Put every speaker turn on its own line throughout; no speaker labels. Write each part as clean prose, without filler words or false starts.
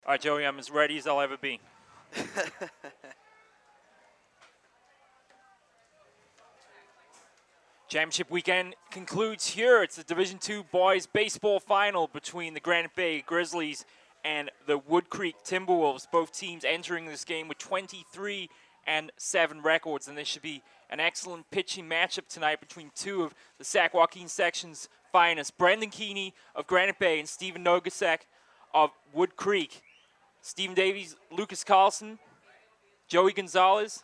All right, Joey, I'm as ready as I'll ever be. Championship weekend concludes here. It's the Division II boys baseball final between the Granite Bay Grizzlies and the Wood Creek Timberwolves. Both teams entering this game with 23-7 records, and this should be an excellent pitching matchup tonight between two of the Sac-Joaquin section's finest, Brendan Keeney of Granite Bay and Stephen Nogasek of Wood Creek. Stephen Davies, Lucas Carlson, Joey Gonzalez,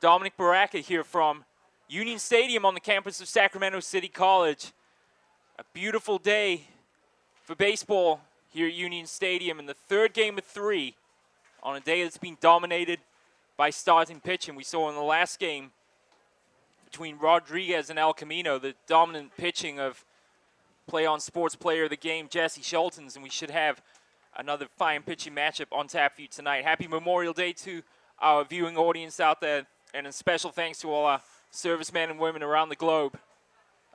Dominic Baraka here from Union Stadium on the campus of Sacramento City College. A beautiful day for baseball here at Union Stadium in the third game of three on a day that's been dominated by starting pitching. We saw in the last game between Rodriguez and El Camino the dominant pitching of Play On Sports Player of the Game, Jesse Schultens, and we should have another fine pitching matchup on tap for you tonight. Happy Memorial Day to our viewing audience out there, and a special thanks to all our servicemen and women around the globe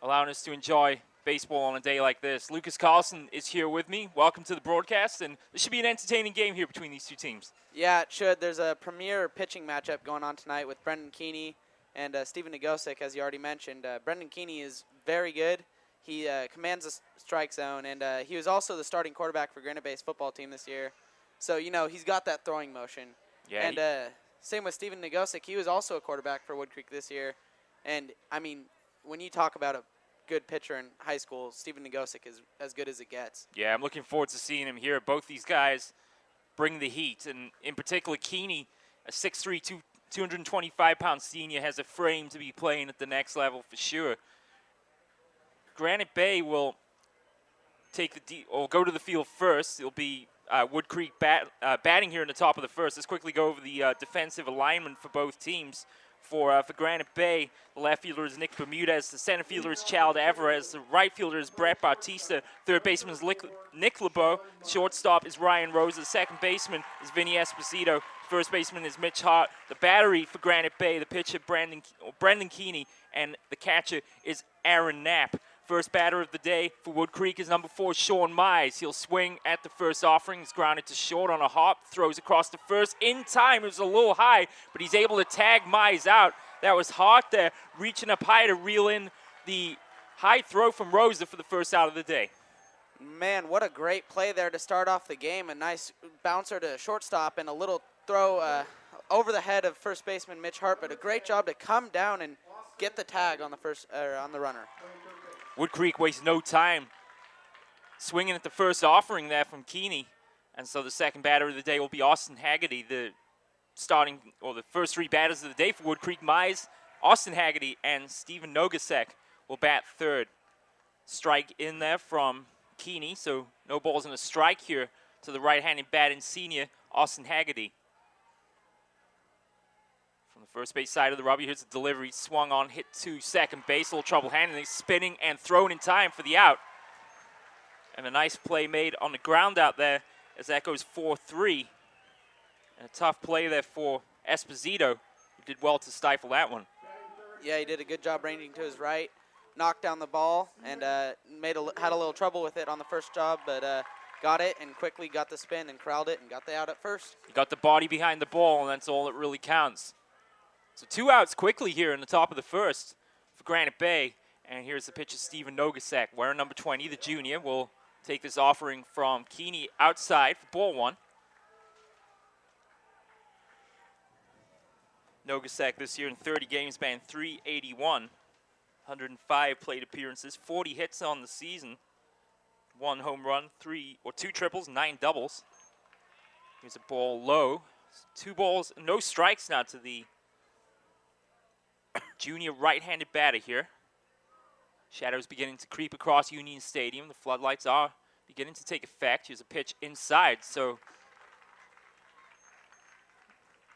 allowing us to enjoy baseball on a day like this. Lucas Carlson is here with me. Welcome to the broadcast, and this should be an entertaining game here between these two teams.
Yeah, it should. There's a premier pitching matchup going on tonight with Brendan Keeney and Stephen Nagosic, as you already mentioned. Brendan Keeney is very good. He commands a strike zone, and he was also the starting quarterback for Granite Bay's football team this year. So, you know, he's got that throwing motion.
Yeah.
And same with Stephen Nagosic. He was also a quarterback for Wood Creek this year. And, I mean, when you talk about a good pitcher in high school, Stephen Nagosic is as good as it gets.
Yeah, I'm looking forward to seeing him here. Both these guys bring the heat, and in particular, Keeney, a 6'3", 225-pound senior, has a frame to be playing at the next level for sure. Granite Bay will go to the field first. It'll be Wood Creek batting here in the top of the first. Let's quickly go over the defensive alignment for both teams. For Granite Bay, the left fielder is Nick Bermudez. The center fielder is Chald Alvarez. The right fielder is Brett Bautista. Third baseman is Nick LeBeau. Shortstop is Ryan Rose. The second baseman is Vinny Esposito. First baseman is Mitch Hart. The battery for Granite Bay, the pitcher Brendan Keeney, and the catcher is Aaron Knapp. First batter of the day for Wood Creek is number 4, Sean Mize. He'll swing at the first offering. He's grounded to short on a hop. Throws across to first. In time, it was a little high, but he's able to tag Mize out. That was Hart there, reaching up high to reel in the high throw from Rosa for the first out of the day.
Man, what a great play there to start off the game. A nice bouncer to shortstop and a little throw over the head of first baseman Mitch Hart, but a great job to come down and get the tag on the runner.
Wood Creek wastes no time swinging at the first offering there from Keeney. And so the second batter of the day will be Austin Haggerty, the first three batters of the day for Wood Creek. Mize, Austin Haggerty, and Stephen Nogasek will bat third. Strike in there from Keeney, so no balls and a strike here to the right-handed batting senior, Austin Haggerty. From the first base side of the rubber, here's the delivery. Swung on, hit to second base. A little trouble handling, spinning and thrown in time for the out. And a nice play made on the ground out there as that goes 4-3. And a tough play there for Esposito, who did well to stifle that one.
Yeah, he did a good job ranging to his right, knocked down the ball, and had a little trouble with it on the first job, but got it and quickly got the spin and corralled it and got the out at first.
He got the body behind the ball, and that's all that really counts. So 2 outs quickly here in the top of the first for Granite Bay. And here's the pitcher, Stephen Nogasek, wearing number 20, the junior, will take this offering from Keeney outside for ball one. Nogasek this year in 30 games, batting .381, 105 plate appearances, 40 hits on the season, 1 home run, 2 triples, 9 doubles. Here's a ball low. 2 balls, no strikes now to the junior right-handed batter here. Shadows beginning to creep across Union Stadium. The floodlights are beginning to take effect. Here's a pitch inside, so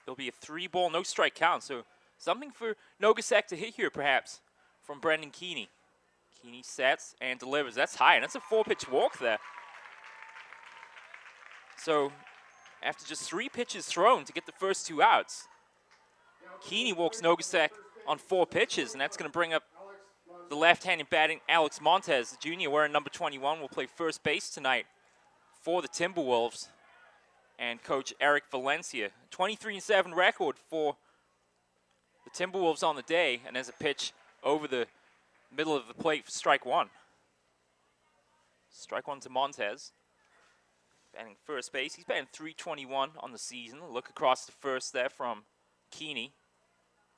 there'll be a 3-ball, no strike count. So something for Nogasek to hit here, perhaps, from Brendan Keeney. Keeney sets and delivers. That's high, and that's a 4-pitch walk there. So after just 3 pitches thrown to get the first 2 outs, Keeney walks Nogasek on 4 pitches, and that's going to bring up the left-handed batting Alex Montez, the junior wearing number 21, will play first base tonight for the Timberwolves. and coach Eric Valencia. 23-7 record for the Timberwolves on the day, and as a pitch over the middle of the plate for strike one. Strike one to Montez. Batting first base. He's batting .321 on the season. Look across the first there from Keeney.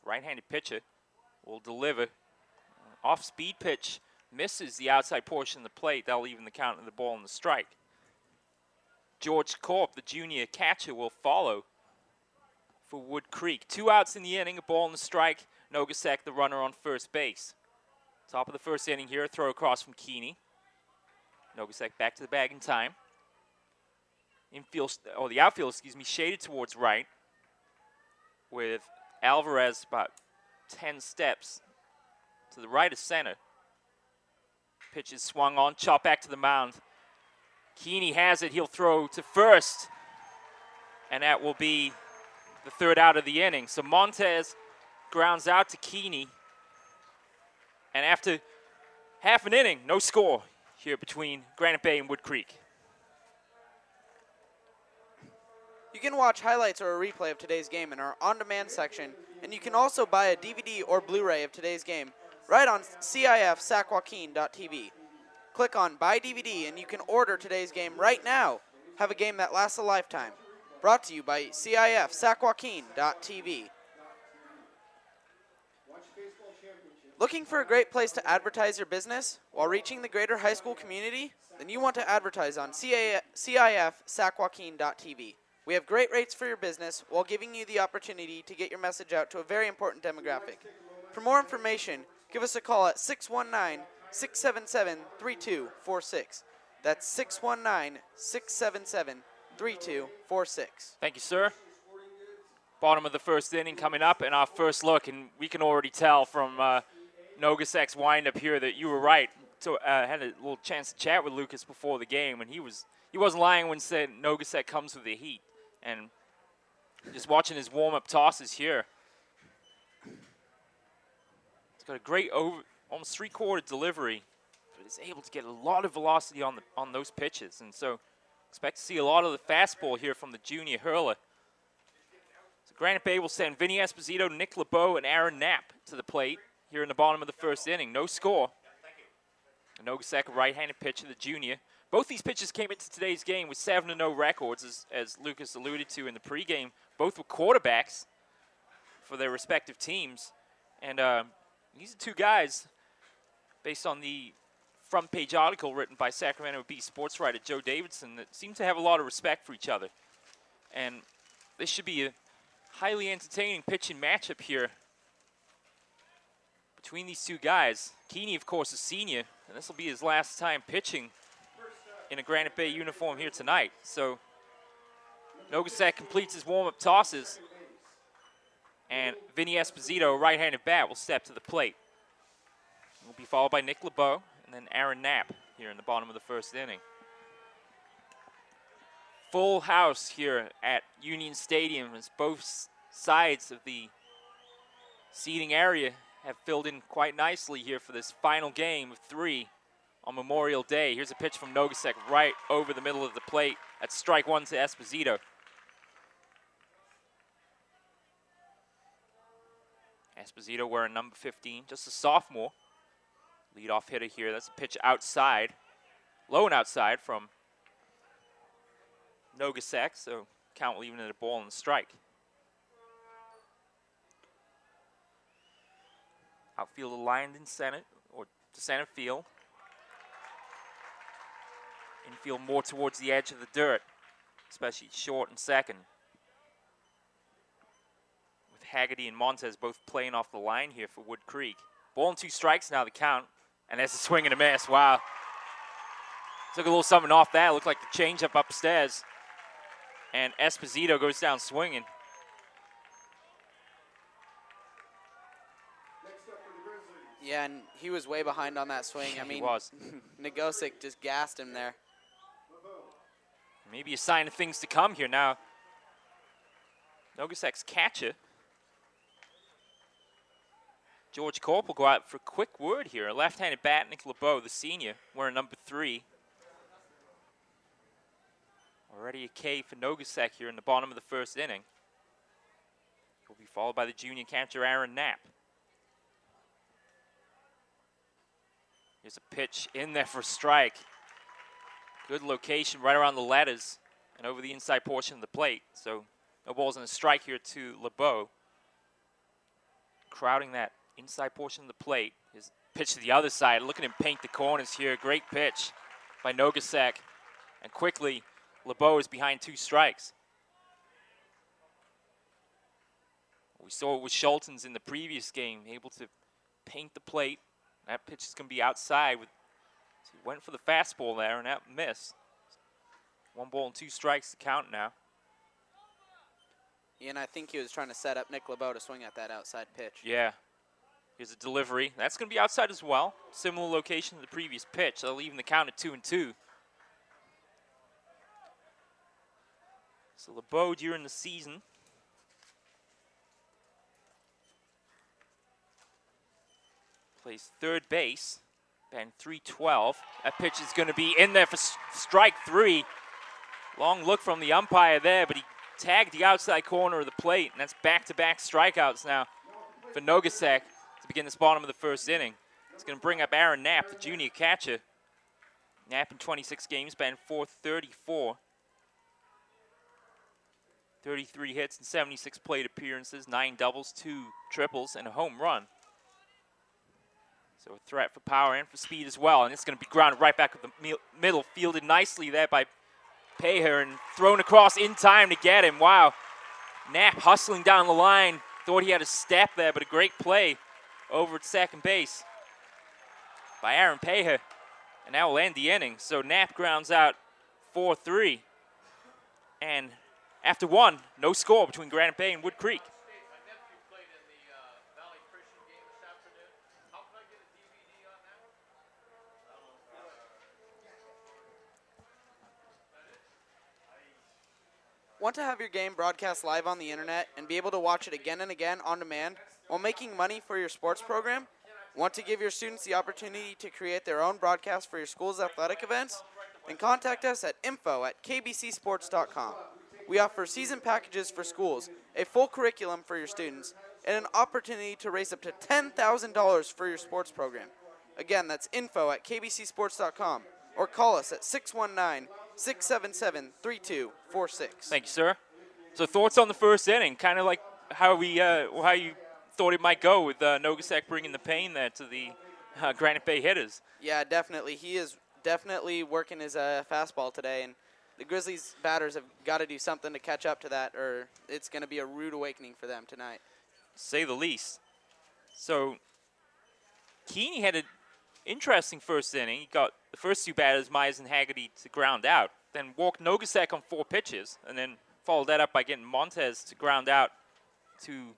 Right-handed pitcher will deliver. Off-speed pitch misses the outside portion of the plate. That'll even the count of the ball and the strike. George Corp, the junior catcher, will follow for Wood Creek. 2 outs in the inning, a ball and a strike. Nogasek, the runner, on first base. Top of the first inning here, a throw across from Keeney. Nogasek back to the bag in time. The outfield, shaded towards right, with Alvarez about 10 steps to the right of center. Pitch is swung on, chop back to the mound. Keeney has it, he'll throw to first, and that will be the 3rd out of the inning. So Montez grounds out to Keeney, and after half an inning, no score here between Granite Bay and Wood Creek.
You can watch highlights or a replay of today's game in our on-demand section, and you can also buy a DVD or Blu-ray of today's game right on CIF Sac-Joaquin.tv. Click on Buy DVD, and you can order today's game right now. Have a game that lasts a lifetime. Brought to you by CIF Sac-Joaquin.tv. Looking for a great place to advertise your business while reaching the greater high school community? Then you want to advertise on CIF Sac-Joaquin.tv. We have great rates for your business while giving you the opportunity to get your message out to a very important demographic. For more information, give us a call at 619-677-3246. That's 619-677-3246.
Thank you, sir. Bottom of the first inning coming up, and our first look, and we can already tell from Nogasek's windup here that you were right. So had a little chance to chat with Lucas before the game, and he wasn't lying when he said Nogasek comes with the heat. And just watching his warm-up tosses here, he's got a great almost 3-quarter delivery, but is able to get a lot of velocity on those pitches. And so expect to see a lot of the fastball here from the junior hurler. So Granite Bay will send Vinny Esposito, Nick LeBeau, and Aaron Knapp to the plate here in the bottom of the first inning. No score. Nogasek, a right-handed pitcher, the junior. Both these pitchers came into today's game with 7-0 records, as Lucas alluded to in the pregame. Both were quarterbacks for their respective teams. And these are 2 guys, based on the front-page article written by Sacramento Bee sports writer Joe Davidson, that seem to have a lot of respect for each other. And this should be a highly entertaining pitching matchup here between these 2 guys. Keeney, of course, a senior, and this will be his last time pitching in a Granite Bay uniform here tonight. So Nogasek completes his warm-up tosses, and Vinny Esposito, right-handed bat, will step to the plate. Will be followed by Nick LeBeau and then Aaron Knapp here in the bottom of the first inning. Full house here at Union Stadium, as both sides of the seating area have filled in quite nicely here for this final game of 3 on Memorial Day. Here's a pitch from Nogasek right over the middle of the plate. That's strike 1 to Esposito. Esposito wearing number 15, just a sophomore. Leadoff hitter here. That's a pitch outside, low and outside from Nogasek, so count will even at a ball and a strike. Outfield aligned in center, or to center field. Infield more towards the edge of the dirt, especially short and second. With Haggerty and Montez both playing off the line here for Wood Creek. Ball and 2 strikes now the count, and that's a swing and a miss. Wow. Took a little something off that. Looked like the changeup upstairs. And Esposito goes down swinging.
Yeah, and he was way behind on that swing.
Yeah,
I mean,
he was.
Nagosic just gassed him there.
Maybe a sign of things to come here now. Nogasek's catcher, George Corp, will go out for a quick word here. A left-handed bat, Nick LeBeau, the senior, wearing number 3. Already a K for Nogasek here in the bottom of the first inning. He'll be followed by the junior catcher, Aaron Knapp. Here's a pitch in there for a strike. Good location right around the letters and over the inside portion of the plate. So no balls and a strike here to LeBeau. Crowding that inside portion of the plate. His pitch to the other side. Look at him paint the corners here. Great pitch by Nogasek. And quickly, LeBeau is behind 2 strikes. We saw it with Schultens in the previous game, able to paint the plate. That pitch is going to be outside. So he went for the fastball there, and that missed. 1 ball and 2 strikes to count now.
Yeah, and I think he was trying to set up Nick LeBeau to swing at that outside pitch.
Yeah. Here's a delivery. That's going to be outside as well. Similar location to the previous pitch. That'll even the count at 2-2. So LeBeau during the season plays third base, batting .312. That pitch is going to be in there for strike 3. Long look from the umpire there, but he tagged the outside corner of the plate, and that's back-to-back strikeouts now for Nogasek to begin this bottom of the first inning. It's going to bring up Aaron Knapp, the junior catcher. Knapp in 26 games, batting .434. 33 hits and 76 plate appearances, 9 doubles, 2 triples, and a home run. So a threat for power and for speed as well. And it's going to be grounded right back at the middle, fielded nicely there by Paher and thrown across in time to get him. Wow. Knapp hustling down the line. Thought he had a step there, but a great play over at second base by Aaron Paher. And that will end the inning. So Knapp grounds out 4-3. And after 1, no score between Granite Bay and Wood Creek.
Want to have your game broadcast live on the internet and be able to watch it again and again on demand while making money for your sports program? Want to give your students the opportunity to create their own broadcast for your school's athletic events? Then contact us at info@kbcsports.com. We offer season packages for schools, a full curriculum for your students, and an opportunity to raise up to $10,000 for your sports program. Again, that's info@kbcsports.com, or call us at 619-677-3246.
Thank you, sir. So thoughts on the first inning, kind of like how you thought it might go with Nogasek bringing the pain there to the Granite Bay hitters.
Yeah, definitely. He is definitely working his fastball today, and the Grizzlies batters have got to do something to catch up to that, or it's going to be a rude awakening for them tonight.
Say the least. So Keeney had an interesting first inning. He got the first 2 batters, Myers and Haggerty, to ground out. Then walked Nogasek on 4 pitches, and then followed that up by getting Montez to ground out to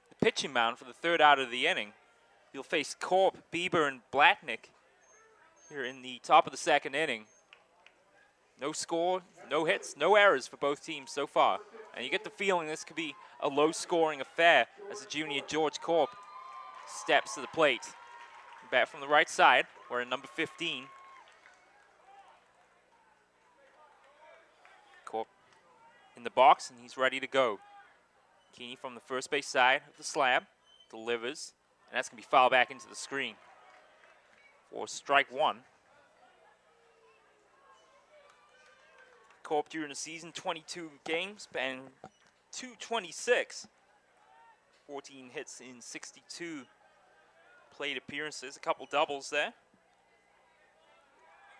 the pitching mound for the 3rd out of the inning. He'll face Korp, Bieber, and Blatnick here in the top of the 2nd inning. No score, no hits, no errors for both teams so far. And you get the feeling this could be a low-scoring affair as the junior George Korp steps to the plate. Bat from the right side, wearing number 15. Korp in the box, and he's ready to go. Keeney from the first base side of the slab, delivers, and that's going to be fouled back into the screen for strike 1. Korp during the season, 22 games, and .226. 14 hits in 62 plate appearances, a couple doubles there.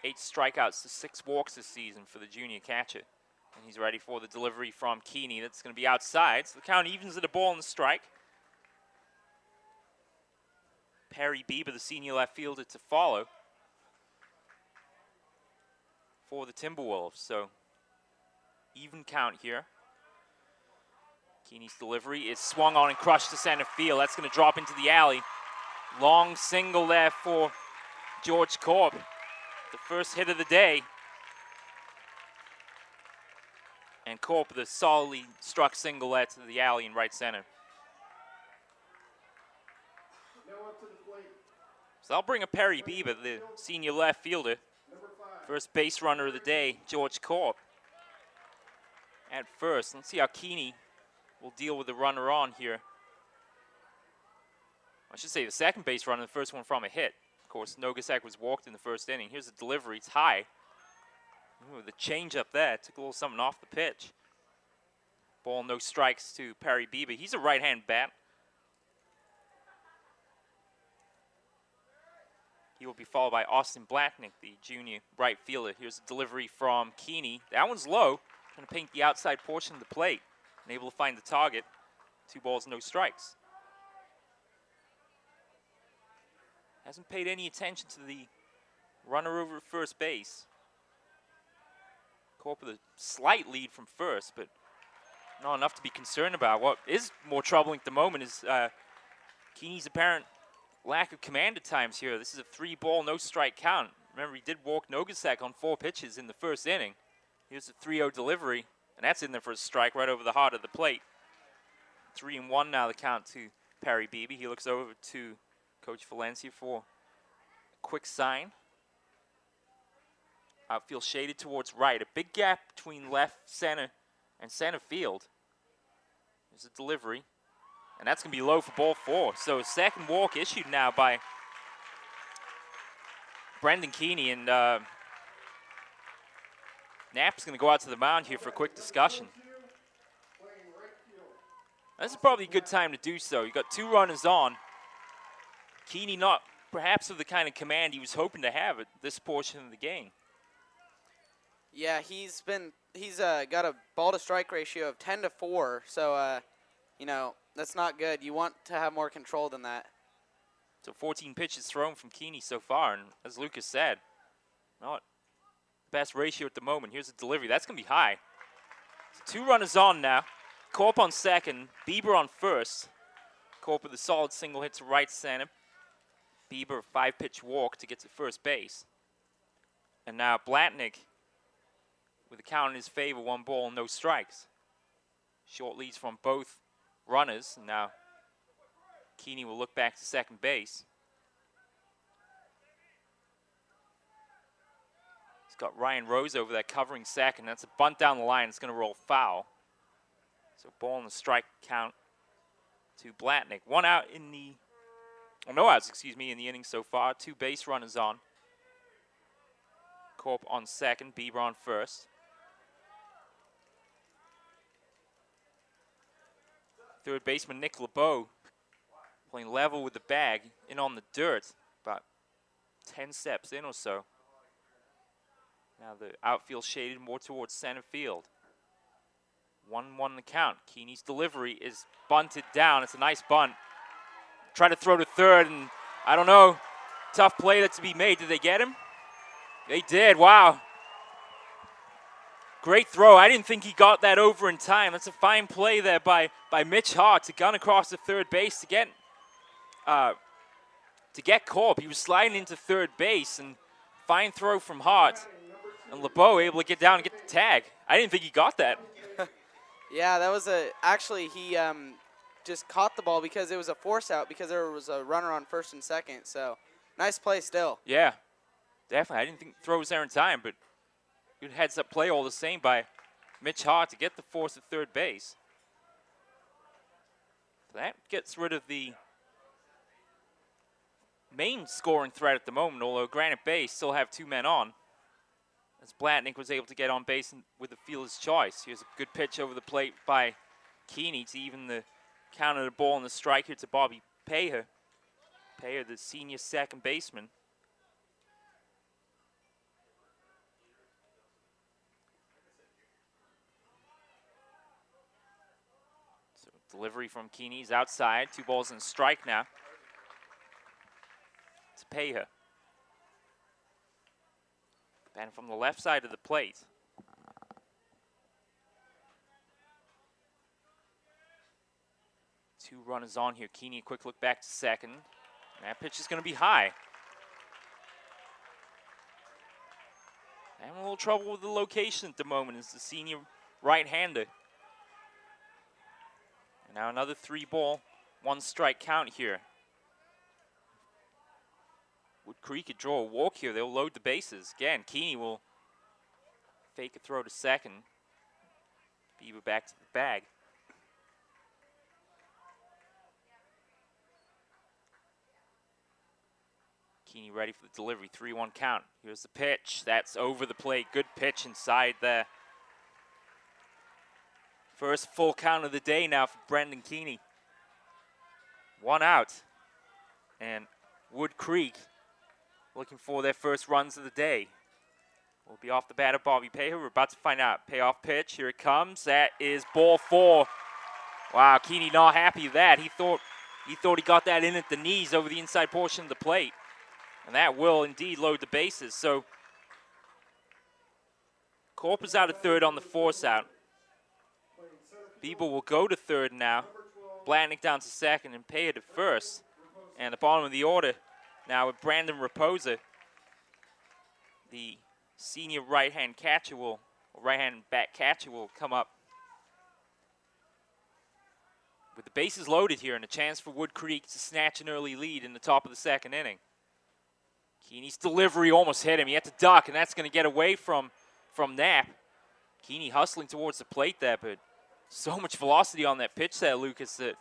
8 strikeouts to 6 walks this season for the junior catcher. And he's ready for the delivery from Keeney. That's going to be outside, so the count evens at a ball and a strike. Perry Bieber, the senior left fielder, to follow for the Timberwolves. So even count here. Keeney's delivery is swung on and crushed to center field. That's going to drop into the alley. Long single there for George Korp. The first hit of the day. And Korp, the solidly struck single there to the alley in right center. So I'll bring a Perry Bieber, the senior left fielder, First base runner of the day, George Korp. At first, let's see how Keeney will deal with the runner on here. I should say the second base runner, the first one from a hit. Of course, Nogasak was walked in the first inning. Here's the delivery, it's high. Ooh, the change up there, took a little something off the pitch. Ball, no strikes to Perry Bieber. He's a right-hand bat. He will be followed by Austin Blatnick, the junior right fielder. Here's a delivery from Keeney. That one's low. Trying to paint the outside portion of the plate. And able to find the target. 2 balls, no strikes. Hasn't paid any attention to the runner over at first base. Korp with a slight lead from first, but not enough to be concerned about. What is more troubling at the moment is Keeney's apparent lack of command at times here. This is a 3-ball, no strike count. Remember, he did walk Nogasak on 4 pitches in the first inning. Here's a 3-0 delivery, and that's in there for a strike right over the heart of the plate. 3-1 now the count to Perry Beebe. He looks over to Coach Valencia for a quick sign. Outfield shaded towards right. A big gap between left, center, and center field. There's a delivery. And that's going to be low for ball 4. So second walk issued now by Brendan Keeney. And Knapp's going to go out to the mound here for a quick discussion. This is probably a good time to do so. You've got 2 runners on. Keeney not perhaps of the kind of command he was hoping to have at this portion of the game.
Yeah, he's got a ball to strike ratio of 10-4. So, you know, that's not good. You want to have more control than that.
So 14 pitches thrown from Keeney so far, and as Lucas said, not the best ratio at the moment. Here's a delivery. That's going to be high. So 2 runners on now. Korp on second, Bieber on first. Korp with a solid single hit to right center. Bieber, a 5-pitch walk to get to first base. And now Blatnick with a count in his favor, 1 ball, no strikes. Short leads from both runners. And now Keeney will look back to second base. He's got Ryan Rose over there covering second. That's a bunt down the line. It's going to roll foul. So ball and a strike count to Blatnick. 1 out in the, oh, no outs, excuse me, in the inning so far. 2 base runners on. Korp on second, Bieber on first. Third baseman Nick LeBeau playing level with the bag, in on the dirt, about 10 steps in or so. Now the outfield shaded more towards center field. 1-1 the count. Keeney's delivery is bunted down. It's a nice bunt. Try to throw to third, and I don't know. Tough play that's to be made. Did they get him? They did. Wow. Great throw. I didn't think he got that over in time. That's a fine play there by Mitch Hart to gun across the third base to get Korp. He was sliding into third base, and fine throw from Hart. And LeBeau able to get down and get the tag. I didn't think he got that.
Yeah, that was actually he just caught the ball because it was a force out because there was a runner on first and second. So nice play still.
Yeah, definitely. I didn't think the throw was there in time, but good heads-up play all the same by Mitch Hart to get the force at third base. That gets rid of the main scoring threat at the moment, although Granite Bay still have 2 men on, as Blatnick was able to get on base with the fielder's choice. Here's a good pitch over the plate by Keeney to even the count of the ball and the strike here to Bobby Payer. Payer, the senior second baseman. So delivery from Keeney's outside. 2 balls and a strike now to Payer. And from the left side of the plate. Two runners on here. Keeney, a quick look back to second. And that pitch is going to be high. Having a little trouble with the location at the moment is the senior right-hander. And now another 3-ball, 1 strike count here. Wood Creek could draw a walk here. They'll load the bases. Again, Keeney will fake a throw to second. Bieber back to the bag. Keeney ready for the delivery. 3-1 count. Here's the pitch. That's over the plate. Good pitch inside there. First full count of the day now for Brendan Keeney. 1 out. And Wood Creek looking for their first runs of the day. Will be off the bat of Bobby Payer. We're about to find out. Payoff pitch. Here it comes. That is ball 4. Wow, Keeney not happy with that. He thought he got that in at the knees over the inside portion of the plate. And that will indeed load the bases. So Corp is out at third on the force out. Bieber will go to third now. Blatnick down to second and Payer to first. And the bottom of the order now with Brandon Raposa. The senior right-hand back catcher will come up with the bases loaded here and a chance for Wood Creek to snatch an early lead in the top of the second inning. Keeney's delivery almost hit him. He had to duck, and that's going to get away from Knapp. Keeney hustling towards the plate there, but so much velocity on that pitch there, Lucas. That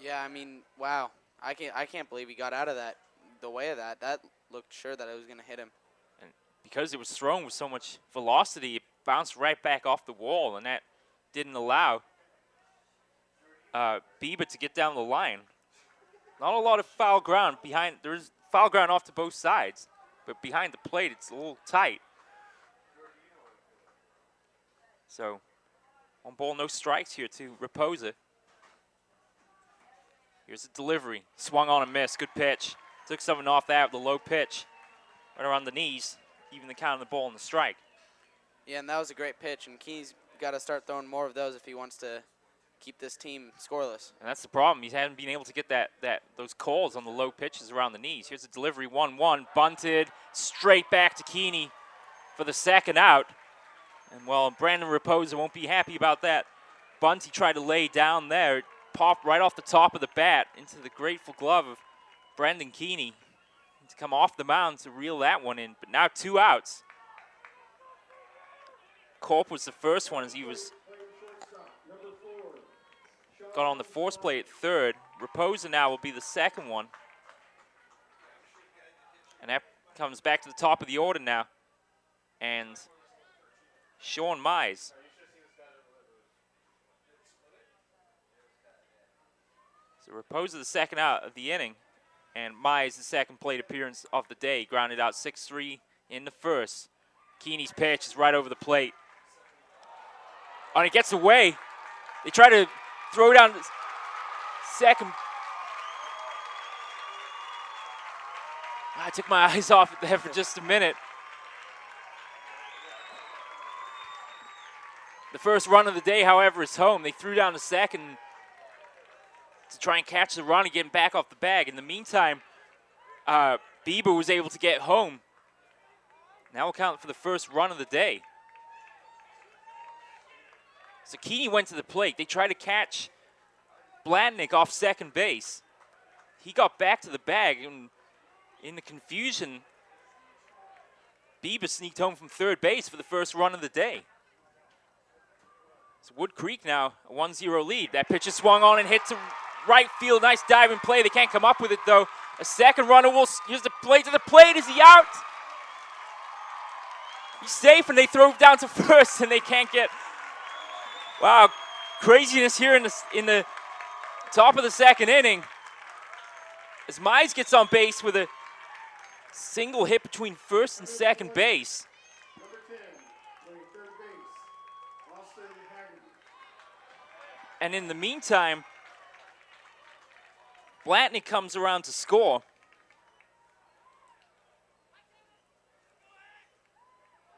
yeah, I mean, wow. I can't believe he got out of that, the way of that. That looked sure that it was going to hit him.
And because it was thrown with so much velocity, it bounced right back off the wall, and that didn't allow Bieber to get down the line. Not a lot of foul ground behind. There's foul ground off to both sides, but behind the plate, it's a little tight. So, 1 ball, no strikes here to Raposa. Here's the delivery. Swung on and missed. Good pitch. Took something off that with a low pitch. Right around the knees. Even the count of the ball and the strike.
Yeah, and that was a great pitch. And Keeney's got to start throwing more of those if he wants to keep this team scoreless.
And that's the problem. He hasn't been able to get those calls on the low pitches around the knees. Here's the delivery. 1-1. Bunted. Straight back to Keeney for the second out. And, well, Brandon Raposa won't be happy about that. Bunt he tried to lay down there. It popped right off the top of the bat into the grateful glove of Brendan Keeney. To come off the mound to reel that one in. But now 2 outs. Corp was the first one as he got on the force play at third. Raposa now will be the second one. And that comes back to the top of the order now. And Sean Mize. So Raposa the second out of the inning. And Mize the second plate appearance of the day. Grounded out 6-3 in the first. Keeney's pitch is right over the plate. And it gets away. They try to throw down second. I took my eyes off it there for just a minute. The first run of the day, however, is home. They threw down to second to try and catch the run and get him back off the bag. In the meantime, Bieber was able to get home. Now we'll count for the first run of the day. So Keeney went to the plate. They tried to catch Blatnick off second base. He got back to the bag, and in the confusion, Bieber sneaked home from third base for the first run of the day. So Wood Creek now a 1-0 lead. That pitch is swung on and hit to right field. Nice diving play. They can't come up with it, though. A second runner will use the plate to the plate. Is he out? He's safe, and they throw down to first, and they can't get. Wow, craziness here in the top of the second inning. As Mize gets on base with a single hit between first and second base.
Number 10, playing third base, Austin Haggerty.
And in the meantime, Blatnick comes around to score.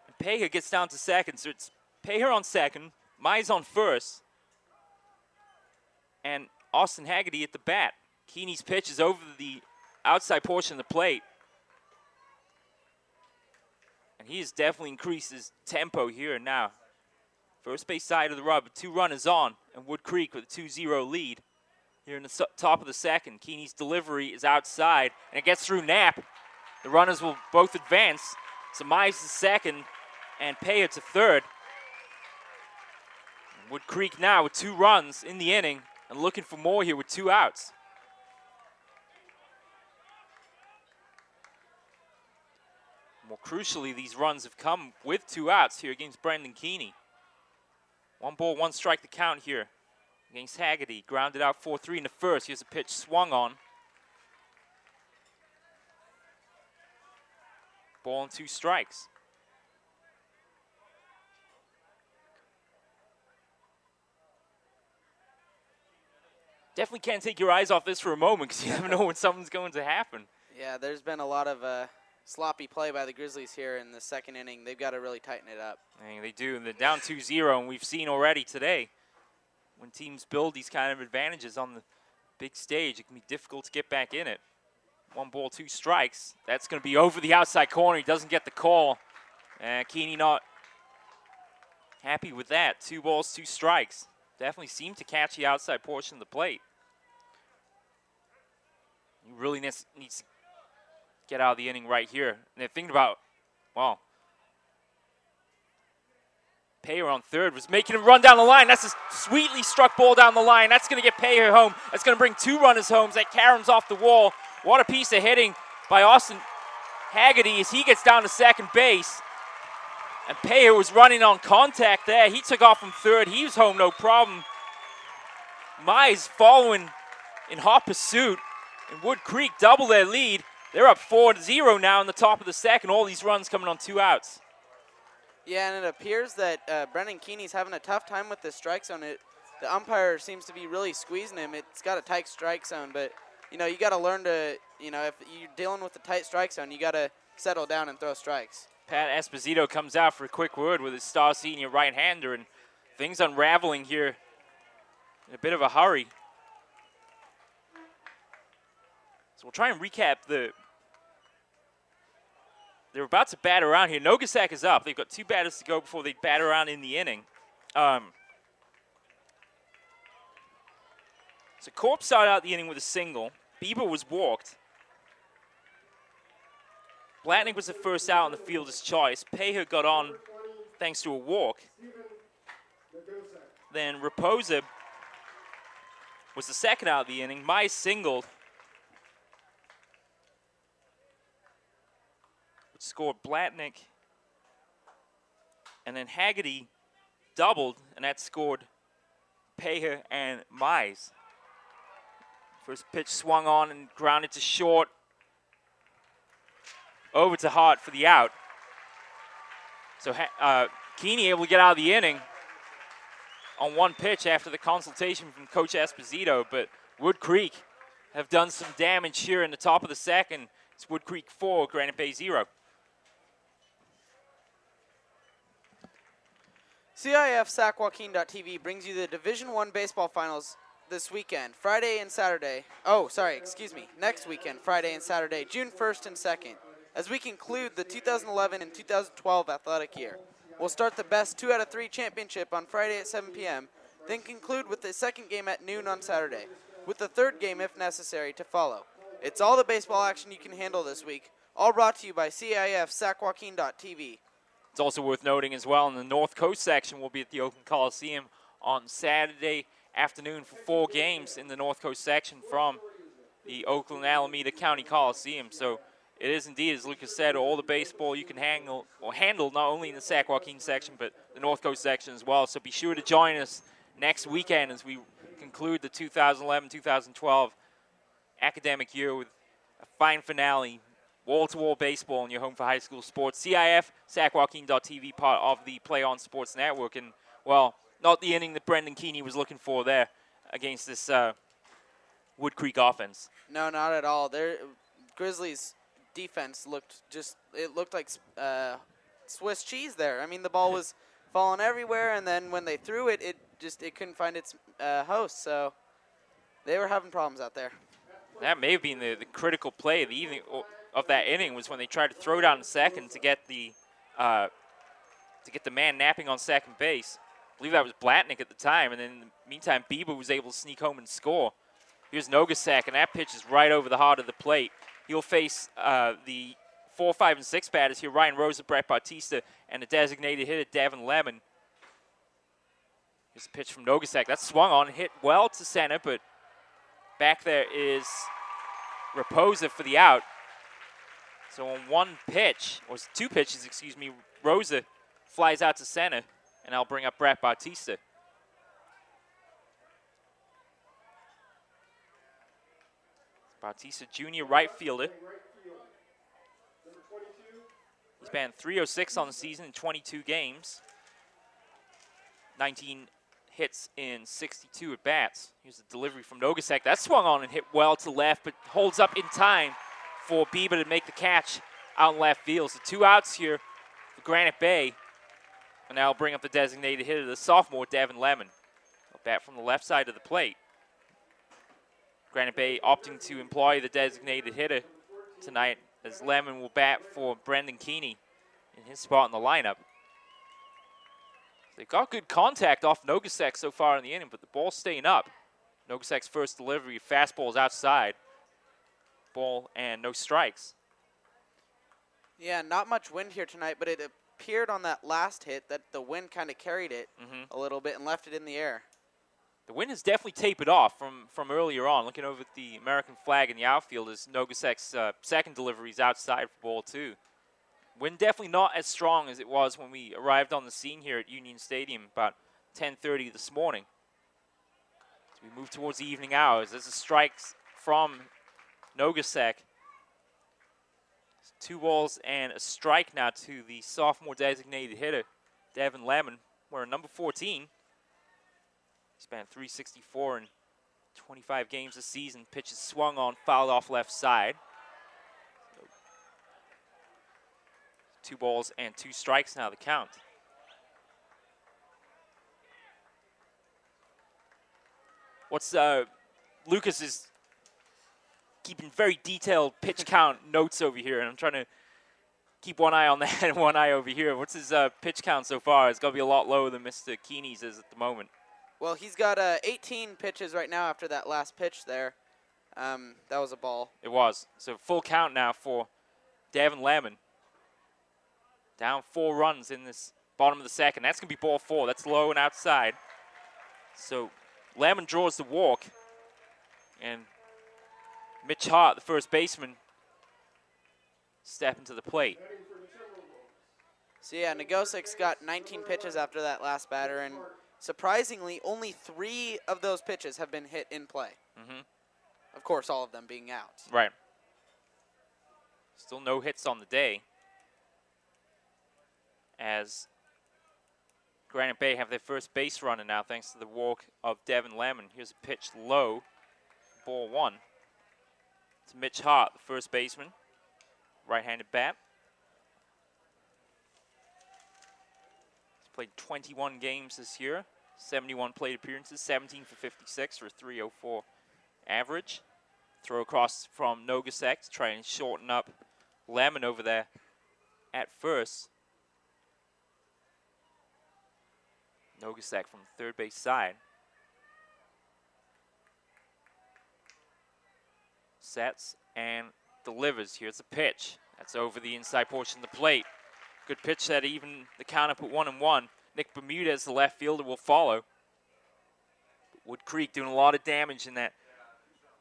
And Paher gets down to second, so it's Paher on second, Mize on first, and Austin Haggerty at the bat. Keeney's pitch is over the outside portion of the plate. And he has definitely increased his tempo here and now. First base side of the rub, 2 runners on, and Wood Creek with a 2-0 lead. here in the top of the second. Keeney's delivery is outside, and it gets through Knapp. The runners will both advance. So Mize to second, and Payer to third. Wood Creek now with 2 runs in the inning, and looking for more here with 2 outs. More crucially, these runs have come with 2 outs here against Brendan Keeney. 1 ball, 1 strike to count here against Haggerty. Grounded out 4-3 in the first. Here's a pitch swung on. Ball and 2 strikes. Definitely can't take your eyes off this for a moment because you never know when something's going to happen.
Yeah, there's been a lot of sloppy play by the Grizzlies here in the second inning. They've got to really tighten it up.
And they do, and they're down 2-0, and we've seen already today when teams build these kind of advantages on the big stage, it can be difficult to get back in it. 1 ball, 2 strikes. That's going to be over the outside corner. He doesn't get the call. Keeney not happy with that. 2 balls, 2 strikes. Definitely seemed to catch the outside portion of the plate. He really needs to get out of the inning right here. And they're thinking about, well, Payer on third was making him run down the line. That's a sweetly struck ball down the line. That's going to get Payer home. That's going to bring 2 runners home. That caroms off the wall. What a piece of hitting by Austin Haggerty as he gets down to second base. And Payer was running on contact there. He took off from third. He was home, no problem. Mize following in hot pursuit. And Wood Creek double their lead. They're up 4-0 now in the top of the second. All these runs coming on 2 outs.
Yeah, and it appears that Brendan Keeney's having a tough time with the strike zone. The umpire seems to be really squeezing him. It's got a tight strike zone, but, you know, you got to learn to, you know, if you're dealing with the tight strike zone, you got to settle down and throw strikes.
Pat Esposito comes out for a quick word with his star senior right-hander, and things unraveling here in a bit of a hurry. So we'll try and recap they're about to bat around here. Nogasak is up. They've got 2 batters to go before they bat around in the inning. So Corp started out the inning with a single. Bieber was walked. Blatnick was the first out on the fielder's choice. Payer got on thanks to a walk. Then Raposa was the second out of the inning. Mize singled. Which scored Blatnick. And then Haggerty doubled, and that scored Payer and Mize. First pitch swung on and grounded to short. Over to Hart for the out. So Keeney able to get out of the inning on 1 pitch after the consultation from Coach Esposito, but Wood Creek have done some damage here in the top of the second. It's Wood Creek 4, Granite Bay 0.
CIF Sac-Joaquin.tv brings you the Division I baseball finals this weekend, Friday and Saturday. Oh, sorry, excuse me. Next weekend, Friday and Saturday, June 1st and 2nd. As we conclude the 2011 and 2012 athletic year. We'll start the best 2 out of 3 championship on Friday at 7 p.m., then conclude with the second game at noon on Saturday, with the third game, if necessary, to follow. It's all the baseball action you can handle this week, all brought to you by CIF Sac-Joaquin.tv.
It's also worth noting as well, in the North Coast section, we'll be at the Oakland Coliseum on Saturday afternoon for 4 games in the North Coast section from the Oakland Alameda County Coliseum. So it is indeed, as Lucas said, all the baseball you can handle not only in the Sac-Joaquin section, but the North Coast section as well. So be sure to join us next weekend as we conclude the 2011-2012 academic year with a fine finale, wall-to-wall baseball in your home for high school sports. CIF, Sac-Joaquin.tv, part of the Play On Sports Network. And, well, not the inning that Brendan Keeney was looking for there against this Wood Creek offense.
No, not at all. Grizzlies' defense looked like Swiss cheese there. I mean, the ball was falling everywhere, and then when they threw it, it couldn't find its host. So they were having problems out there.
That may have been the critical play of the evening of that inning, was when they tried to throw down to second to get the man napping on second base. I believe that was Blatnick at the time, and then in the meantime, Bieber was able to sneak home and score. Here's Nogasak, and that pitch is right over the heart of the plate. He'll face the 4, 5, and 6 batters here, Ryan Rosa, Brett Bautista, and the designated hitter, Devin Lemon. Here's a pitch from Nogasak. That's swung on, hit well to center, but back there is Raposa for the out. So on one pitch, or 2 pitches, excuse me, Rosa flies out to center, and I'll bring up Brett Bautista. Bautista Jr., right fielder. He's batting .306 on the season in 22 games. 19 hits in 62 at-bats. Here's a delivery from Nogasak. That swung on and hit well to left, but holds up in time for Bieber to make the catch out in left field. So 2 outs here for Granite Bay. And now I'll bring up the designated hitter, the sophomore, Devin Lemon. A bat from the left side of the plate. Granite Bay opting to employ the designated hitter tonight, as Lemon will bat for Brendan Keeney in his spot in the lineup. They've got good contact off Nogasak so far in the inning, but the ball's staying up. Nogasak's first delivery, fastball's outside. Ball and no strikes.
Yeah, not much wind here tonight, but it appeared on that last hit that the wind kind of carried it a little bit and left it in the air.
The wind has definitely tapered off from earlier on. Looking over at the American flag in the outfield as Nogasak's second delivery is outside for ball 2. Wind definitely not as strong as it was when we arrived on the scene here at Union Stadium about 10:30 this morning. As we move towards the evening hours, there's a strike from Nogasak. 2 balls and a strike now to the sophomore designated hitter, Devin Lemon. We're at number 14. He's batting .364 in 25 games this season. Pitch is swung on, fouled off left side. 2 balls and 2 strikes now, the count. Lucas is keeping very detailed pitch count notes over here, and I'm trying to keep one eye on that and one eye over here. What's his pitch count so far? It's got to be a lot lower than Mr. Keeney's is at the moment.
Well, he's got 18 pitches right now after that last pitch there. That was a ball.
It was. So full count now for Devin Lemon. Down 4 runs in this bottom of the second. That's going to be ball 4. That's low and outside. So Lemon draws the walk. And Mitch Hart, the first baseman, stepping to the plate.
So yeah, Negosic's got 19 pitches after that last batter, and surprisingly, only 3 of those pitches have been hit in play. Of course, all of them being out.
Right. Still no hits on the day, as Granite Bay have their first base runner now thanks to the walk of Devin Lemon. Here's a pitch low, ball 1. To Mitch Hart, the first baseman, right-handed bat. He's played 21 games this year, 71 plate appearances, 17 for 56 for a .304 average. Throw across from Nogasak to try and shorten up Lemon over there at first. Nogasak from the third base side. Sets and delivers. Here's a pitch. That's over the inside portion of the plate. Good pitch that even the count up at 1-1. Nick Bermudez, the left fielder, will follow. Wood Creek doing a lot of damage in that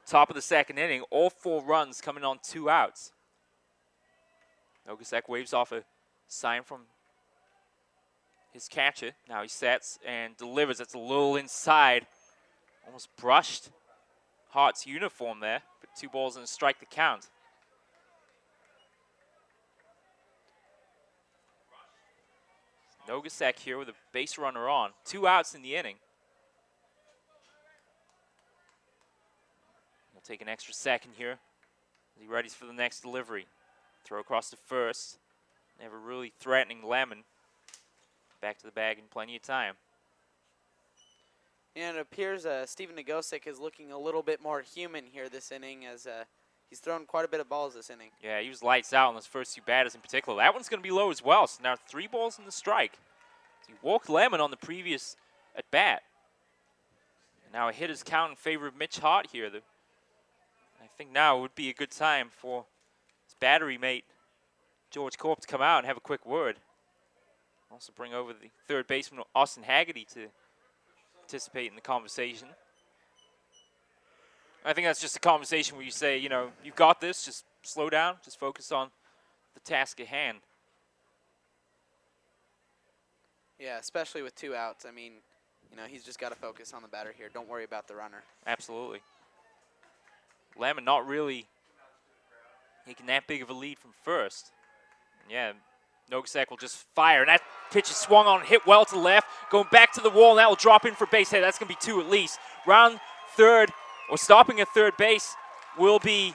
top of the second inning. All 4 runs coming on 2 outs. Nogasak waves off a sign from his catcher. Now he sets and delivers. That's a little inside. Almost brushed Hart's uniform there, but 2 balls and a strike to count. Nogasak here with a base runner on. 2 outs in the inning. He'll take an extra second here as he readies for the next delivery. Throw across to first. Never really threatening Lemon. Back to the bag in plenty of time.
And it appears Steven Negosic is looking a little bit more human here this inning, as he's thrown quite a bit of balls this inning.
Yeah, he was lights out on those first 2 batters in particular. That one's going to be low as well, so now 3 balls in the strike. So he walked Lemon on the previous at-bat. And now a hitter's count in favor of Mitch Hart here. The I think now would be a good time for his battery mate, George Corp, to come out and have a quick word. Also bring over the third baseman, Austin Haggerty, to participate in the conversation. I think that's just a conversation where you say, you know, you've got this, just slow down, just focus on the task at hand.
Yeah, especially with 2 outs. I mean, you know, he's just got to focus on the batter here. Don't worry about the runner.
Absolutely. Lemon not really taking that big of a lead from first. And yeah, Nogasek will just fire, and that pitch is swung on and hit well to left, going back to the wall, and that will drop in for base hit. That's going to be 2 at least. Round third, or stopping at third base, will be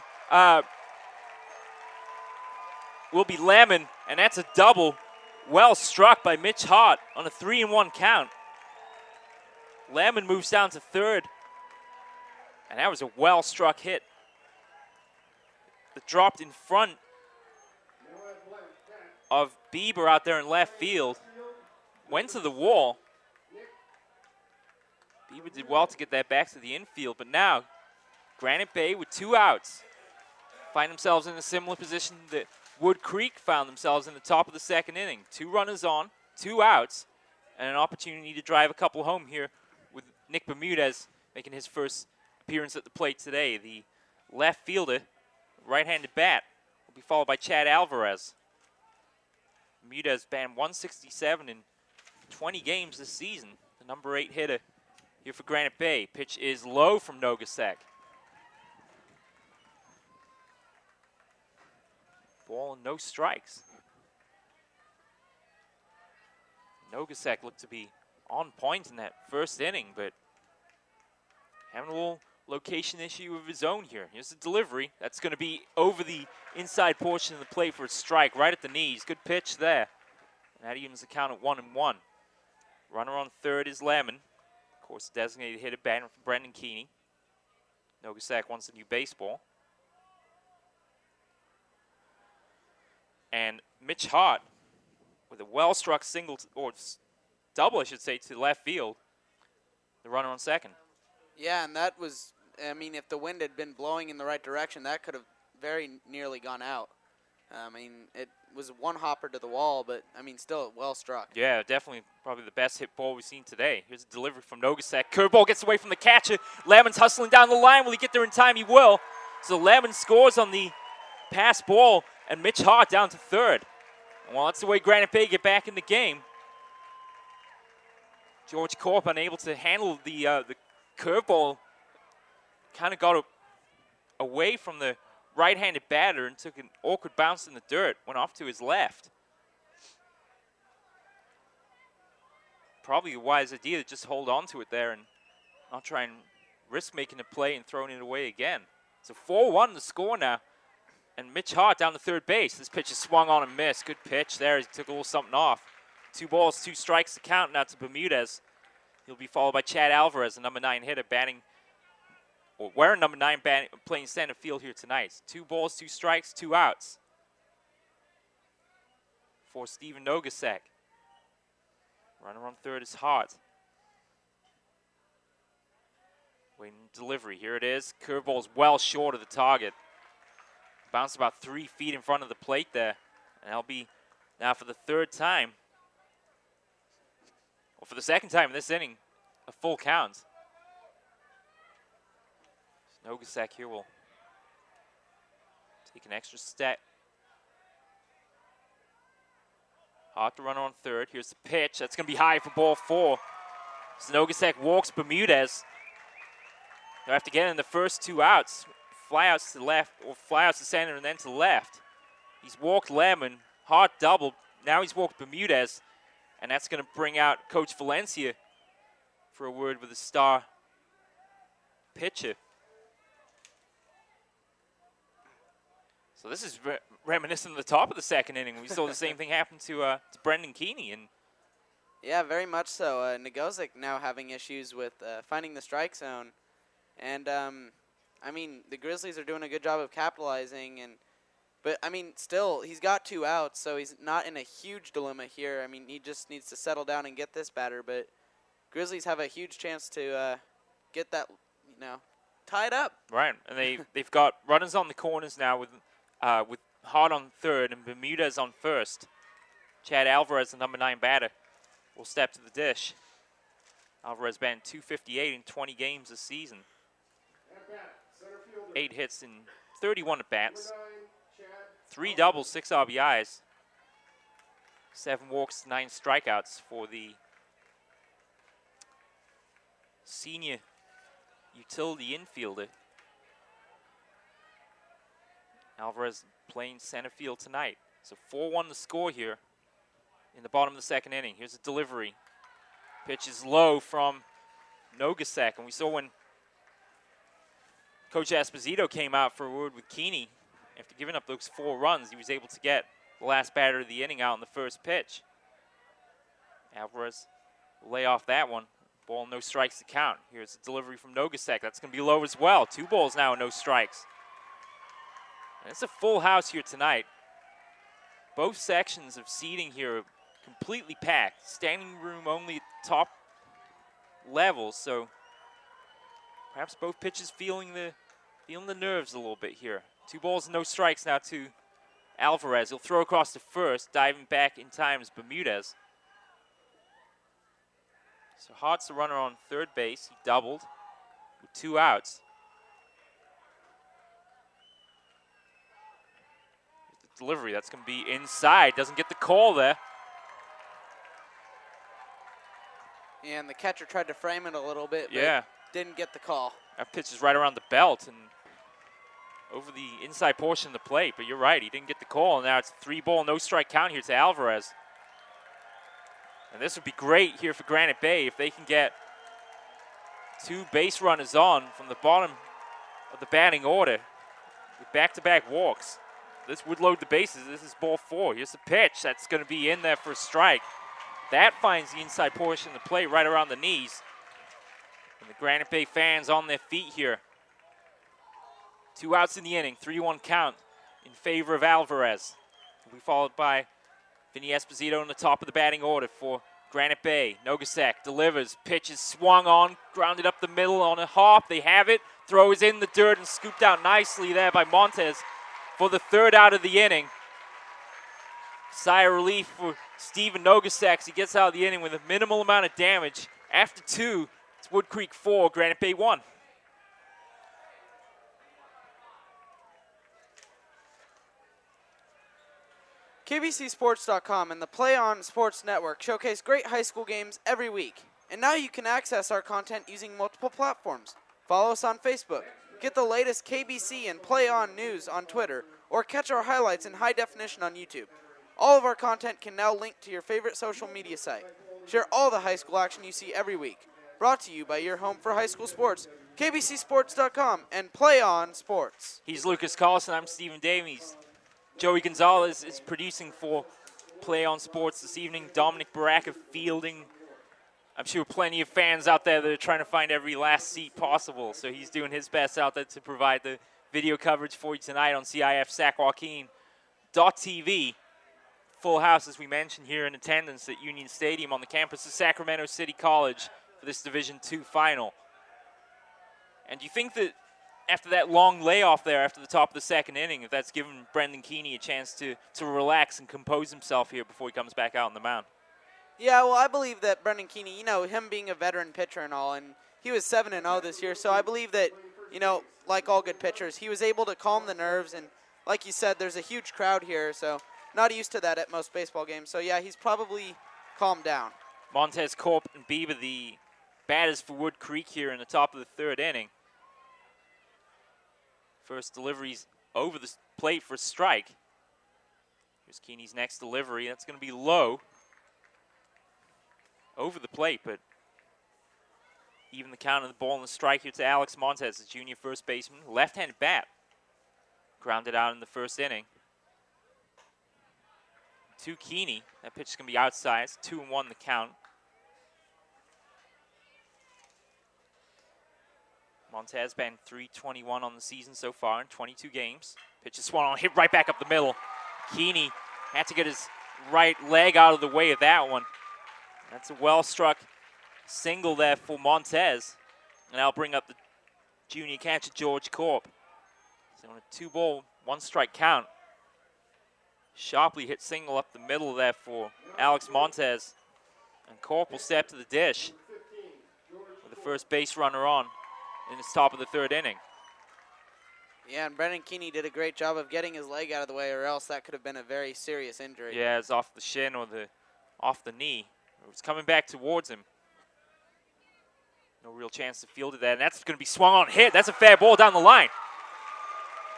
Lemon, and that's a double. Well struck by Mitch Hart on a 3-1 count. Lemon moves down to third, and that was a well-struck hit that dropped in front of Bieber out there in left field. Went to the wall. Bieber did well to get that back to the infield, but now Granite Bay with 2 outs find themselves in a similar position that Wood Creek found themselves in the top of the second inning. 2 runners on, 2 outs, and an opportunity to drive a couple home here with Nick Bermudez making his first appearance at the plate today. The left fielder, right-handed bat, will be followed by Chad Alvarez. Bermudez batted 167 in 20 games this season. The number 8 hitter here for Granite Bay. Pitch is low from Nogasek. Ball and no strikes. Nogasek looked to be on point in that first inning, but having a little location issue of his own here. Here's the delivery. That's going to be over the inside portion of the plate for a strike, right at the knees. Good pitch there. And that evens the count at 1-1. Runner on third is Lemon. Of course, the designated hitter batting for Brendan Keeney. Nogasek wants a new baseball. And Mitch Hart with a well-struck single, or double, I should say, to left field. The runner on second.
Yeah, and that was, I mean, if the wind had been blowing in the right direction, that could have very nearly gone out. I mean, it was one hopper to the wall, but, I mean, still well struck.
Yeah, definitely probably the best hit ball we've seen today. Here's a delivery from Nogasek. Curveball gets away from the catcher. Lemon's hustling down the line. Will he get there in time? He will. So Lemon scores on the pass ball, and Mitch Hart down to third. And well, that's the way Granite Bay get back in the game. George Corp unable to handle the curveball. Kind of got away from the right-handed batter and took an awkward bounce in the dirt. Went off to his left. Probably a wise idea to just hold on to it there and not try and risk making a play and throwing it away again. So 4-1 the score now. And Mitch Hart down to third base. This pitch is swung on and missed. Good pitch there. He took a little something off. 2 balls, 2 strikes to count now to Bermudez. He'll be followed by Chad Alvarez, the number 9 hitter, batting, or wearing number 9, playing center field here tonight. 2 balls, 2 strikes, 2 outs for Steven Nogasek. Runner on third is Hart. Waiting delivery. Here it is. Curveball's well short of the target. Bounced about 3 feet in front of the plate there. And that'll be now for the third time, or for the second time in this inning, a full count. Nogasek here will take an extra step. Hart the runner on third. Here's the pitch. That's going to be high for ball 4. So Nogasek walks Bermudez. They'll have to get in the first 2 outs. Flyouts to the left, or flyouts to center and then to the left. He's walked Lemon. Hart doubled. Now he's walked Bermudez. And that's going to bring out Coach Valencia for a word with the star pitcher. So this is reminiscent of the top of the second inning. We saw the same thing happen to Brendan Keeney. And
yeah, very much so. Negozic now having issues with finding the strike zone. And, I mean, the Grizzlies are doing a good job of capitalizing. But, I mean, still, he's got 2 outs, so he's not in a huge dilemma here. I mean, he just needs to settle down and get this batter. But Grizzlies have a huge chance to get that, tied up.
Right, and they've got runners on the corners now with Hart on third and Bermudez on first. Chad Alvarez, the number 9 batter, will step to the dish. Alvarez batting .258 in 20 games this season. 8 hits in 31 at-bats. 3 doubles, 6 RBIs. 7 walks, 9 strikeouts for the senior utility infielder. Alvarez playing center field tonight. So 4-1 the score here in the bottom of the second inning. Here's a delivery. Pitch is low from Nogasek, and we saw when Coach Esposito came out for a word with Keeney after giving up those 4 runs, he was able to get the last batter of the inning out in the first pitch. Alvarez will lay off that one. Ball, no strikes to count. Here's a delivery from Nogasek. That's going to be low as well. 2 balls now, no strikes. And it's a full house here tonight. Both sections of seating here are completely packed. Standing room only at top levels, so perhaps both pitchers feeling the nerves a little bit here. 2 balls, no strikes now to Alvarez. He'll throw across to first. Diving back in time is Bermudez. So Hart's the runner on third base. He doubled with 2 outs. The delivery, that's going to be inside. Doesn't get the call there.
And the catcher tried to frame it a little bit, but
Yeah.
didn't get the call.
That pitch is right around the belt and over the inside portion of the plate. But you're right, he didn't get the call. And now it's a 3-ball, no strike count here to Alvarez. And this would be great here for Granite Bay if they can get 2 base runners on from the bottom of the batting order with back-to-back walks. This would load the bases. This is ball 4. Here's the pitch. That's going to be in there for a strike. That finds the inside portion of the plate right around the knees. And the Granite Bay fans on their feet here. 2 outs in the inning, 3-1 count in favor of Alvarez. Will be followed by Vinny Esposito in the top of the batting order for Granite Bay. Nogasek delivers, pitch is swung on, grounded up the middle on a hop. They have it, throw is in the dirt and scooped out nicely there by Montez for the 3rd out of the inning. Sigh of relief for Steven Nogasek as he gets out of the inning with a minimal amount of damage. After 2, it's Wood Creek 4, Granite Bay 1.
KBCSports.com and the Play On Sports Network showcase great high school games every week. And now you can access our content using multiple platforms. Follow us on Facebook, get the latest KBC and Play On news on Twitter, or catch our highlights in high definition on YouTube. All of our content can now link to your favorite social media site. Share all the high school action you see every week. Brought to you by your home for high school sports, KBCSports.com and Play On Sports.
He's Lucas Carlson. I'm Stephen Davies. Joey Gonzalez is producing for Play On Sports this evening. Dominic Baraka fielding. I'm sure plenty of fans out there that are trying to find every last seat possible. So he's doing his best out there to provide the video coverage for you tonight on CIF Sac-Joaquin.tv. Full house, as we mentioned, here in attendance at Union Stadium on the campus of Sacramento City College for this Division II final. And do you think that after that long layoff there after the top of the second inning, if that's given Brendan Keeney a chance to relax and compose himself here before he comes back out on the mound?
Yeah, well, I believe that Brendan Keeney, him being a veteran pitcher and all, and he was 7-0 this year, so I believe that, like all good pitchers, he was able to calm the nerves, and like you said, there's a huge crowd here, so not used to that at most baseball games. So, yeah, he's probably calmed down.
Montez, Corp, and Bieber, the batters for Wood Creek here in the top of the 3rd inning. First delivery's over the plate for a strike. Here's Keeney's next delivery. That's going to be low. Over the plate, but even the count of the ball and the strike here to Alex Montez, the junior first baseman. Left-handed bat. Grounded out in the first inning. To Keeney. That pitch is going to be outside. It's 2-1 the count. Montez been .321 on the season so far in 22 games. Pitch is swung on, hit right back up the middle. Keeney had to get his right leg out of the way of that one. That's a well-struck single there for Montez. And that'll bring up the junior catcher George Corp. So on a 2-ball, 1-strike count. Sharply hit single up the middle there for Alex Montez. And Corp will step to the dish with the first base runner on in the top of the 3rd inning.
Yeah, and Brendan Keeney did a great job of getting his leg out of the way, or else that could have been a very serious injury.
Yeah, it's off the shin or off the knee. It was coming back towards him. No real chance to field it there, and that's going to be swung on, hit. That's a fair ball down the line.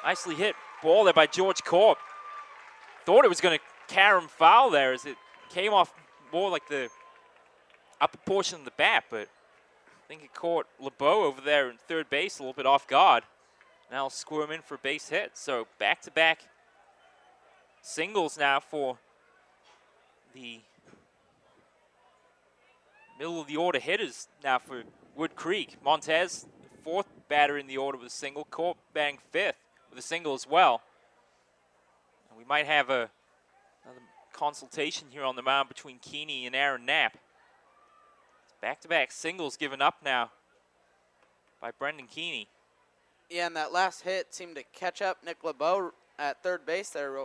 Nicely hit ball there by George Corp. Thought it was going to carry him foul there as it came off more like the upper portion of the bat, but I think it caught LeBeau over there in 3rd base a little bit off guard. Now squirm in for a base hit. So back-to-back singles now for the middle of the order hitters now for Wood Creek. Montez, 4th batter in the order with a single. Corp batting 5th with a single as well. And we might have another consultation here on the mound between Keeney and Aaron Knapp. Back-to-back singles given up now by Brendan Keeney.
Yeah, and that last hit seemed to catch up Nick LeBeau at 3rd base there.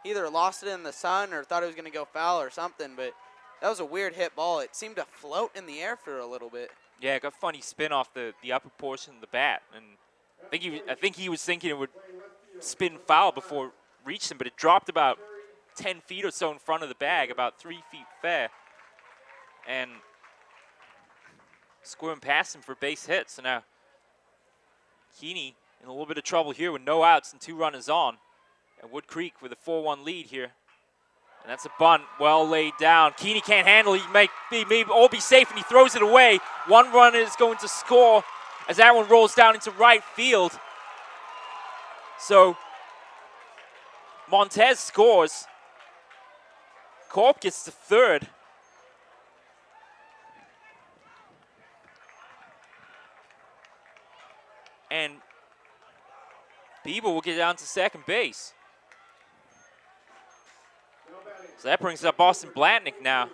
He either lost it in the sun or thought it was going to go foul or something, but that was a weird hit ball. It seemed to float in the air for a little bit.
Yeah, it got funny spin off the upper portion of the bat, and I think he was thinking it would spin foul before it reached him, but it dropped about 10 feet or so in front of the bag, about 3 feet fair, and squirmed past him for base hit. So now Keeney in a little bit of trouble here with no outs and 2 runners on, and Wood Creek with a 4-1 lead here. And that's a bunt, well laid down. Keeney can't handle it. He may all be safe, and he throws it away. 1 runner is going to score as that one rolls down into right field. So Montez scores. Corp gets to 3rd. And Bieber will get down to 2nd base. So that brings up Austin Blatnick now.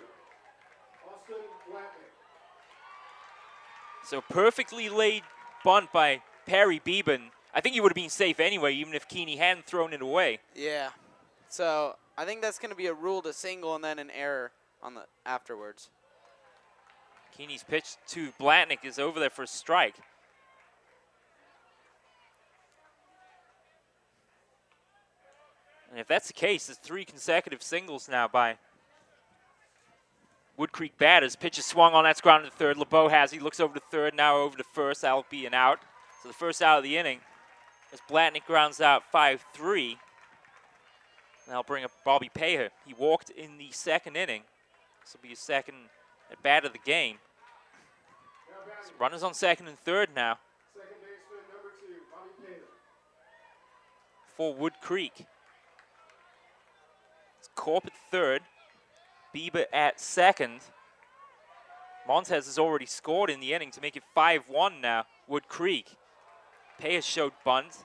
So perfectly laid bunt by Perry Beeben. I think he would have been safe anyway, even if Keeney hadn't thrown it away.
Yeah. So I think that's going to be a rule to single and then an error on the afterwards.
Keeney's pitch to Blatnick is over there for a strike. And if that's the case, it's 3 consecutive singles now by Wood Creek batters. Pitch is swung on, that's grounded to 3rd. LeBeau has, he looks over to 3rd, now over to 1st. That'll be an out. So the first out of the inning as Blatnick grounds out 5-3. That'll bring up Bobby Payer. He walked in the 2nd inning. This will be his 2nd at bat of the game. So runners on 2nd and 3rd now.
2nd baseman, number 2, Bobby Payer.
For Wood Creek. It's Corp at 3rd. Bieber at 2nd. Montez has already scored in the inning to make it 5-1 now. Wood Creek. Payer showed bunt.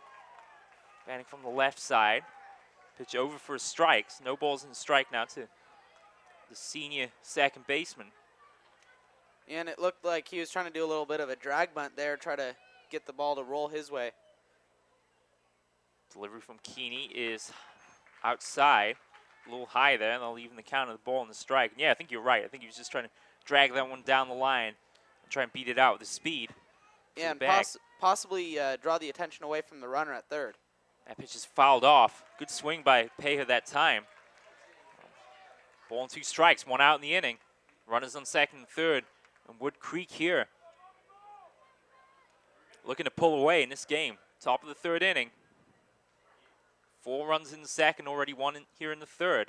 Batting from the left side. Pitch over for a strike. No balls in the strike now to the senior 2nd baseman.
And it looked like he was trying to do a little bit of a drag bunt there, try to get the ball to roll his way.
Delivery from Keeney is outside. A little high there, and they'll even the count of the ball and the strike. And yeah, I think you're right. I think he was just trying to drag that one down the line and try and beat it out with his speed.
Yeah, and possibly draw the attention away from the runner at 3rd.
That pitch is fouled off. Good swing by Payer that time. Ball and 2 strikes, 1 out in the inning. Runners on 2nd and 3rd. And Wood Creek here looking to pull away in this game. Top of the 3rd inning. 4 runs in the 2nd, already 1 here in the 3rd.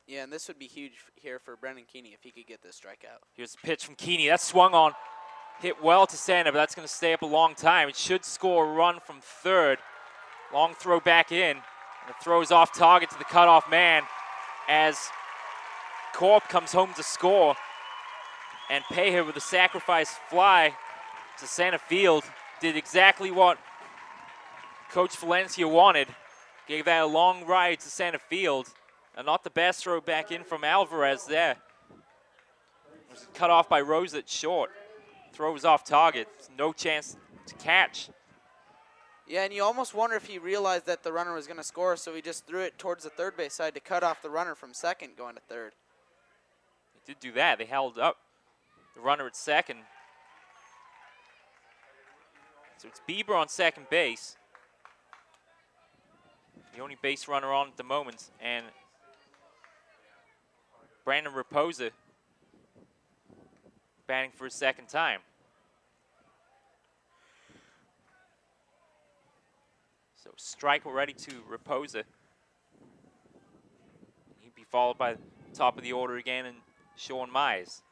Yeah, and this would be huge here for Brendan Keeney if he could get this strikeout.
Here's the pitch from Keeney. That's swung on. Hit well to center, but that's going to stay up a long time. It should score a run from 3rd. Long throw back in. And it throws off target to the cutoff man as Corp comes home to score. And Payer with a sacrifice fly to center field did exactly what Coach Valencia wanted. Gave that a long ride to center field. And not the best throw back in from Alvarez there. It was cut off by Rose at short. Throws off target. No chance to catch.
Yeah, and you almost wonder if he realized that the runner was going to score, so he just threw it towards the third base side to cut off the runner from second going to third.
They did do that. They held up the runner at second. So it's Bieber on second base. The only base runner on at the moment. And Brandon Raposa batting for his second time. So strike already to Raposa. He'd be followed by the top of the order again and Sean Mize.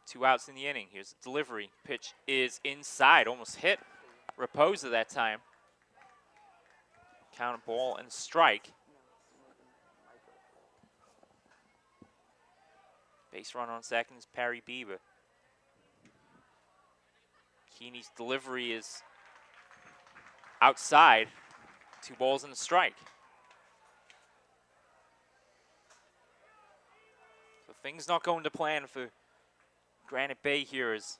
2 outs in the inning. Here's the delivery. Pitch is inside. Almost hit Raposa that time. Count a ball and strike. Base runner on second is Perry Bieber. Keeney's delivery is outside. 2 balls and a strike. So things not going to plan for Granite Bay here as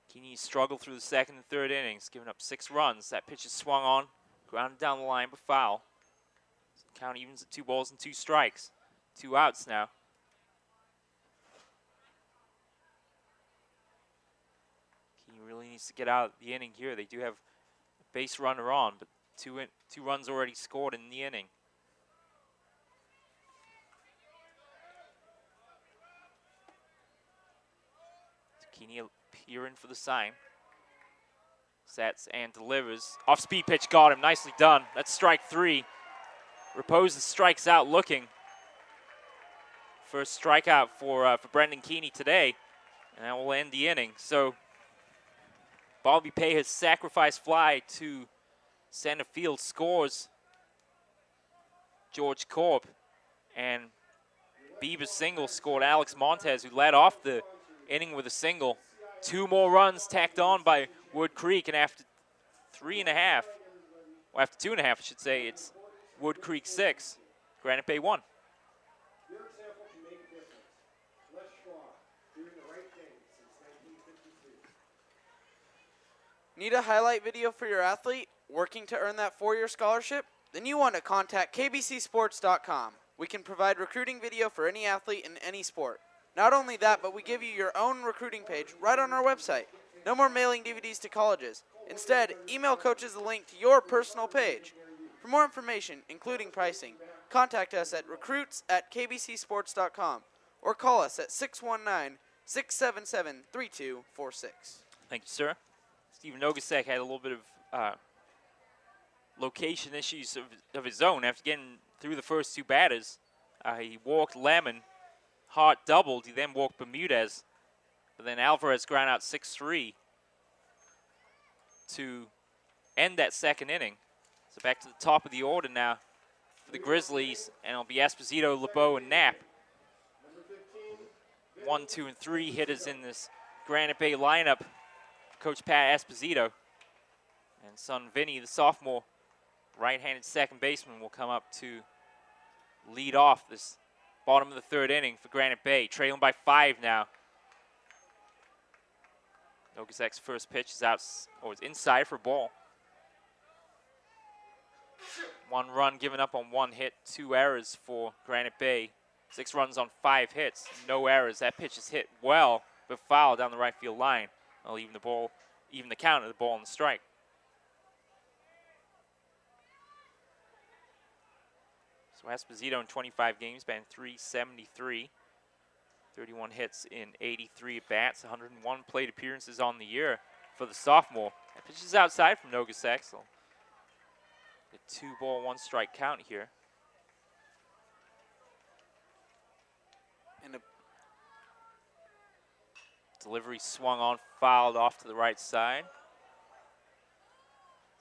Keeney struggled through the second and third innings, giving up 6 runs. That pitch is swung on, grounded down the line, but foul. So count evens at 2 balls and 2 strikes. 2 outs now. Keeney really needs to get out of the inning here. They do have a base runner on, but 2 runs already scored in the inning. Keeney appearing for the sign. Sets and delivers. Off-speed pitch got him. Nicely done. That's strike 3. Raposa strikes out looking. First strikeout for Brendan Keeney today. And that will end the inning. So Bobby Peja's sacrifice fly to center field scores George Korb. And Bieber's single scored Alex Montez, who led off the inning with a single. 2 more runs tacked on by Wood Creek, and after 3.5, well, after 2.5, I should say, it's Wood Creek 6, Granite Bay 1.
Your example can make a difference. Les Schwab, doing the right thing since 1952.
Need a highlight video for your athlete working to earn that 4-year scholarship? Then you want to contact kbcsports.com. We can provide recruiting video for any athlete in any sport. Not only that, but we give you your own recruiting page right on our website. No more mailing DVDs to colleges. Instead, email coaches the link to your personal page. For more information, including pricing, contact us at recruits@kbcsports.com or call us at 619-677-3246.
Thank you, sir. Steven Nogasek had a little bit of location issues of his own after getting through the first 2 batters. He walked Lemon. Hart doubled. He then walked Bermudez. But then Alvarez ground out 6-3 to end that second inning. So back to the top of the order now for the Grizzlies. And it'll be Esposito, LeBeau, and Knapp. 1, 2, and 3 hitters in this Granite Bay lineup. Coach Pat Esposito. And son Vinny, the sophomore, right-handed second baseman, will come up to lead off this bottom of the 3rd inning for Granite Bay, trailing by 5 now. Nogasek's first pitch is out, or is inside for a ball. 1 run given up on 1 hit, 2 errors for Granite Bay. 6 runs on 5 hits, no errors. That pitch is hit well, but foul down the right field line. I'll even the count of the ball and the strike. So Esposito in 25 games, batting .373, 31 hits in 83 at-bats, 101 plate appearances on the year for the sophomore. That pitch is outside from Nogasek, so a 2-ball, 1-strike count here.
And a
delivery swung on, fouled off to the right side.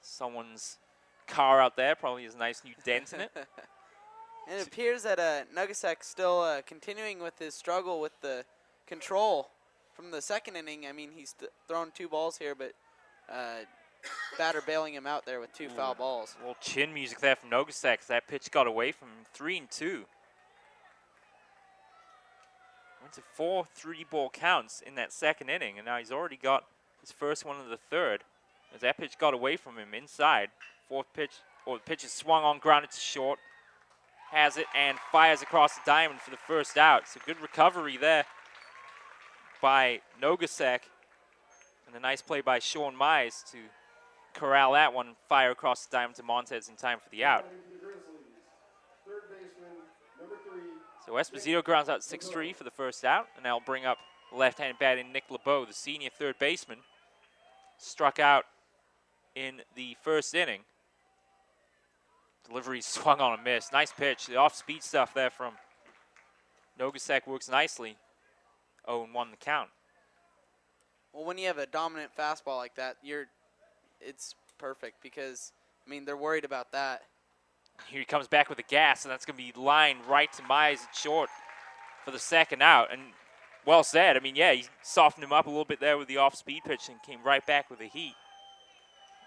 Someone's car out there probably has a nice new dent in it.
And it appears that Nogasek's still continuing with his struggle with the control from the second inning. I mean, he's thrown 2 balls here, but batter bailing him out there with 2 foul balls.
A little chin music there from Nogasek. That pitch got away from him, 3-2. Went to 4 3-ball counts in that second inning, and now he's already got his first one of the third. As that pitch got away from him inside. Fourth pitch, or the pitch is swung on, grounded to short. Has it and fires across the diamond for the first out. So good recovery there by Nogasek. And a nice play by Sean Mize to corral that one and fire across the diamond to Montez in time for the out.
Third baseman, number 3.
So Esposito grounds out 6-3 for the first out, and that'll bring up left-handed batting Nick LeBeau, the senior third baseman. Struck out in the first inning. Delivery swung on a miss. Nice pitch. The off-speed stuff there from Nogasek works nicely. 0-1 the count.
Well, when you have a dominant fastball like that, it's perfect because, I mean, they're worried about that.
Here he comes back with a gas, and that's going to be lined right to Mize at short for the second out. And well said. I mean, yeah, he softened him up a little bit there with the off-speed pitch and came right back with the heat.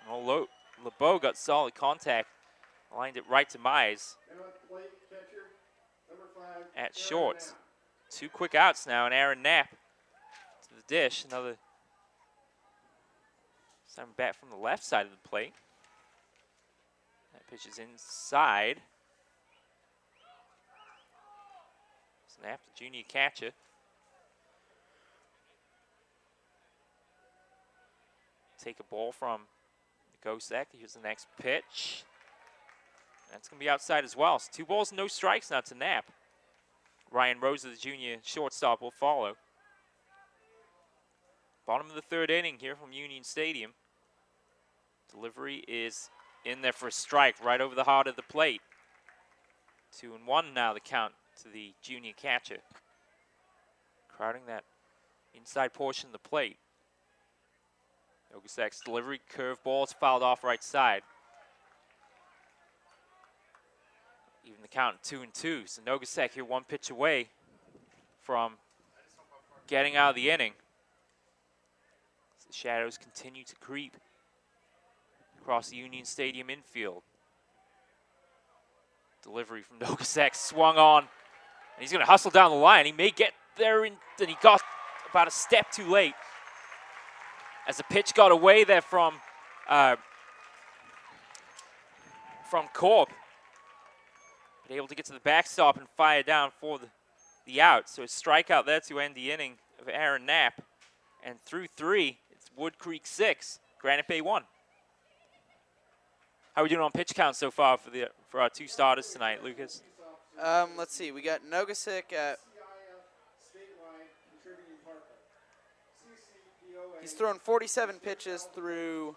And LeBeau got solid contact, lined it right to Mize at short. 2 quick outs now, and Aaron Knapp to the dish. Another time bat from the left side of the plate. That pitch is inside. Snap the junior catcher. Take a ball from Gosek. Here's the next pitch. That's going to be outside as well. So 2 balls, no strikes now to Knapp. Ryan Rosa, the junior shortstop, will follow. Bottom of the third inning here from Union Stadium. Delivery is in there for a strike right over the heart of the plate. 2-1 now the count to the junior catcher. Crowding that inside portion of the plate. Nogasek's delivery, curveball, it's fouled off right side. Even the count 2-2. So Nogasek here 1 pitch away from getting out of the inning. As the shadows continue to creep across the Union Stadium infield. Delivery from Nogasek swung on. And he's going to hustle down the line. He may get there, and he got about a step too late. As the pitch got away there from Korb. But able to get to the backstop and fire down for the out. So a strikeout there to end the inning of Aaron Knapp. And through 3, it's Wood Creek 6, Granite Bay 1. How are we doing on pitch count so far for our 2 starters tonight, Lucas?
Let's see. We got Nogasek at. He's thrown 47 pitches through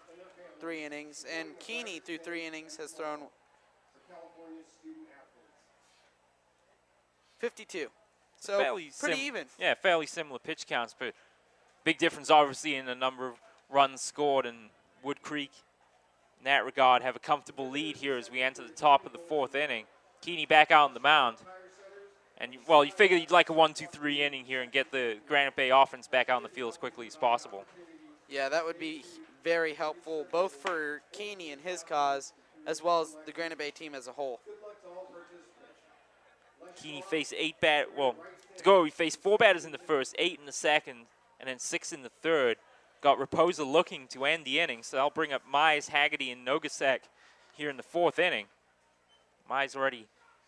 3 innings, and Keeney through 3 innings has thrown 52. So pretty even.
Yeah, fairly similar pitch counts, but big difference obviously in the number of runs scored. And Wood Creek, in that regard, have a comfortable lead here as we enter the top of the 4th inning. Keeney back out on the mound. And, well, you figure you'd like a 1-2-3 inning here and get the Granite Bay offense back out on the field as quickly as possible.
Yeah, that would be very helpful, both for Keeney and his cause, as well as the Granite Bay team as a whole.
Keeney faced 4 batters in the first, 8 in the second, and then 6 in the third. Got Raposa looking to end the inning, so that'll bring up Mize, Haggerty, and Nogasek here in the 4th inning. Mize already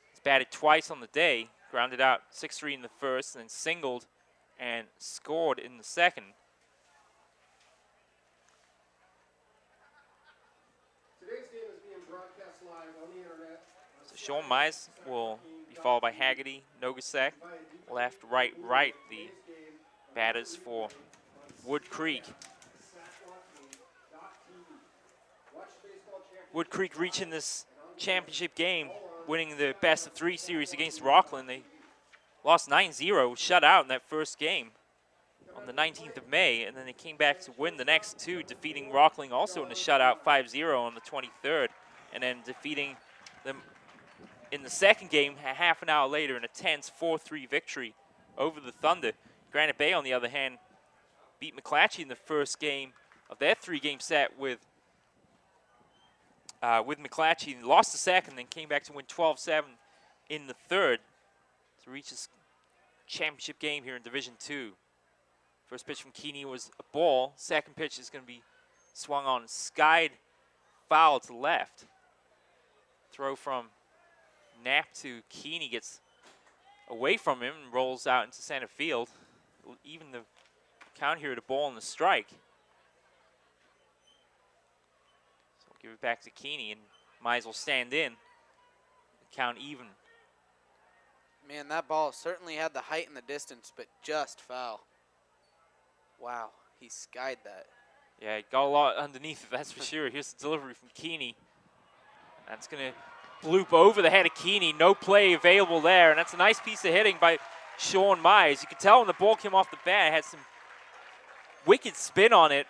has batted twice on the day, grounded out 6-3 in the first, and then singled and scored in the second.
Today's game is being broadcast live on the internet.
So Sean Mize will be followed by Haggerty, Nogasek, left, right, the batters for Wood Creek. Wood Creek reaching this championship game, winning the best-of-3 series against Rockland. They lost 9-0, shut out in that first game on the 19th of May, and then they came back to win the next 2, defeating Rockland also in a shutout 5-0 on the 23rd, and then defeating them in the second game half an hour later in a tense 4-3 victory over the Thunder. Granite Bay, on the other hand, beat McClatchy in the first game of their 3-game set with McClatchy, and lost the second, then came back to win 12-7 in the third to reach this championship game here in Division II. First pitch from Keeney was a ball. Second pitch is going to be swung on, skied, foul to left. Throw from Knapp to Keeney gets away from him and rolls out into center field. Even the count here at a ball and the strike. So we'll give it back to Keeney, and Mize will stand in. Count even.
Man, that ball certainly had the height and the distance, but just foul. Wow, he skied that.
Yeah, he got a lot underneath it, that's for sure. Here's the delivery from Keeney. That's going to bloop over the head of Keeney. No play available there, and that's a nice piece of hitting by Sean Mize. You could tell when the ball came off the bat, it had some wicked spin on it.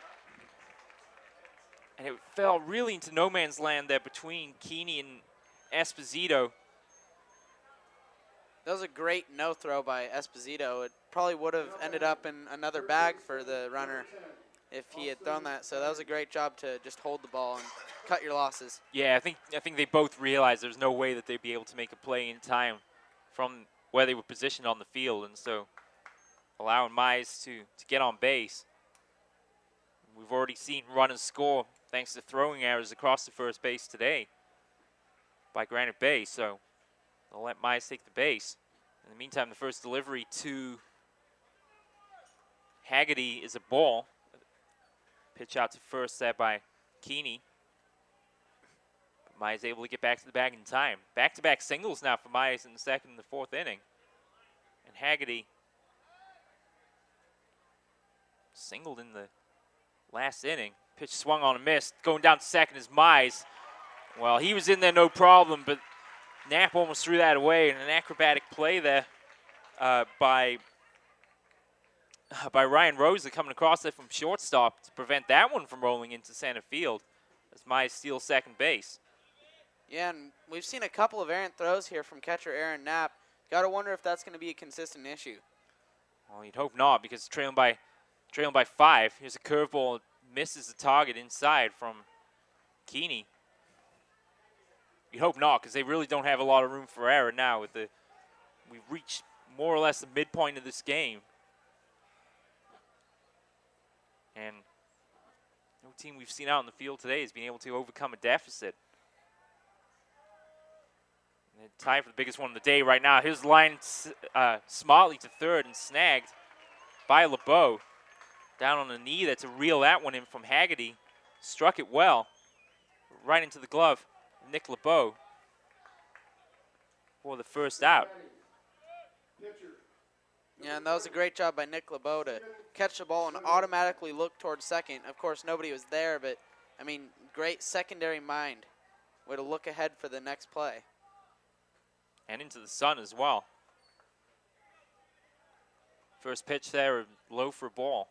And it fell really into no man's land there between Keeney and Esposito.
That was a great no throw by Esposito. It probably would have ended up in another bag for the runner if he had thrown that. So that was a great job to just hold the ball and cut your losses.
Yeah, I think they both realized there's no way that they'd be able to make a play in time from where they were positioned on the field, and so allowing Mize to get on base. We've already seen runners score thanks to throwing errors across the first base today by Granite Bay, so they'll let Mize take the base. In the meantime, the first delivery to Haggerty is a ball. Pitch out to first there by Keeney. But Mize able to get back to the bag in time. Back-to-back singles now for Mize in the second and the fourth inning. And Haggerty singled in the last inning. Pitch swung on and missed. Going down to second is Mize. Well, he was in there no problem, but Knapp almost threw that away, and an acrobatic play there by Ryan Rosa coming across there from shortstop to prevent that one from rolling into center field as Mize steals second base.
Yeah, and we've seen a couple of errant throws here from catcher Aaron Knapp. Got to wonder if that's going to be a consistent issue.
Well, you'd hope not, because trailing by 5. Here's a curveball, misses the target inside from Keeney. You hope not, because they really don't have a lot of room for error now. We've reached more or less the midpoint of this game. And no team we've seen out in the field today has been able to overcome a deficit. And tied for the biggest one of the day right now. Here's the line smartly to third and snagged by LeBeau. Down on the knee there to reel that one in from Haggerty. Struck it well. Right into the glove. Nick LeBeau for the first out.
Yeah, and that was a great job by Nick LeBeau to catch the ball and automatically look towards second. Of course, nobody was there, but, I mean, great secondary mind. Way to look ahead for the next play.
And into the sun as well. First pitch there, low for a ball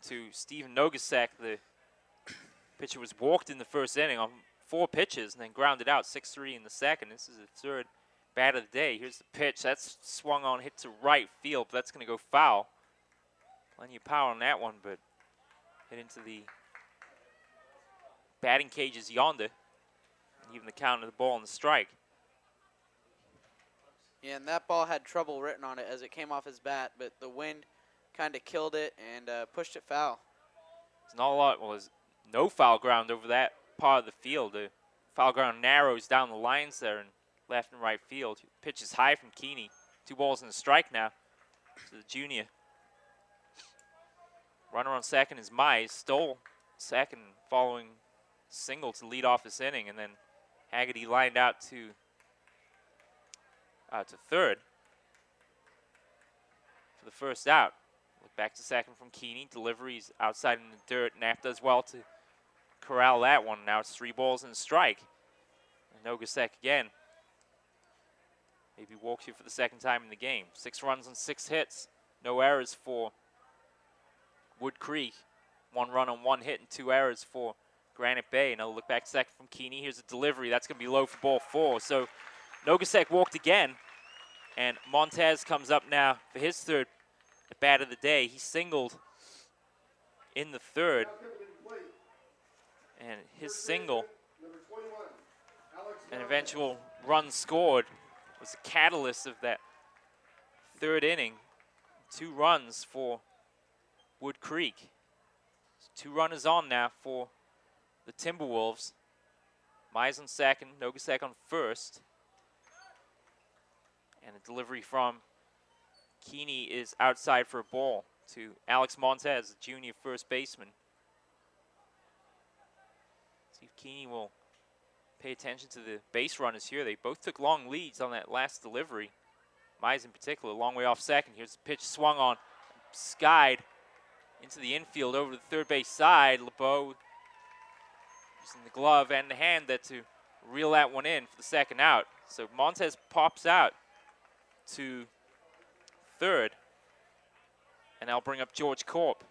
to Steven Nogasek. The pitcher was walked in the first inning on 4 pitches and then grounded out 6-3 in the second. This is the third bat of the day. Here's the pitch. That's swung on, hit to right field, but that's going to go foul. Plenty of power on that one, but hit into the batting cages yonder. Even the count of the ball and the strike.
Yeah, and that ball had trouble written on it as it came off his bat, but the wind kind of killed it and pushed it foul.
There's not a lot. Well, there's no foul ground over that part of the field. The foul ground narrows down the lines there in left and right field. Pitch is high from Keeney. 2 balls and a strike now to the junior. Runner on second is Mize. Stole second following single to lead off this inning, and then Haggerty lined out to third for the first out. Look back to second from Keeney. Deliveries outside in the dirt. Knapp does well to corral that one. Now it's 3 balls and a strike. And Nogasek again. Maybe walks you for the second time in the game. 6 runs and 6 hits. No errors for Wood Creek. 1 run on 1 hit and 2 errors for Granite Bay. Another look back second from Keeney. Here's a delivery. That's going to be low for ball 4. So Nogasek walked again. And Montez comes up now for his third at bat of the day. He singled in the third. And his single, an eventual run scored, was the catalyst of that third inning. 2 runs for Wood Creek. 2 runners on now for the Timberwolves. Mize on second, Nogasek on first. And a delivery from Keeney is outside for a ball to Alex Montez, the junior first baseman. See if Keeney will pay attention to the base runners here. They both took long leads on that last delivery. Mize in particular, a long way off second. Here's the pitch swung on, skied into the infield over to the third base side. LeBeau using the glove and the hand there to reel that one in for the second out. So Montez pops out to third, and I'll bring up George Corp.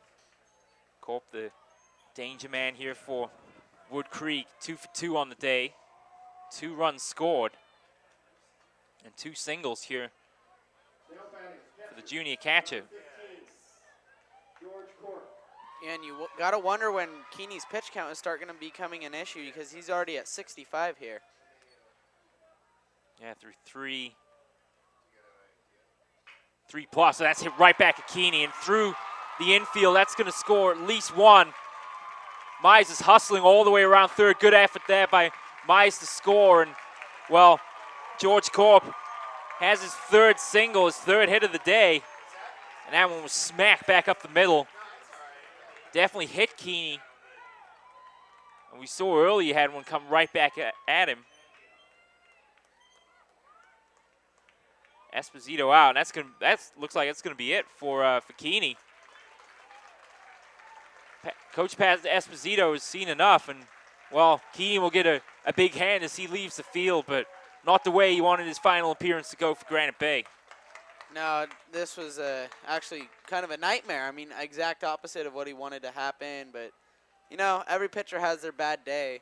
Corp, the danger man here for Wood Creek, 2 for 2 on the day. 2 runs scored and 2 singles here for the junior catcher.
And you gotta wonder when Keeney's pitch count is start going to becoming an issue, because he's already at 65 here.
Yeah, through 3 plus, so that's hit right back at Keeney, and through the infield, that's going to score at least 1. Mize is hustling all the way around third. Good effort there by Mize to score, and, well, George Corp has his 3rd single, his 3rd hit of the day, and that one was smacked back up the middle. Definitely hit Keeney, and we saw earlier he had one come right back at him. Esposito out, and looks like it's gonna be it for Keeney. Coach Pat Esposito has seen enough, and, well, Keeney will get a big hand as he leaves the field, but not the way he wanted his final appearance to go for Granite Bay.
No, this was actually kind of a nightmare. I mean, exact opposite of what he wanted to happen, but, you know, every pitcher has their bad day.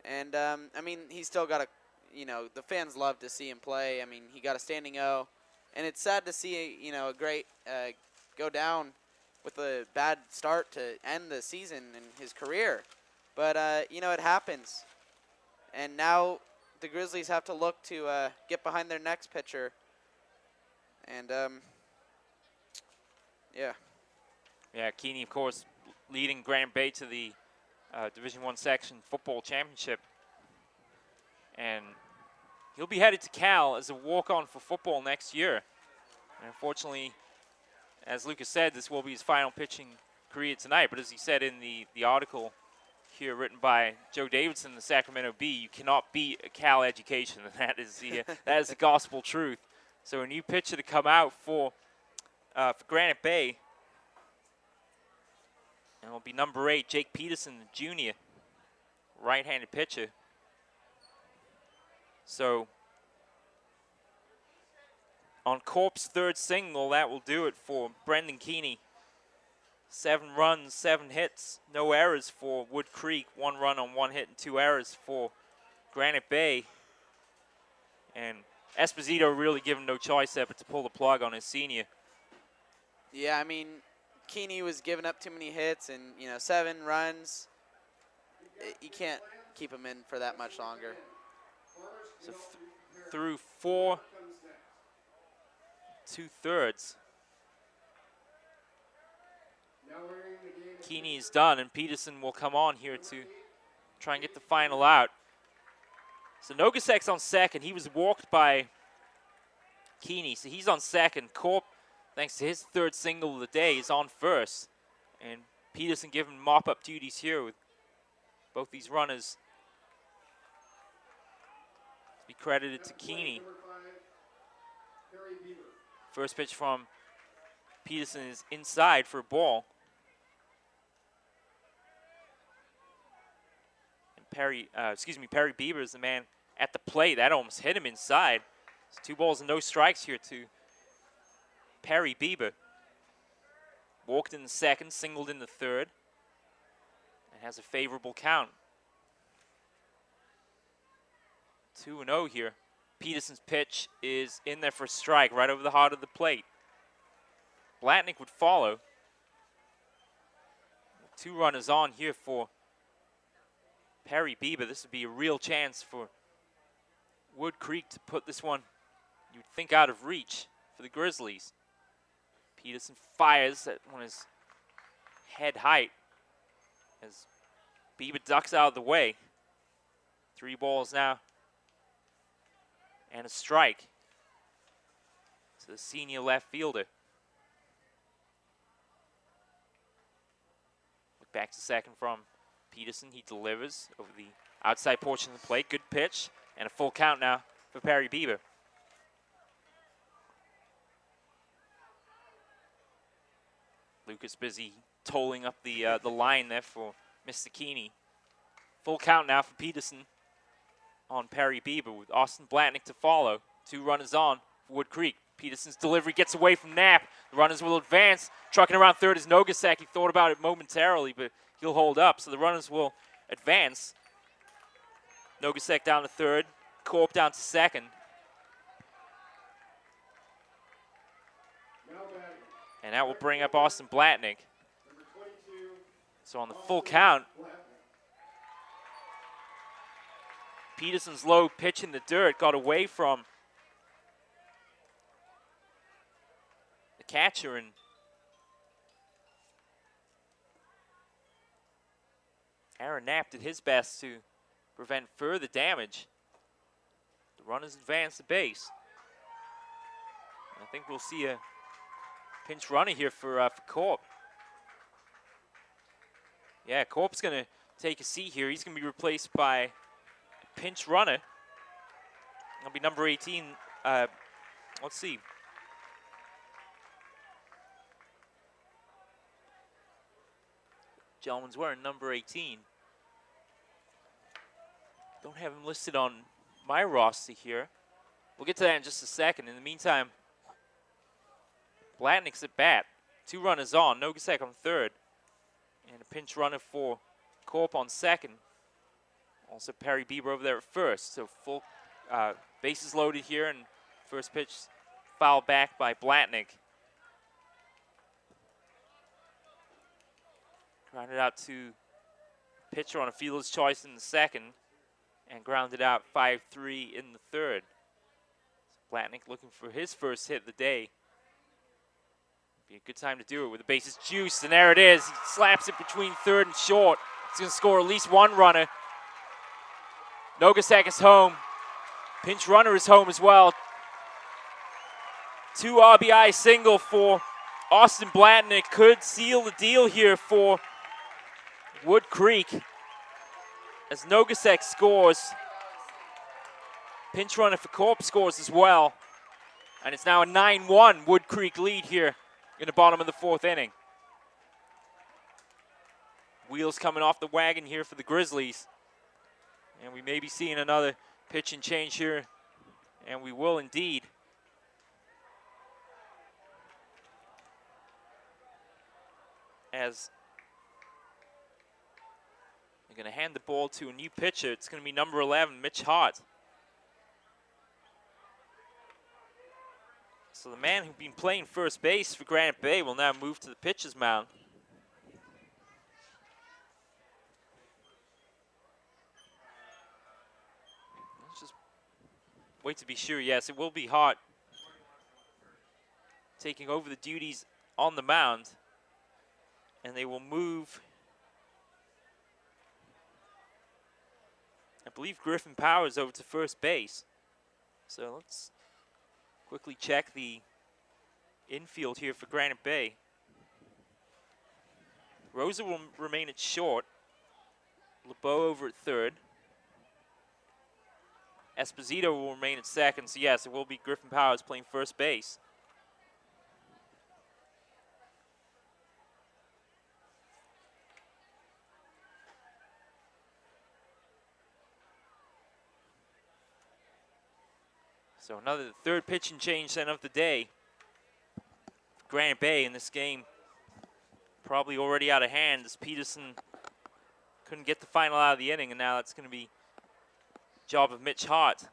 And, I mean, he's still got the fans love to see him play. I mean, he got a standing O, and it's sad to see, a great go down with a bad start to end the season in his career. But, it happens. And now the Grizzlies have to look to get behind their next pitcher. And, yeah.
Yeah, Keeney, of course, leading Granite Bay to the Division I Section Football Championship. And he'll be headed to Cal as a walk-on for football next year. And unfortunately, as Lucas said, this will be his final pitching career tonight. But as he said in the article here written by Joe Davidson, the Sacramento Bee, you cannot beat a Cal education. And that is the gospel truth. So a new pitcher to come out for Granite Bay. And it'll be number 8, Jake Peterson, the junior, right-handed pitcher. So on Corp's 3rd single, that will do it for Brendan Keeney. 7 runs, 7 hits, no errors for Wood Creek. 1 run on 1 hit and 2 errors for Granite Bay. And Esposito really given no choice there but to pull the plug on his senior.
Yeah, I mean, Keeney was giving up too many hits, and, 7 runs. You can't keep him in for that much longer.
So through 4 2/3. Keeney is done, and Peterson will come on here to try and get the final out. So Nogasek's on second. He was walked by Keeney, so he's on second. Corp, thanks to his 3rd single of the day, is on first. And Peterson giving mop-up duties here with both these runners. Be credited to Keeney. First pitch from Peterson is inside for a ball. And Perry Bieber is the man at the plate. That almost hit him inside. It's 2 balls and no strikes here to Perry Bieber. Walked in the 2nd, singled in the 3rd, and has a favorable count. 2-0 here. Peterson's pitch is in there for a strike, right over the heart of the plate. Blatnick would follow. 2 runners on here for Perry Bieber. This would be a real chance for Wood Creek to put this one, you'd think, out of reach. for the Grizzlies. Peterson fires at on his head height as Bieber ducks out of the way. 3 balls now and a strike to the senior left fielder. Look back to second from Peterson. He delivers over the outside portion of the plate. Good pitch and a full count now for Perry Bieber. Lucas busy tolling up the line there for Mr. Keeney. Full count now for Peterson on Perry Bieber with Austin Blatnick to follow. 2 runners on for Wood Creek. Peterson's delivery gets away from Knapp. The runners will advance. Trucking around third is Nogasek. He thought about it momentarily, but he'll hold up. So the runners will advance. Nogasek down to third. Corp down to second. And that will bring up Austin Blatnick. So on the full count, Peterson's low pitch in the dirt got away from the catcher, and Aaron Knapp did his best to prevent further damage. The runners advance the base. I think we'll see a pinch runner here for Corp. Yeah, Corp's going to take a seat here. He's going to be replaced by a pinch runner. That'll be number 18. Let's see. Gentleman's wearing number 18. Don't have him listed on my roster here. We'll get to that in just a second. In the meantime, Blatnick's at bat. 2 runners on. Nogasek on third. And a pinch runner for Corp on second. Also Perry Bieber over there at first. So full bases loaded here, and first pitch fouled back by Blatnick. Grounded out to pitcher on a fielder's choice in the second, and grounded out 5-3 in the third. So Blatnick looking for his first hit of the day. Be a good time to do it with the bases juiced, and there it is. He slaps it between third and short. He's going to score at least 1 runner. Nogasek is home. Pinch runner is home as well. 2 RBI single for Austin Blatnick could seal the deal here for Wood Creek as Nogasek scores. Pinch runner for Corp scores as well. And it's now a 9-1 Wood Creek lead here in the bottom of the 4th inning. Wheels coming off the wagon here for the Grizzlies. And we may be seeing another pitch and change here. And we will indeed. As they're going to hand the ball to a new pitcher. It's going to be number 11, Mitch Hart. So the man who's been playing first base for Granite Bay will now move to the pitcher's mound. Let's just wait to be sure. Yes, it will be Hart taking over the duties on the mound. And they will move, I believe, Griffin Powers over to first base. So let's quickly check the infield here for Granite Bay. Rosa will remain at short. LeBeau over at third. Esposito will remain at second. So yes, it will be Griffin Powers playing first base. So another third pitch and change then of the day. Granite Bay in this game probably already out of hand as Peterson couldn't get the final out of the inning, and now that's going to be job of Mitch Hart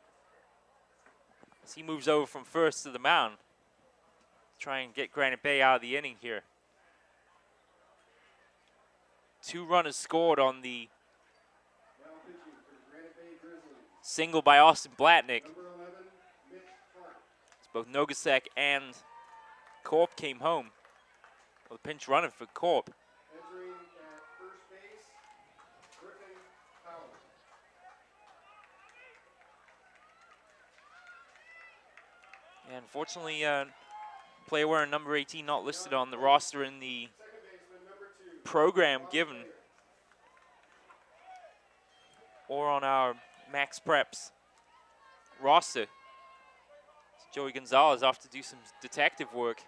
as he moves over from first to the mound. Try and get Granite Bay out of the inning here. 2 runners scored on the single by Austin Blatnick. both Nogasek and Corp came home. Well, the pinch runner for Corp.
Entering at first base, Griffin Howard.
And unfortunately, player wearing number 18 not listed on the roster in the
Second baseman, number 2.
program given or on our Max Preps roster. Joey Gonzalez off to do some detective work.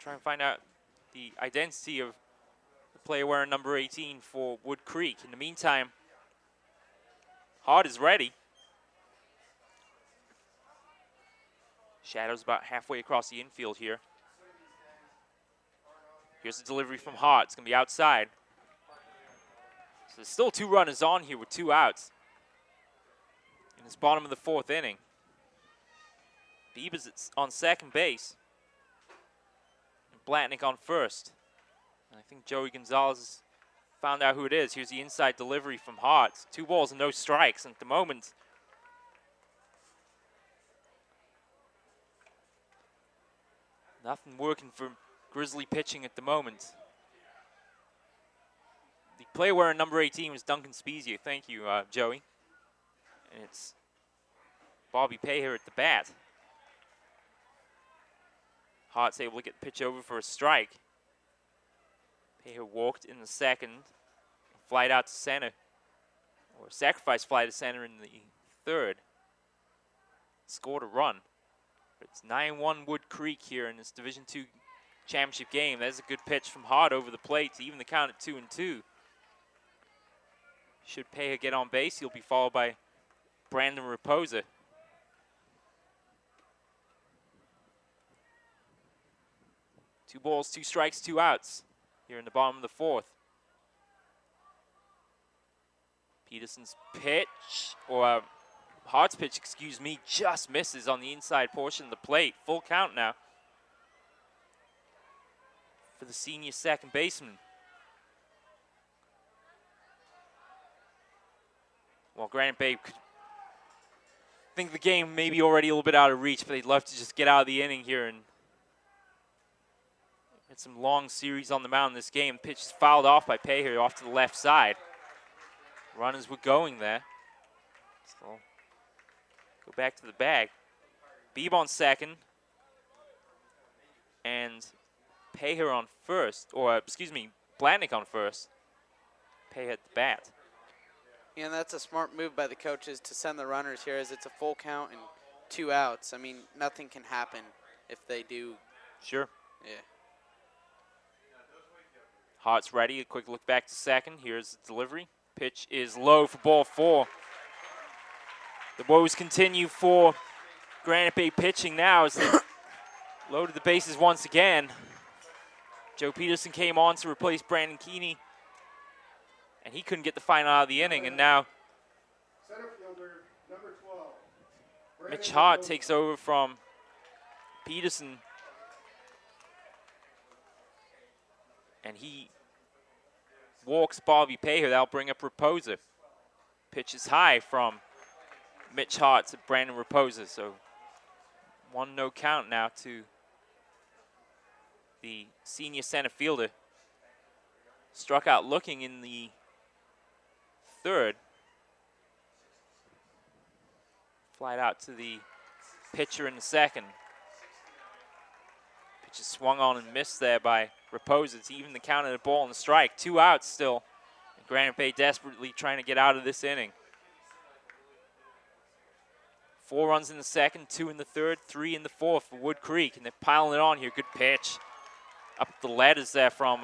Try and find out the identity of the player wearing number 18 for Wood Creek. In the meantime, Hart is ready. Shadow's about halfway across the infield here. Here's the delivery from Hart. It's going to be outside. So there's still 2 runners on here with 2 outs. In this bottom of the 4th inning. Beaver's on second base. And Blatnick on first. And I think Joey Gonzalez found out who it is. Here's the inside delivery from Hart. 2 balls and no strikes. And at the moment, nothing working for Grizzly pitching at the moment. The player wearing number 18 was Duncan Spezia. Thank you, Joey. And it's Bobby Paher at the bat. Hart's able to get the pitch over for a strike. Paher walked in the second, flied out to center, or sacrifice fly to center in the third. Scored a run. But it's 9-1 Wood Creek here in this Division II championship game. That's a good pitch from Hart over the plate to even the count at 2-2. Should Paher get on base, he'll be followed by Brandon Raposa. Two balls, 2 strikes, 2 outs here in the bottom of the 4th. Peterson's pitch, or Hart's pitch, excuse me, just misses on the inside portion of the plate. Full count now for the senior second baseman. Well, Granite Bay could think the game may be already a little bit out of reach, but they'd love to just get out of the inning here and get some long series on the mound in this game. Pitch is fouled off by Paher off to the left side. Runners were going there. So go back to the bag. Beeb on second. And Paher on first. Or, excuse me, Blatnick on first. Paher at the bat.
Yeah, and that's a smart move by the coaches to send the runners here, as it's a full count and 2 outs. I mean, nothing can happen if they do.
Sure.
Yeah.
Hart's ready. A quick look back to second. Here's the delivery. Pitch is low for ball 4. The woes continue for Granite Bay pitching now as they loaded the bases once again. Joe Peterson came on to replace Brandon Keeney, and he couldn't get the final out of the inning. And now
Center fielder, number 12.
Mitch Hart takes over from Peterson, and he walks Bobby Paher. That'll bring up Raposa. Pitch is high from Mitch Hart to Brandon Raposa. So 1-0 count now to the senior center fielder. Struck out looking in the third. Flied out to the pitcher in the second. Pitch is swung on and missed there by Raposa. It's even the count of the ball and the strike. 2 outs still. And Granite Bay desperately trying to get out of this inning. 4 runs in the second, 2 in the third, 3 in the fourth for Wood Creek. And they're piling it on here. Good pitch. Up the ladders there from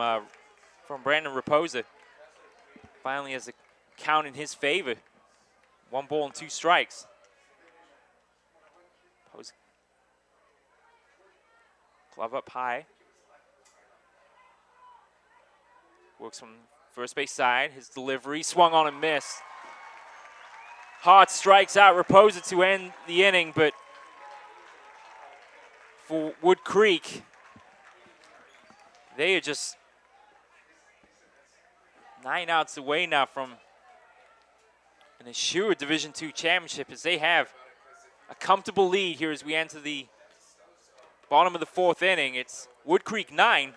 Brandon Raposa. Finally has a count in his favor. 1 ball and 2 strikes. Glove up high. Works from first base side. His delivery swung on and missed. Hart strikes out Raposa to end the inning, but for Wood Creek, they are just 9 outs away now from an assured Division II championship, as they have a comfortable lead here as we enter the bottom of the 4th inning. It's Wood Creek 9,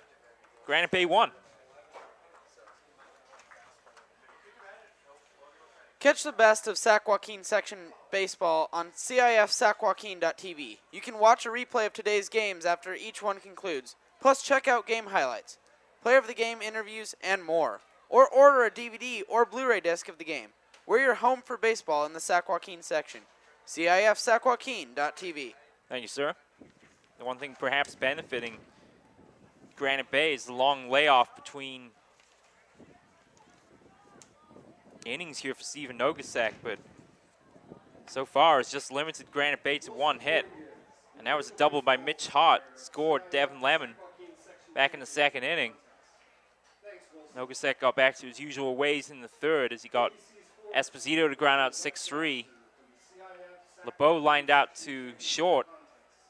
Granite Bay 1.
Catch the best of Sac-Joaquin section baseball on CIF Sac-Joaquin.tv. You can watch a replay of today's games after each one concludes. Plus, check out game highlights, player of the game interviews, and more. Or order a DVD or Blu-ray disc of the game. We're your home for baseball in the Sac-Joaquin section. CIF Sac-Joaquin.tv.
Thank you, sir. The one thing perhaps benefiting Granite Bay is the long layoff between innings here for Steven Nogasak, but so far it's just limited Granite Bay to 1 hit. And that was a double by Mitch Hart, scored Devin Lemon back in the 2nd inning. Nogasak got back to his usual ways in the 3rd as he got Esposito to ground out 6-3. LeBeau lined out to short,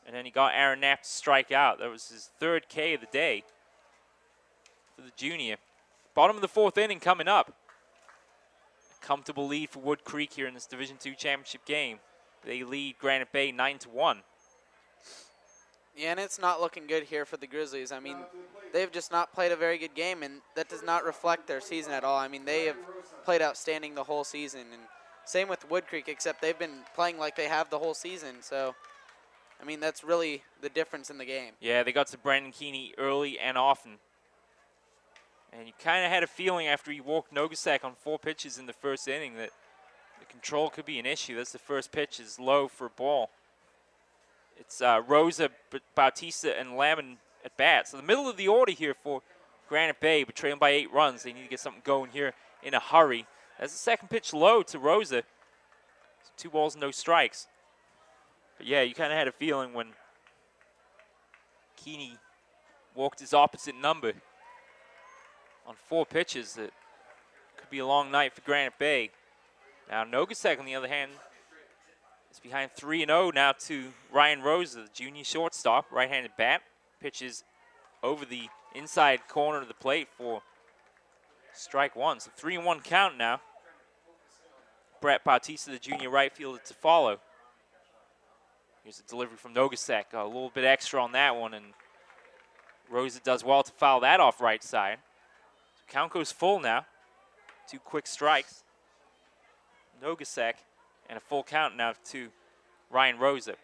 and then he got Aaron Knapp to strike out. That was his 3rd K of the day for the junior. Bottom of the 4th inning coming up. Comfortable lead for Wood Creek here in this Division II championship game. They lead Granite Bay 9-1.
Yeah, and it's not looking good here for the Grizzlies. I mean, they've just not played a very good game, and that does not reflect their season at all. I mean, they have played outstanding the whole season, and same with Wood Creek, except they've been playing like they have the whole season. So, I mean, that's really the difference in the game.
Yeah, they got to Brandon Keeney early and often. And you kind of had a feeling after he walked Nogasak on 4 pitches in the 1st inning that the control could be an issue. That's the first pitch is low for a ball. It's Rosa, Bautista, and Lamon at bat. So the middle of the order here for Granite Bay, but trailing by 8 runs. They need to get something going here in a hurry. That's the 2nd pitch low to Rosa. 2 balls, no strikes. But yeah, you kind of had a feeling when Keeney walked his opposite number on 4 pitches that could be a long night for Granite Bay. Now Nogasak, on the other hand, is behind 3-0 now to Ryan Rosa, the junior shortstop, right-handed bat. Pitches over the inside corner of the plate for strike 1. So 3-1 count now. Brett Bautista, the junior right fielder, to follow. Here's a delivery from Nogasak, a little bit extra on that one, and Rosa does well to foul that off right side. So count goes full now. 2 quick strikes. Nogasak, and a full count now to Ryan Rosa.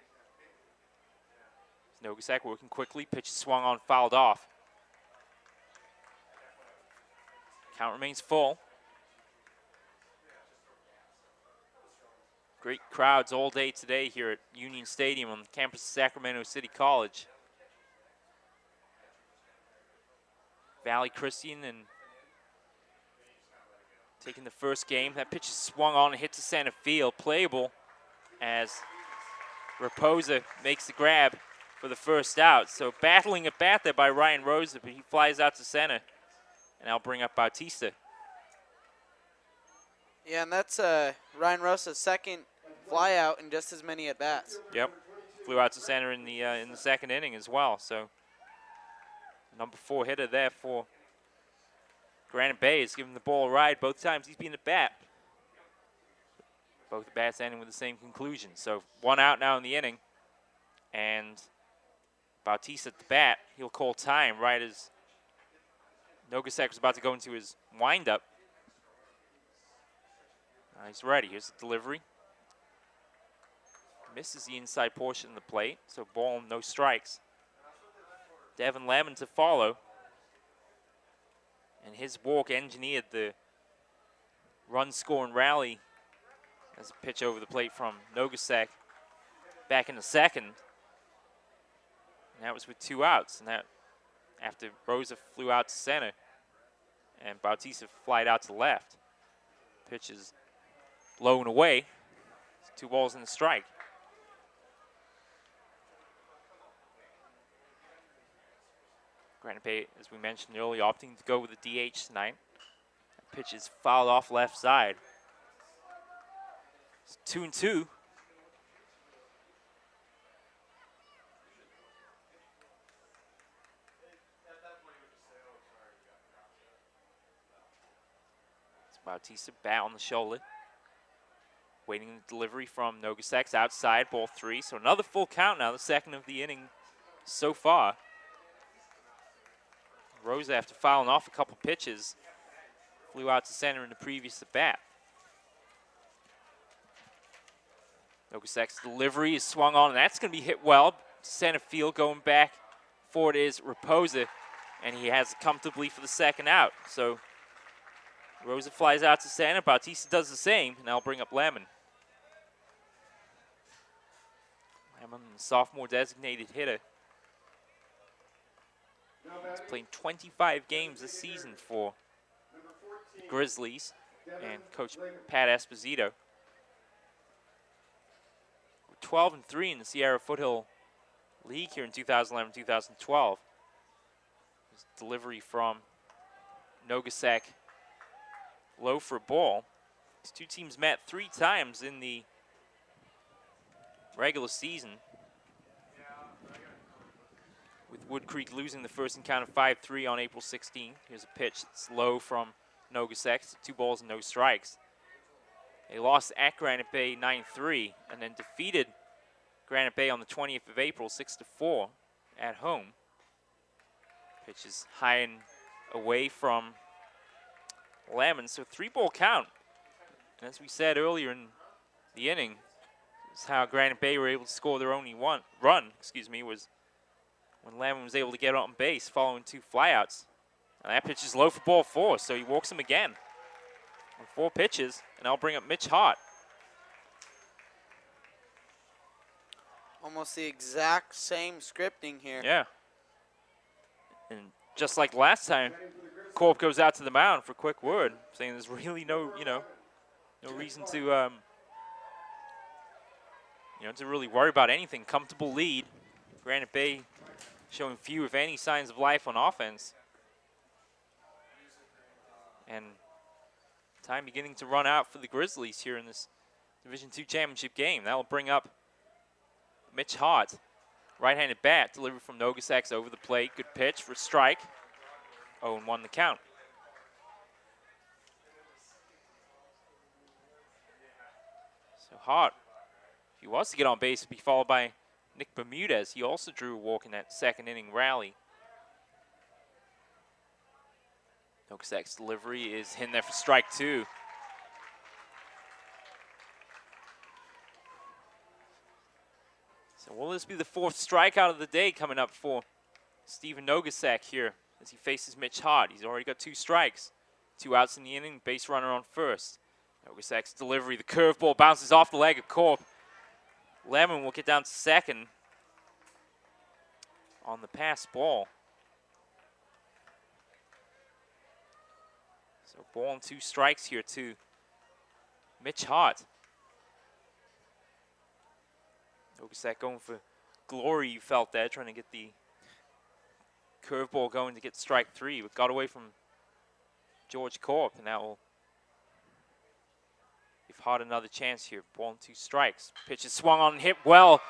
Nogasak working quickly, pitch swung on, fouled off. Count remains full. Great crowds all day today here at Union Stadium on the campus of Sacramento City College. Valley Christian and taking the first game. That pitch is swung on and hit to center field. Playable as Raposa makes the grab for the first out. So battling at bat there by Ryan Rosa, but he flies out to center. And I'll bring up Bautista.
Yeah, and that's Ryan Rosa's 2nd flyout in just as many at-bats.
Yep, flew out to center in the 2nd inning as well. So number 4 hitter there for Granite Bay is giving the ball a ride both times he's been at bat. Both bats ending with the same conclusion. So 1 out now in the inning. And Bautista at the bat. He'll call time right as Nogasak was about to go into his windup. He's ready. Here's the delivery. Misses the inside portion of the plate. So ball, no strikes. Devin Lemon to follow. And his walk engineered the run scoring rally as a pitch over the plate from Nogasak back in the 2nd. And that was with 2 outs. And that after Rosa flew out to center and Bautista flied out to left. Pitch is low and away. 2 balls and a strike. Granite Bay, as we mentioned earlier, opting to go with the DH tonight. That pitch is fouled off left side. It's 2-2. It's Bautista, bat on the shoulder. Waiting the delivery from Nogasek's outside, ball 3. So another full count now, the second of the inning so far. Rosa, after fouling off a couple pitches, flew out to center in the previous at bat. Nogasek's delivery is swung on, and that's going to be hit well. Center field going back for it is Raposa, and he has it comfortably for the second out. So Rosa flies out to center. Bautista does the same, and that'll bring up Lemon. Lemon, sophomore designated hitter. He's played 25 games this season for the Grizzlies and Coach Pat Esposito. 12-3 in the Sierra Foothill League here in 2011-2012. Delivery from Nogasek, low for a ball. These two teams met 3 times in the regular season, with Wood Creek losing the first encounter 5-3 on April 16. Here's a pitch that's low from Nogasek, 2 balls and no strikes. They lost at Granite Bay 9-3 and then defeated Granite Bay on the 20th of April 6-4 at home. Pitch is high and away from Lemon, so 3-ball count. And as we said earlier in the inning, is how Granite Bay were able to score their only run, was when Lemon was able to get on base following 2 flyouts. And that pitch is low for ball 4, so he walks him again on 4 pitches, and I'll bring up Mitch Hart.
Almost the exact same scripting here.
Yeah. And just like last time, Corp goes out to the mound for a quick word, saying there's really no reason to, to really worry about anything. Comfortable lead. Granite Bay showing few, if any, signs of life on offense. And time beginning to run out for the Grizzlies here in this Division II championship game. That will bring up Mitch Hart. Right-handed bat delivered from Nogasek over the plate. Good pitch for strike. 0-1 the count. So Hart, if he was to get on base, would be followed by Nick Bermudez. He also drew a walk in that second inning rally. Nogasek's delivery is in there for strike 2. So will this be the 4th strikeout of the day coming up for Steven Nogasek here as he faces Mitch Hart? He's already got 2 strikes. 2 outs in the inning, base runner on first. Nogasek's delivery, the curveball bounces off the leg of Corp. Lemon will get down to second on the pass ball. So ball and 2 strikes here to Mitch Hart. Nogasek going for glory, you felt there, trying to get the curveball going to get strike 3, but got away from George Corp, and that will give Hart another chance here. Ball and 2 strikes. Pitch is swung on and hit well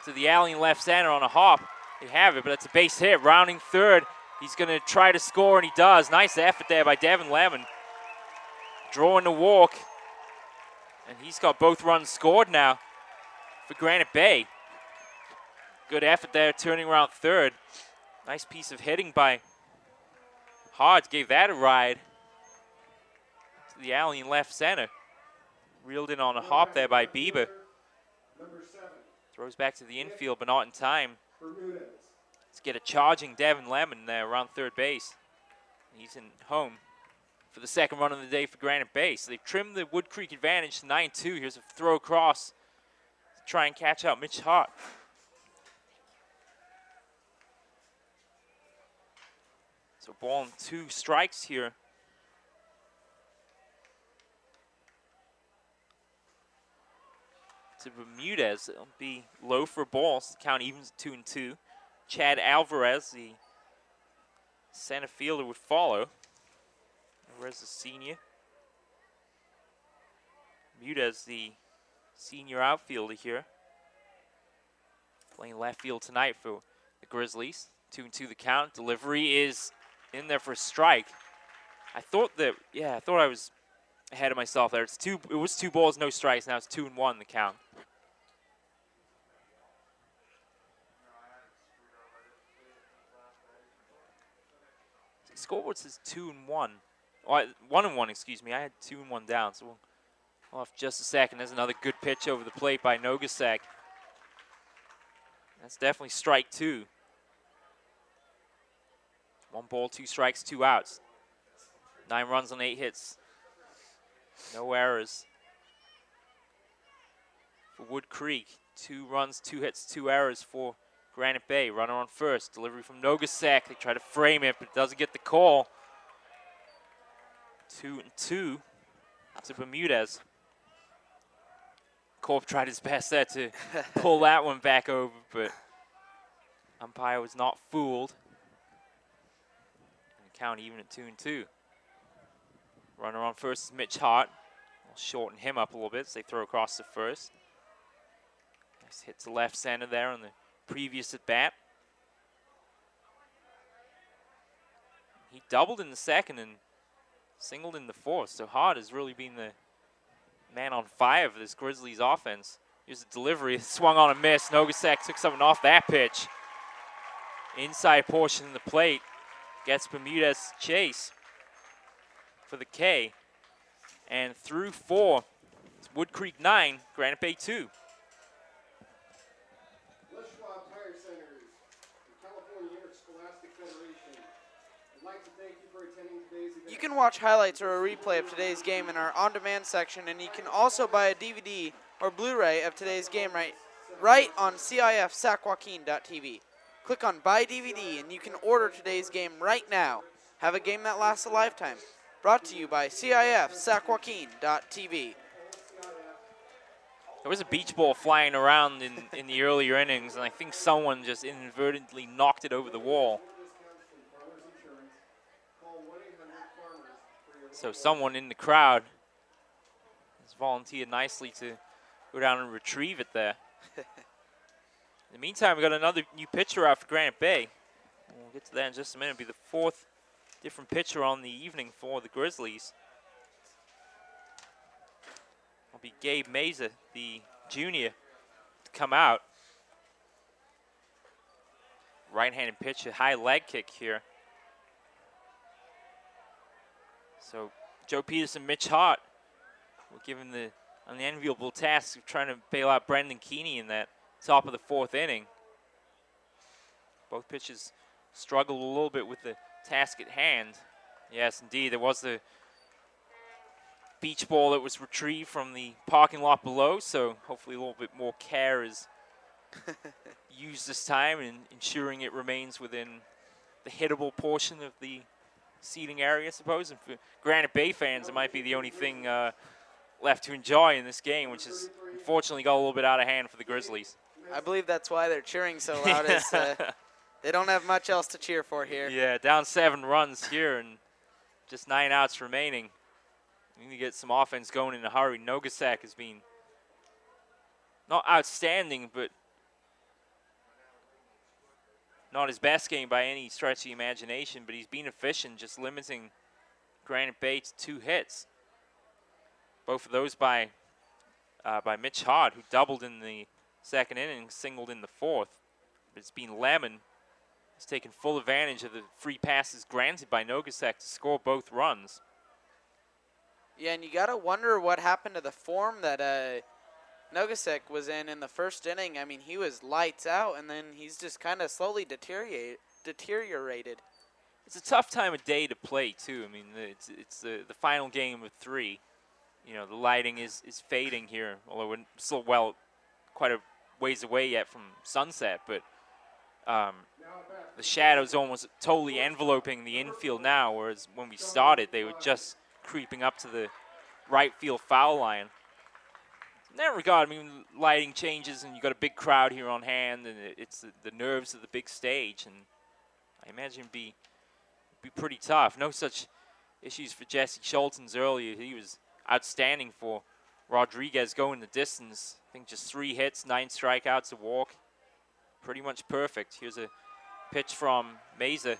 to the alley in left center on a hop. They have it, but it's a base hit. Rounding third. He's going to try to score, and he does. Nice effort there by Devin Lemon. Drawing the walk. And he's got both runs scored now for Granite Bay. Good effort there, turning around third. Nice piece of hitting by Hart. Gave that a ride to the alley in left center. Reeled in on a hop there by Bieber. Throws back to the infield, but not in time. Let's get a charging Devin Lemon there around third base. He's in home for the second run of the day for Granite Bay. So they've trimmed the Wood Creek advantage to 9-2. Here's a throw across to try and catch out Mitch Hart. So ball and 2 strikes here. To Bermudez, it'll be low for balls. The count evens 2-2. Chad Alvarez, the center fielder, would follow. Alvarez, the senior. Bermudez, the senior outfielder here. Playing left field tonight for the Grizzlies. 2-2 the count. Delivery is in there for a strike. I thought I was ahead of myself there. It was 2 balls, no strikes. Now it's 2-1 the count. The scoreboard says 2-1. Oh, 1-1, excuse me. I had 2-1 down, so we'll have just a second. There's another good pitch over the plate by Nogasak. That's definitely strike 2. 1 ball, 2 strikes, 2 outs. 9 runs on 8 hits. No errors for Wood Creek. 2 runs, 2 hits, 2 errors for Granite Bay. Runner on first. Delivery from Nogasak. They try to frame it, but doesn't get the call. 2-2 to Bermudez. Corp tried his best there to pull that one back over, but umpire was not fooled. And the count even at 2-2. Runner on first is Mitch Hart. We'll shorten him up a little bit as they throw across to first. Nice hit to left center there on the previous at bat. He doubled in the second and singled in the fourth. So Hart has really been the man on fire for this Grizzlies offense. Here's the delivery. It swung on a miss. Nogasak took something off that pitch. Inside portion of the plate. Gets Bermudez chase for the K. And through 4, it's Wood Creek 9, Granite Bay 2.
Les Schwab Tire Centers, the California Interscholastic Federation. I'd like to thank you for attending today's event.
You can watch highlights or a replay of today's game in our on-demand section, and you can also buy a DVD or Blu-ray of today's game right on CIF Sac-Joaquin.tv. Click on Buy DVD, and you can order today's game right now. Have a game that lasts a lifetime. Brought to you by CIF Sac-Joaquin.tv.
There was a beach ball flying around in the earlier innings, and I think someone just inadvertently knocked it over the wall. So someone in the crowd has volunteered nicely to go down and retrieve it there. In the meantime, we got another new pitcher out for Granite Bay. We'll get to that in just a minute. It'll be the 4th different pitcher on the evening for the Grizzlies. It'll be Gabe Meza, the junior, to come out. Right-handed pitcher, high leg kick here. So Joe Peterson, Mitch Hart were given the unenviable task of trying to bail out Brendan Keeney in that top of the 4th inning. Both pitchers struggled a little bit with the task at hand. Yes, indeed, there was the beach ball that was retrieved from the parking lot below, so hopefully a little bit more care is used this time in ensuring it remains within the hittable portion of the seating area, I suppose. And for Granite Bay fans, it might be the only thing left to enjoy in this game, which has unfortunately got a little bit out of hand for the Grizzlies.
I believe that's why they're cheering so loud. They don't have much else to cheer for here.
Yeah, down 7 runs here and just 9 outs remaining. We need to get some offense going in a hurry. Nogasak has been not outstanding, but not his best game by any stretch of the imagination, but he's been efficient, just limiting Granite Bay to 2 hits. Both of those by Mitch Hart, who doubled in the 2nd inning, singled in the 4th. But it's been Lemon who's taken full advantage of the free passes granted by Nogasak to score both runs.
Yeah, and you got to wonder what happened to the form that Nogasak was in the 1st inning. I mean, he was lights out, and then he's just kind of slowly deteriorated.
It's a tough time of day to play, too. I mean, it's the final game of 3. You know, the lighting is fading here, although we're still, well, quite a ways away yet from sunset, but the shadows almost totally enveloping the infield now, whereas when we started, they were just creeping up to the right field foul line. In that regard, I mean, lighting changes, and you got a big crowd here on hand, and it's the nerves of the big stage, and I imagine it'd be pretty tough. No such issues for Jesse Schultens earlier. He was outstanding for Rodriguez going the distance. I think just 3 hits, 9 strikeouts, a walk. Pretty much perfect. Here's a pitch from Meza.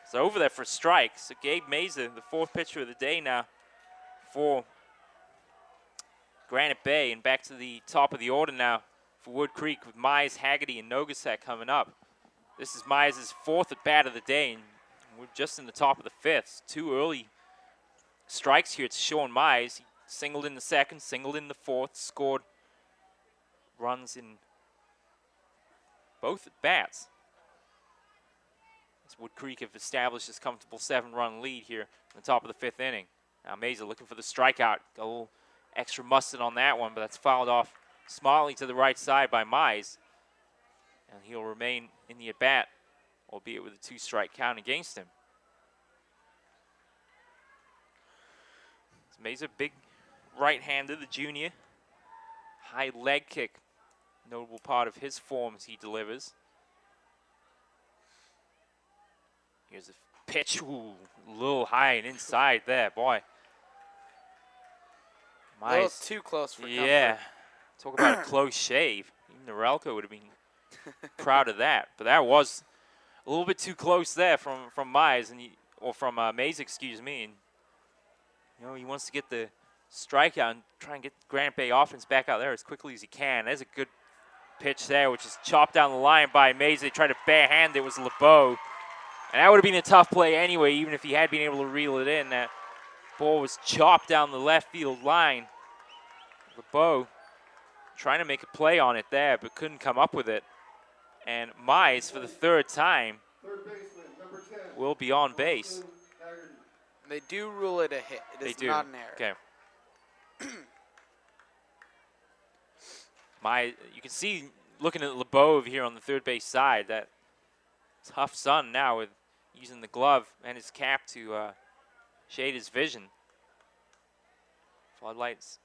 It's over there for a strike. So Gabe Meza, the 4th pitcher of the day now for Granite Bay. And back to the top of the order now for Wood Creek with Mize, Haggerty, and Nogasek coming up. This is Mize's 4th at bat of the day, and we're just in the top of the 5th. 2 early strikes here to Sean Mize. He singled in the 2nd, singled in the 4th, scored runs in both at bats. As Wood Creek have established this comfortable 7-run lead here in the top of the 5th inning. Now Mesa looking for the strikeout. Got a little extra mustard on that one, but that's fouled off smartly to the right side by Mize. And he'll remain in the at-bat, albeit with a 2-strike count against him. Mesa, big right-hander, the junior. High leg kick, notable part of his form as he delivers. Here's a pitch, ooh, a little high and inside there, boy.
A little too close for
yeah,
comfort.
talk about a close shave. Even Norelco would have been proud of that. But that was a little bit too close there from Mize, or from Mays, excuse me. And, you know, he wants to get the strikeout and try and get Granite Bay offense back out there as quickly as he can. There's a good pitch there, which is chopped down the line by Mays. They tried to barehand it. It was LeBeau. And that would have been a tough play anyway, even if he had been able to reel it in. That ball was chopped down the left field line. LeBeau trying to make a play on it there, but couldn't come up with it. And Mize, for the 3rd time, will be on base.
They do rule it a hit. It is not an error.
Okay. Mize, you can see, looking at LeBeau over here on the 3rd base side, that tough sun now with using the glove and his cap to shade his vision. Floodlights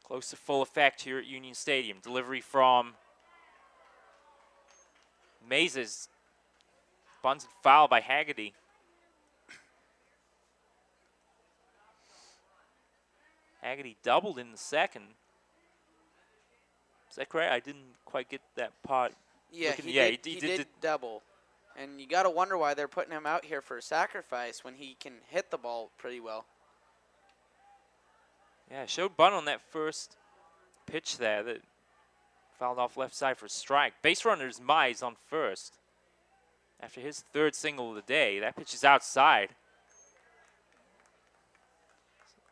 close to full effect here at Union Stadium. Delivery from Mazes. Bunted foul by Haggerty. Haggerty doubled in the 2nd. Is that correct? I didn't quite get that part.
Yeah, he did double. And you got to wonder why they're putting him out here for a sacrifice when he can hit the ball pretty well.
Yeah, showed bunt on that first pitch there that fouled off left side for a strike. Base runner is Mize on first. After his 3rd single of the day, that pitch is outside.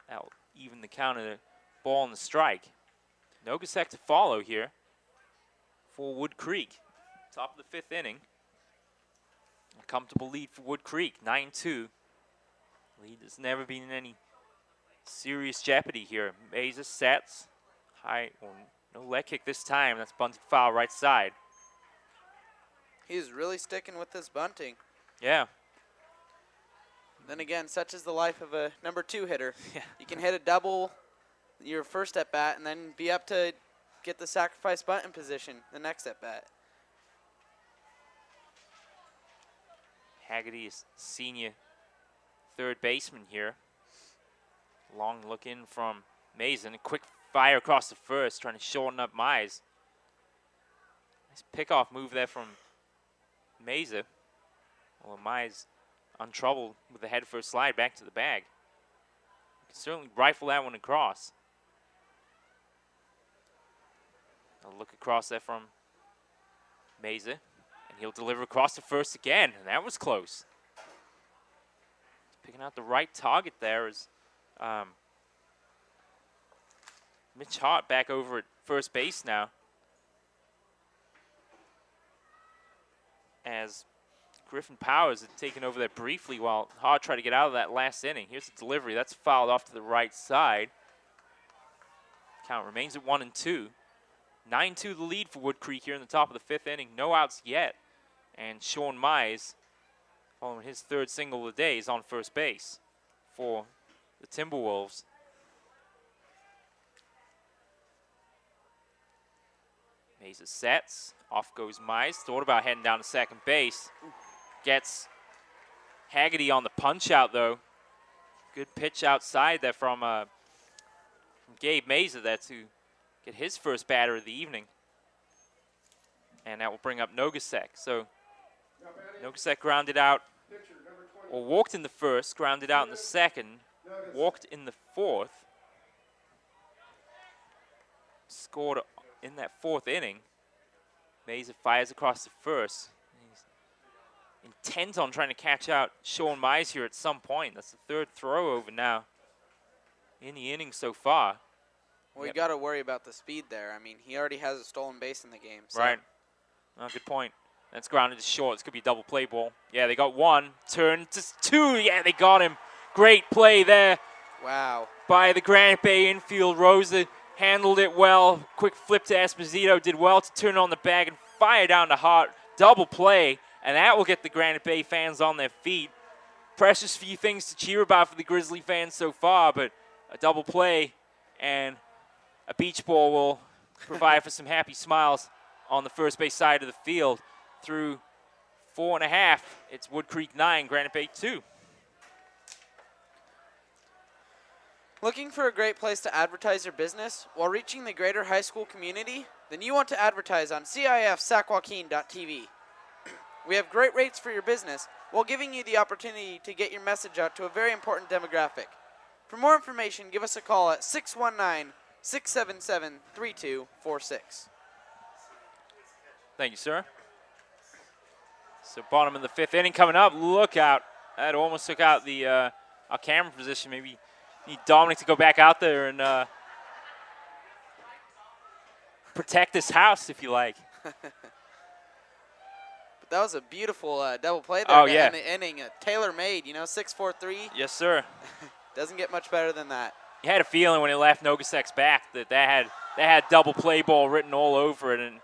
That'll even the count of the ball and the strike. Nogasek to follow here for Wood Creek. Top of the 5th inning. A comfortable lead for Wood Creek, 9-2. Lead has never been in any serious jeopardy here. Mesa sets. High, well, no leg kick this time. That's bunted foul right side.
He's really sticking with this bunting.
Yeah.
Then again, such is the life of a number 2 hitter.
Yeah.
You can hit a double your first at bat and then be up to get the sacrifice bunt in position the next at bat.
Haggerty is senior 3rd baseman here. Long look in from Mason. A quick fire across the first, trying to shorten up Mize. Nice pickoff move there from Mesa. Well, Mize untroubled with the head first slide back to the bag. You can certainly rifle that one across. A look across there from Mesa. And he'll deliver across the first again, and that was close. Picking out the right target there is Mitch Hart back over at first base now. As Griffin Powers had taken over there briefly while Hart tried to get out of that last inning. Here's the delivery. That's fouled off to the right side. Count remains at 1-2. 9-2 the lead for Wood Creek here in the top of the 5th inning. No outs yet. And Sean Mize, following his 3rd single of the day, is on first base for the Timberwolves. Mesa sets. Off goes Mize. Thought about heading down to second base. Gets Haggerty on the punch out, though. Good pitch outside there from Gabe Mesa there to get his first batter of the evening. And that will bring up Nogasek. So Nogasek grounded out, or walked in the first, grounded out in the 2nd, walked in the 4th. scored in that fourth inning. Mesa fires across the first. He's intent on trying to catch out Sean Mize here at some point. That's the third throw over now in the inning so far.
Well, you got to worry about the speed there. I mean, he already has a stolen base in the game. So.
Right. Oh, good point. That's grounded to short. This could be a double play ball. Yeah, they got one. Turn to two. Yeah, they got him. Great play there.
Wow.
By the Granite Bay infield. Rosa handled it well. Quick flip to Esposito. Did well to turn on the bag and fire down to Hart. Double play. And that will get the Granite Bay fans on their feet. Precious few things to cheer about for the Grizzly fans so far, but a double play and a beach ball will provide for some happy smiles on the first base side of the field. Through 4.5, it's Wood Creek 9, Granite Bay 2.
Looking for a great place to advertise your business while reaching the greater high school community? Then you want to advertise on CIF Sac-Joaquin.tv. We have great rates for your business while giving you the opportunity to get your message out to a very important demographic. For more information, give us a call at 619-677-3246.
Thank you, sir. So bottom of the fifth inning coming up. Look out. That almost took out the our camera position. Maybe need Dominic to go back out there and protect this house, if you like.
But that was a beautiful double play there to end the inning. Tailor-made, 6-4-3.
Yes, sir.
Doesn't get much better than that.
You had a feeling when it left Nogasek's back that had double play ball written all over it. And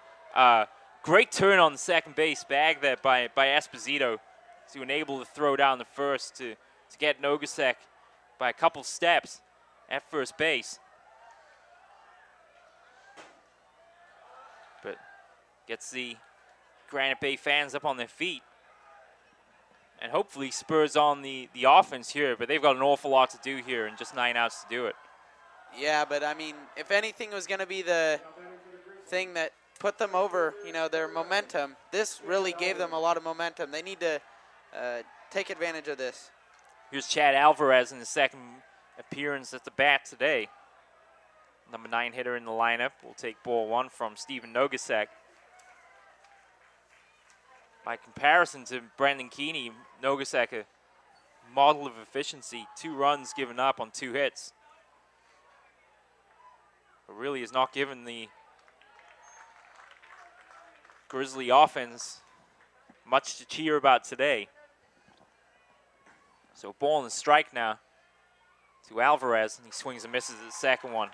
great turn on the second base bag there by Esposito to enable the throw down the first to get Nogasek by a couple steps at first base. But gets the Granite Bay fans up on their feet and hopefully spurs on the offense here. But they've got an awful lot to do here and just 9 outs to do it.
Yeah, but I mean, if anything was going to be the thing that put them over, their momentum, this really gave them a lot of momentum. They need to take advantage of this.
Here's Chad Alvarez in his second appearance at the bat today. Number 9 hitter in the lineup. We'll take ball one from Steven Nogasek. By comparison to Brandon Keeney, Nogasek, a model of efficiency. 2 runs given up on 2 hits. But really has not given the Grizzly offense much to cheer about today. So ball and a strike now to Alvarez, and he swings and misses the second one.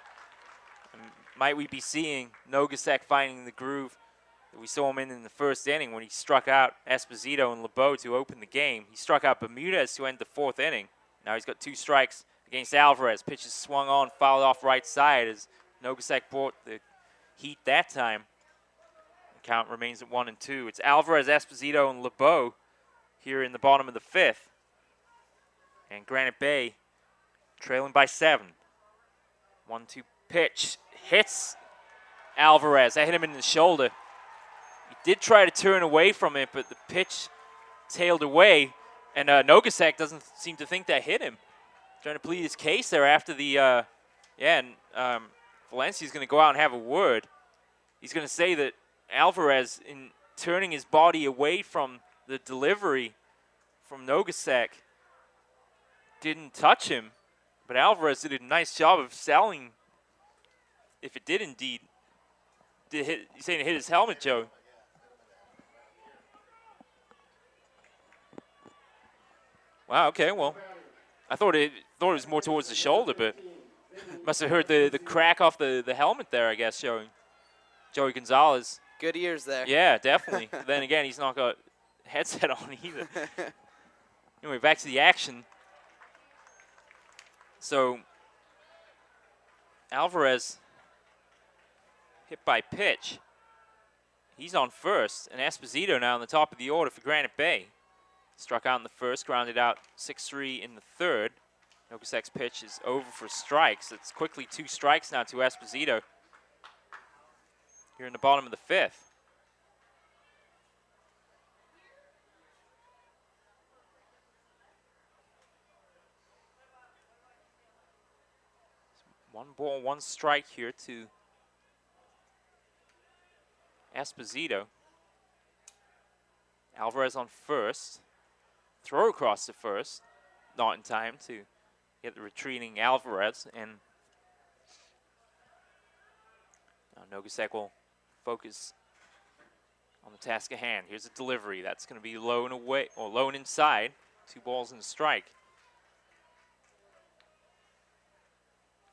And might we be seeing Nogasek finding the groove that we saw him in the first inning when he struck out Esposito and LeBeau to open the game? He struck out Bermudez to end the 4th inning. Now he's got 2 strikes against Alvarez. Pitches swung on, fouled off right side as Nogasek brought the heat that time. The count remains at 1-2. It's Alvarez, Esposito, and LeBeau here in the bottom of the 5th. And Granite Bay trailing by 7. 1-2 pitch. Hits Alvarez. That hit him in the shoulder. He did try to turn away from it, but the pitch tailed away. And Nogasek doesn't seem to think that hit him. Trying to plead his case there after the, Valencia's going to go out and have a word. He's going to say that Alvarez, in turning his body away from the delivery from Nogasek, didn't touch him, but Alvarez did a nice job of selling if it did indeed hit. You're saying it hit his helmet, Joe? Wow, okay, well, I thought it was more towards the shoulder, but must have heard the crack off the helmet there, I guess, showing Joey Gonzalez.
Good ears there.
Yeah, definitely. Then again, he's not got a headset on either. Anyway, back to the action. So Alvarez hit by pitch. He's on first, and Esposito now on the top of the order for Granite Bay. Struck out in the first, grounded out 6-3 in the third. Nogasek's pitch is over for strikes. It's quickly 2 strikes now to Esposito here in the bottom of the 5th. One ball, 1 strike here to Esposito. Alvarez on first. Throw across to first. Not in time to get the retreating Alvarez. And now Nogosek will focus on the task at hand. Here's a delivery. That's going to be low and away, or low and inside. 2 balls and a strike.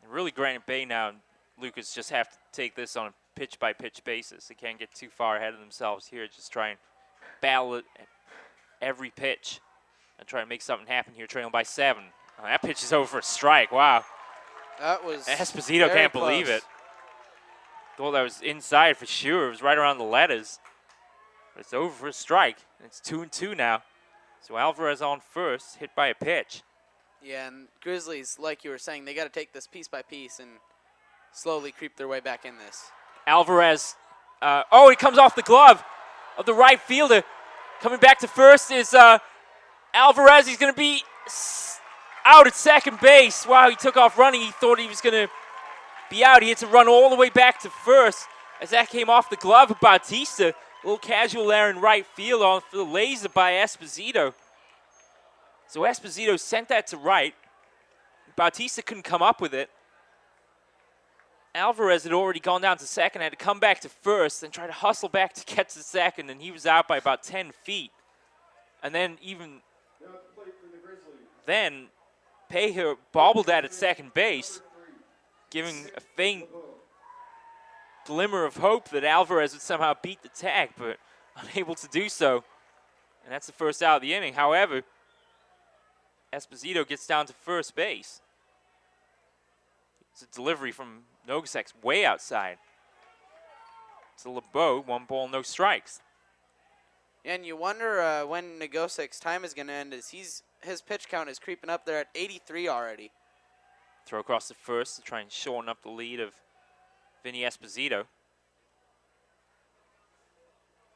And really, Granite Bay now and Lucas just have to take this on a pitch-by-pitch basis. They can't get too far ahead of themselves here. Just try and battle it at every pitch and try and make something happen here, trailing by 7. Oh, that pitch is over for a strike. Wow.
That was
Esposito
very
can't believe
close.
it. Thought that was inside for sure. It was right around the letters. But it's over for a strike. It's 2-2 now. So Alvarez on first, hit by a pitch.
Yeah, and Grizzlies, like you were saying, they got to take this piece by piece and slowly creep their way back in this.
Alvarez, he comes off the glove of the right fielder. Coming back to first is Alvarez. He's going to be out at second base. Wow, he took off running. He thought he was going to be out. He had to run all the way back to first as that came off the glove of Bautista. A little casual there in right field on for the laser by Esposito. So Esposito sent that to right. Bautista couldn't come up with it. Alvarez had already gone down to second, had to come back to first, and try to hustle back to get to second, and he was out by about 10 feet. And then then Peja bobbled that at second base, giving a faint glimmer of hope that Alvarez would somehow beat the tag, but unable to do so. And that's the first out of the inning. However, Esposito gets down to first base. It's a delivery from Nogosek's way outside. To LeBeau, 1 ball, no strikes.
And you wonder when Nogosek's time is going to end. His pitch count is creeping up there at 83 already.
Throw across the first to try and shorten up the lead of Vinny Esposito.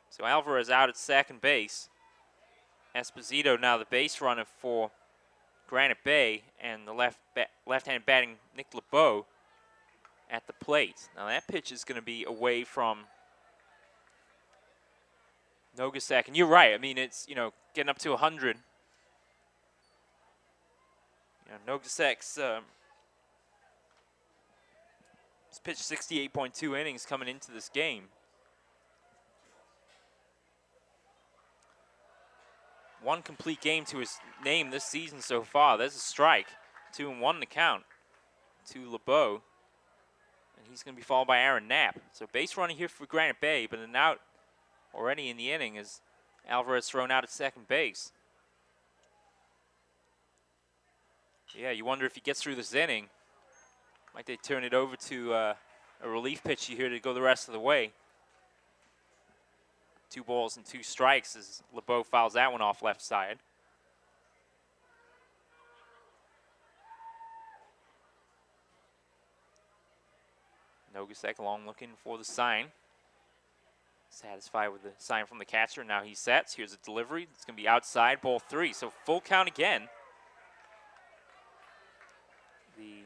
So Alvarez out at second base. Esposito now the base runner for Granite Bay, and the left-hand batting Nick LeBeau at the plate. Now that pitch is going to be away from Nogosek, and you're right. I mean, it's getting up to 100. Nogosek's he's pitched 68.2 innings coming into this game. One complete game to his name this season so far. There's a strike. 2-1 to count to LeBeau. And he's going to be followed by Aaron Knapp. So base runner here for Granite Bay, but an out already in the inning as Alvarez thrown out at second base. Yeah, you wonder if he gets through this inning. Might they turn it over to a relief pitcher here to go the rest of the way. 2 balls and 2 strikes as LeBeau fouls that one off left side. Nogosek along looking for the sign. Satisfied with the sign from the catcher. Now he sets. Here's a delivery. It's going to be outside, ball 3. So full count again. The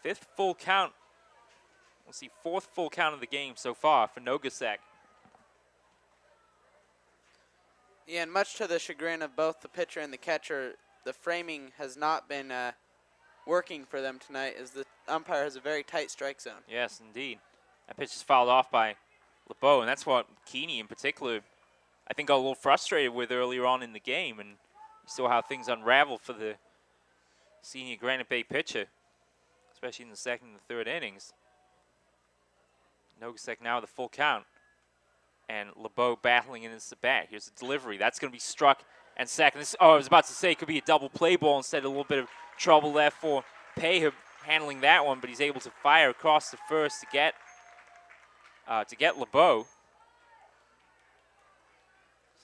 5th full count. Let's see, 4th full count of the game so far for Nogosek.
Yeah, and much to the chagrin of both the pitcher and the catcher, the framing has not been working for them tonight as the umpire has a very tight strike zone.
Yes, indeed. That pitch is fouled off by LeBeau, and that's what Keeney in particular, I think, got a little frustrated with earlier on in the game, and you saw how things unraveled for the senior Granite Bay pitcher, especially in the 2nd and 3rd innings. Nogosek now with a full count. And LeBeau battling in his bat. Here's a delivery. That's going to be struck and second. I was about to say it could be a double play ball instead of a little bit of trouble there for Peja handling that one, but he's able to fire across the first to get LeBeau.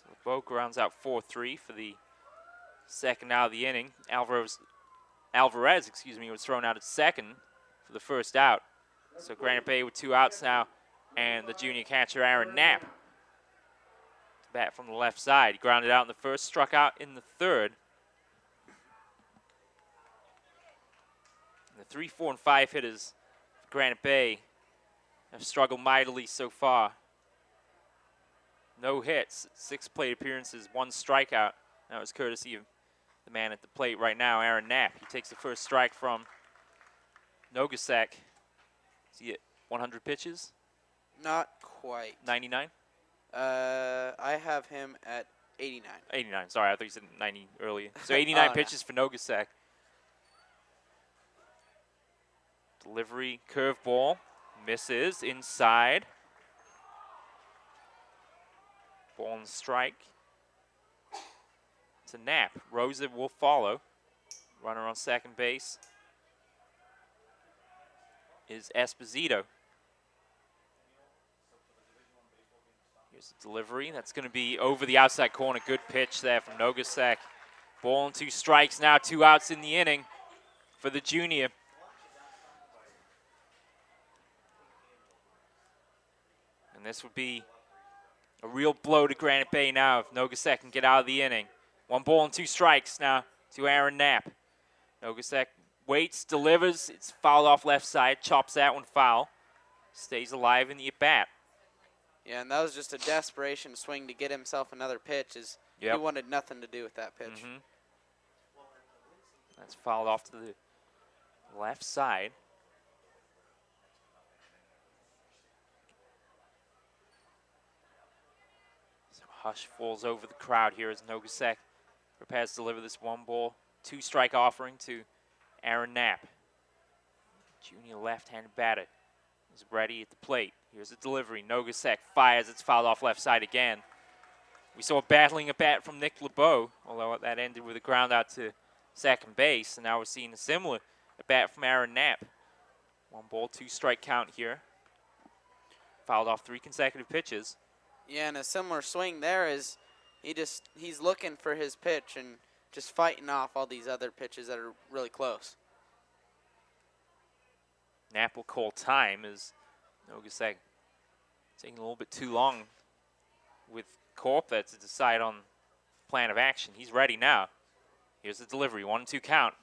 So LeBeau grounds out 4-3 for the 2nd out of the inning. Alvarez, was thrown out at second for the first out. So Granite Bay with 2 outs now. And the junior catcher, Aaron Knapp, bat from the left side. He grounded out in the 1st, struck out in the 3rd. And the 3, 4, and 5 hitters for Granite Bay have struggled mightily so far. No hits, 6 plate appearances, 1 strikeout. That was courtesy of the man at the plate right now, Aaron Knapp. He takes the first strike from Nogasak. Is he at 100 pitches?
Not quite.
99?
I have him at 89.
89, sorry, I thought you said 90 earlier. So 89
Oh,
pitches for Nogasak. Delivery, curveball, misses, inside. Ball and strike. It's a Knapp. Rosa will follow. Runner on second base is Esposito. Here's the delivery. That's going to be over the outside corner. Good pitch there from Nogasak. Ball and 2 strikes now, 2 outs in the inning for the junior. And this would be a real blow to Granite Bay now if Nogasak can get out of the inning. 1 ball and 2 strikes now to Aaron Knapp. Nogasak waits, delivers. It's fouled off left side, chops that one foul. Stays alive in the at-bat.
Yeah, and that was just a desperation swing to get himself another pitch. He wanted nothing to do with that pitch.
That's fouled off to the left side. Hush falls over the crowd here as Nogasak prepares to deliver this 1 ball, 2 strike offering to Aaron Knapp. Junior left-handed batter is ready at the plate. Here's a delivery. Nogasak fires. It's fouled off left side again. We saw a battling a bat from Nick LeBeau, although that ended with a ground out to second base. And now we're seeing a similar bat from Aaron Knapp. 1 ball, 2 strike count here. Fouled off 3 consecutive pitches.
Yeah, and a similar swing there is he's looking for his pitch and just fighting off all these other pitches that are really close.
Knapp will call time as Nogasak taking a little bit too long with Corpet to decide on plan of action. He's ready now. Here's the delivery, 1-2 count.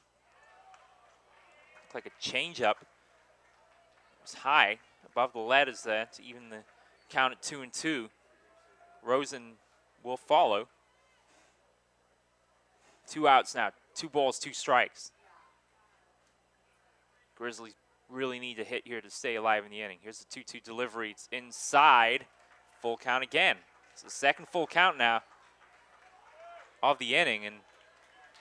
Looks like a changeup. It was high above the letters there to even the count at 2-2. Rosen will follow. 2 outs now, 2 balls, 2 strikes. Grizzlies really need to hit here to stay alive in the inning. Here's the 2-2 delivery. It's inside. Full count again. It's the second full count now of the inning, and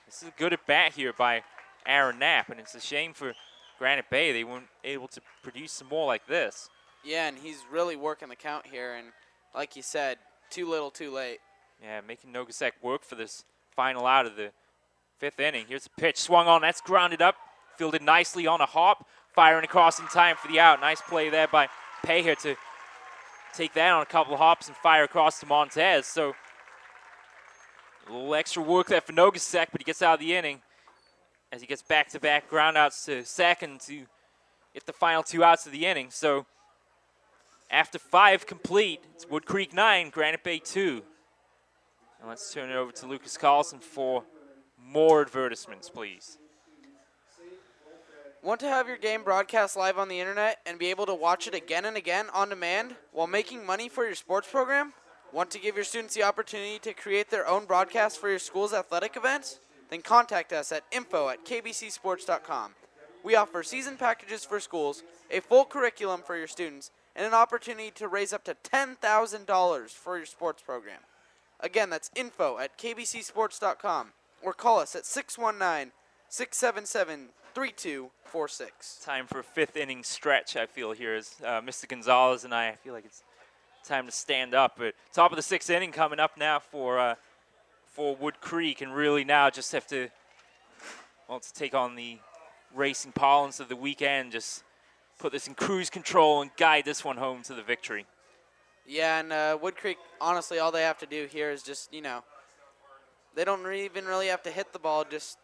this is a good at-bat here by Aaron Knapp, and it's a shame for Granite Bay they weren't able to produce some more like this.
Yeah, and he's really working the count here, and like you said, too little, too late.
Yeah, making Nogasak work for this final out of the 5th inning. Here's a pitch swung on. That's grounded up. Fielded nicely on a hop. Firing across in time for the out. Nice play there by Peja to take that on a couple of hops and fire across to Montez. So a little extra work there for Nogasak, but he gets out of the inning as he gets back-to-back groundouts to second to get the final 2 outs of the inning. So after 5 complete, it's Wood Creek 9, Granite Bay 2. And let's turn it over to Lucas Carlson for more advertisements, please.
Want to have your game broadcast live on the internet and be able to watch it again and again on demand while making money for your sports program? Want to give your students the opportunity to create their own broadcast for your school's athletic events? Then contact us at info@kbcsports.com. We offer season packages for schools, a full curriculum for your students, and an opportunity to raise up to $10,000 for your sports program. Again, that's info@kbcsports.com, or call us at 619-677-3246.
Time for a 5th inning stretch, I feel, here as Mr. Gonzalez and I feel like it's time to stand up. But top of the 6th inning coming up now for Wood Creek, and really now just have to, well, to take on the racing parlance of the weekend, just put this in cruise control and guide this one home to the victory.
Yeah, and Wood Creek, honestly, all they have to do here is just, they don't even really have to hit the ball, just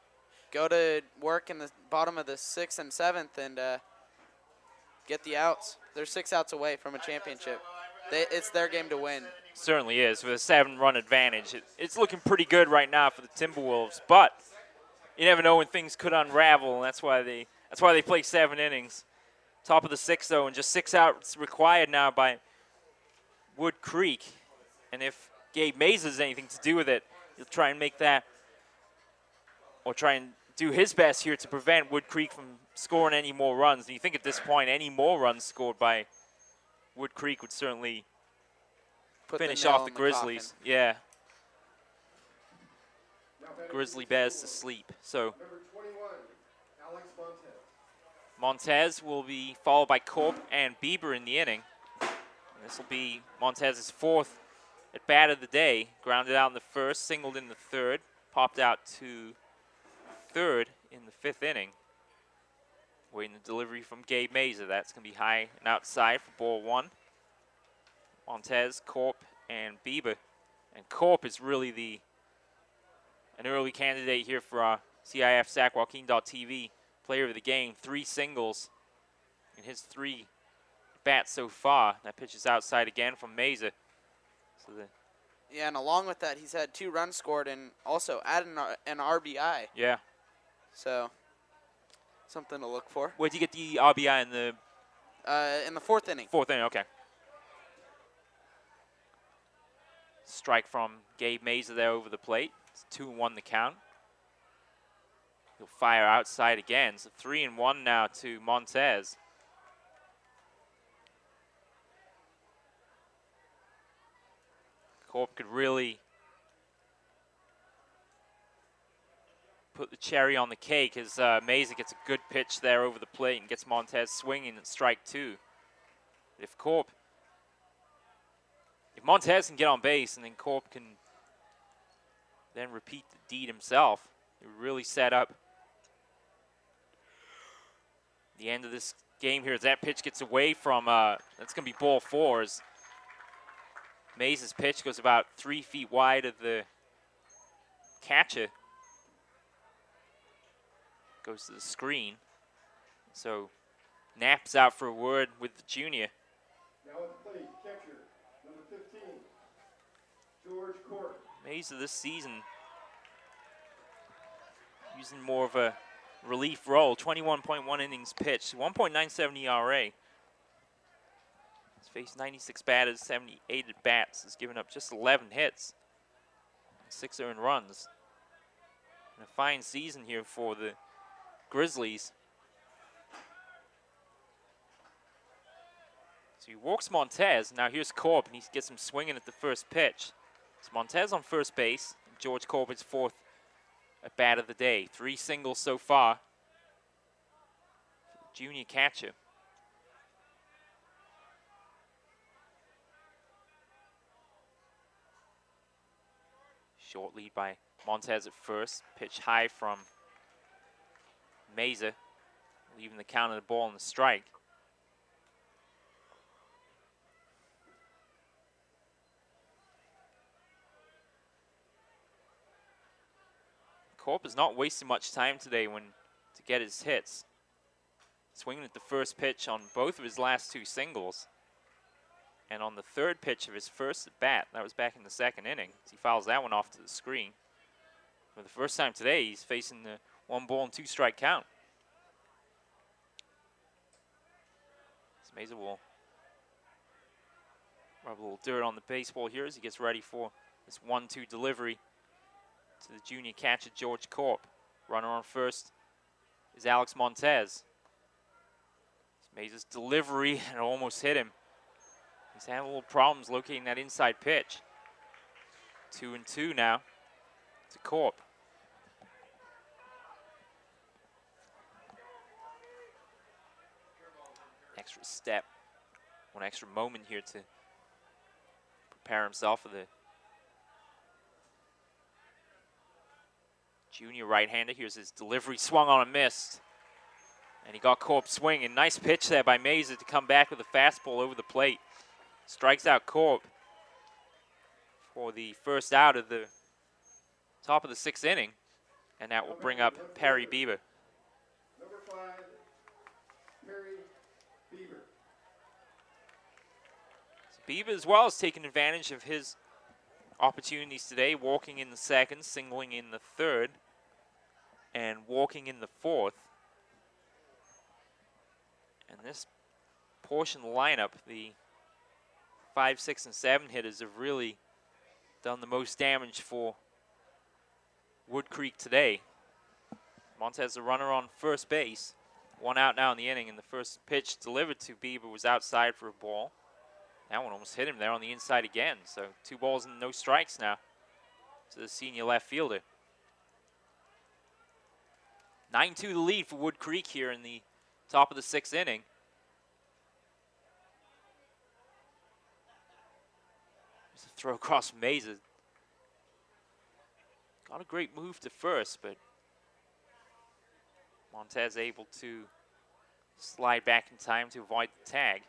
go to work in the bottom of the 6th and 7th and get the outs. They're 6 outs away from a championship. It's their game to win.
Certainly is, with a 7-run advantage. It's looking pretty good right now for the Timberwolves, but you never know when things could unravel, and that's why they play 7 innings. Top of the sixth, though, and just 6 outs required now by Wood Creek. And if Gabe Mays has anything to do with it, he'll try and make that, or try and do his best here to prevent Wood Creek from scoring any more runs. And you think at this point, any more runs scored by Wood Creek would certainly finish off the Grizzlies. Yeah. Grizzly Bears to sleep. So
Number 21, Alex Montez.
Montez will be followed by Corp and Bieber in the inning. This will be Montez's 4th at bat of the day. Grounded out in the first, singled in the third, popped out to third in the 5th inning. Waiting the delivery from Gabe Mazer. That's going to be high and outside for ball 1. Montez, Corp, and Bieber. And Corp is really an early candidate here for our CIF Sac-Joaquin.tv player of the game. 3 singles in his 3 bats so far. That pitch is outside again from Mazer. So
yeah, and along with that, he's had 2 runs scored and also added an RBI.
Yeah.
So something to look for.
Where'd you get the RBI in the
4th inning?
4th inning, okay. Strike from Gabe Mazer there over the plate. It's 2-1 the count. He'll fire outside again. So 3-1 now to Montez. Corp could really put the cherry on the cake as Mazer gets a good pitch there over the plate and gets Montez swinging at strike 2. If Montez can get on base and then Corp can then repeat the deed himself, it would really set up the end of this game here as that pitch gets away from, that's going to be ball 4 as Mazer's pitch goes about 3 feet wide of the catcher. Goes to the screen. So Knapp's out for a word with the junior.
Now at the plate, catcher, number 15, George Court.
Mazer this season using more of a relief role. 21.1 innings pitched, 1.97 ERA. He's faced 96 batters, 78 at bats. Has given up just 11 hits, 6 earned runs. And a fine season here for the Grizzlies. So he walks Montez. Now here's Corp, and he gets him swinging at the first pitch. It's Montez on first base. George Corp is 4th at bat of the day. 3 singles so far for the junior catcher. Short lead by Montez at first. Pitch high from Mazer, leaving the count of the ball and the strike. Corp is not wasting much time today to get his hits. Swinging at the first pitch on both of his last 2 singles. And on the 3rd pitch of his first at bat, that was back in the 2nd inning. He fouls that one off to the screen. For the first time today, he's facing the 1 ball and 2 strike count. So Mazer will rub a little dirt on the baseball here as he gets ready for this 1-2 delivery to the junior catcher, George Corp. Runner on first is Alex Montez. Mazer's delivery, and it almost hit him. He's having a little problems locating that inside pitch. 2-2 now to Corp. Extra step, 1 extra moment here to prepare himself for the junior right-hander. Here's his delivery, swung on a miss. And he got Corp swinging. Nice pitch there by Mazer to come back with a fastball over the plate. Strikes out Corp for the first out of the top of the 6th inning. And that will bring up Perry Bieber.
Number 5, Perry Bieber.
So Bieber as well has taken advantage of his opportunities today, walking in the 2nd, singling in the 3rd, and walking in the 4th. And this portion of the lineup, the 5, 6, and 7 hitters have really done the most damage for Wood Creek today. Montez, the runner on first base. 1 out now in the inning, and the first pitch delivered to Bieber was outside for a ball. That one almost hit him there on the inside again. So 2 balls and no strikes now to the senior left fielder. 9-2 the lead for Wood Creek here in the top of the 6th inning. There's a throw across from Mesa. Got a great move to first, but Montez able to slide back in time to avoid the tag.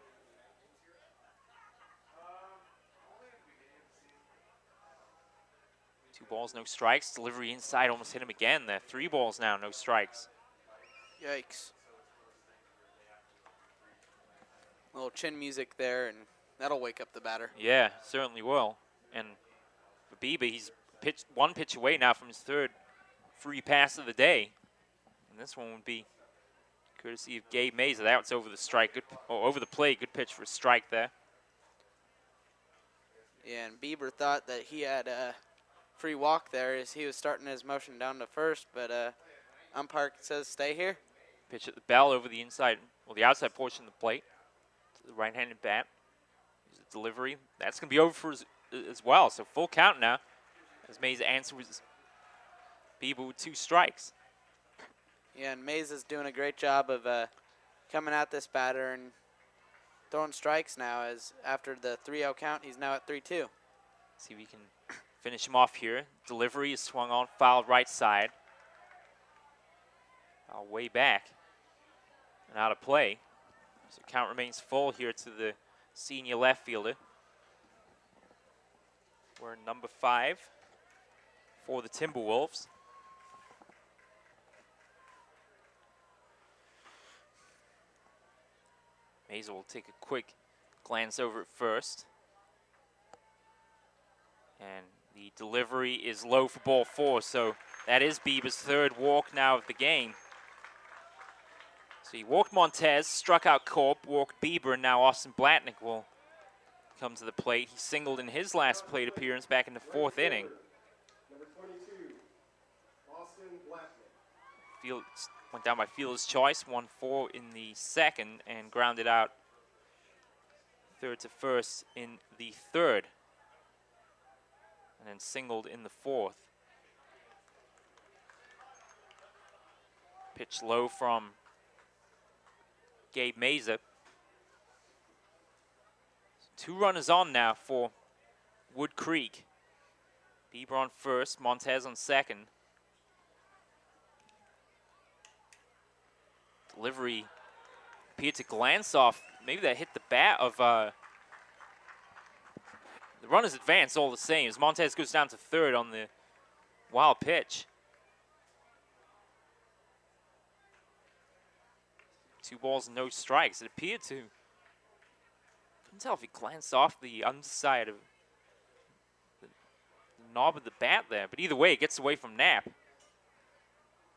2 balls, no strikes. Delivery inside almost hit him again there. 3 balls now, no strikes.
Yikes. A little chin music there, and that'll wake up the batter.
Yeah, certainly will. And for Bieber, he's one pitch away now from his 3rd free pass of the day. And this one would be courtesy of Gabe Mesa. That was over the strike, over the plate. Good pitch for a strike there.
Yeah, and Bieber thought that he had a free walk there as he was starting his motion down to first, but umpire says stay here.
Pitch at the bell over the inside, well, the outside portion of the plate. To the right-handed bat. There's a delivery. That's going to be over for as well. So full count now as Mesa answers Bieber with 2 strikes.
Yeah, and Mesa's doing a great job of coming at this batter and throwing strikes now, as after the 3-0 count, he's now at 3-2.
See if we can finish him off here. Delivery is swung on, fouled right side. Way back and out of play. So count remains full here to the senior left fielder. We're number 5 for the Timberwolves. Mesa will take a quick glance over at first. And the delivery is low for ball 4, so that is Bieber's 3rd walk now of the game. So he walked Montez, struck out Corp, walked Bieber, and now Austin Blatnick will come to the plate. He singled in his last plate appearance back in the 4th inning.
Number 22, Austin Blatnick.
Field went down by fielder's choice, 1-4 in the 2nd, and grounded out 3rd to 1st in the 3rd. And then singled in the 4th. Pitch low from Gabe Mesa. 2 runners on now for Wood Creek. Bieber on first, Montez on 2nd. Delivery appeared to glance off. Maybe that hit the bat of the runners advance all the same as Montez goes down to 3rd on the wild pitch. 2 balls, no strikes. It appeared to, couldn't tell if he glanced off the underside of the knob of the bat there, but either way, it gets away from Knapp.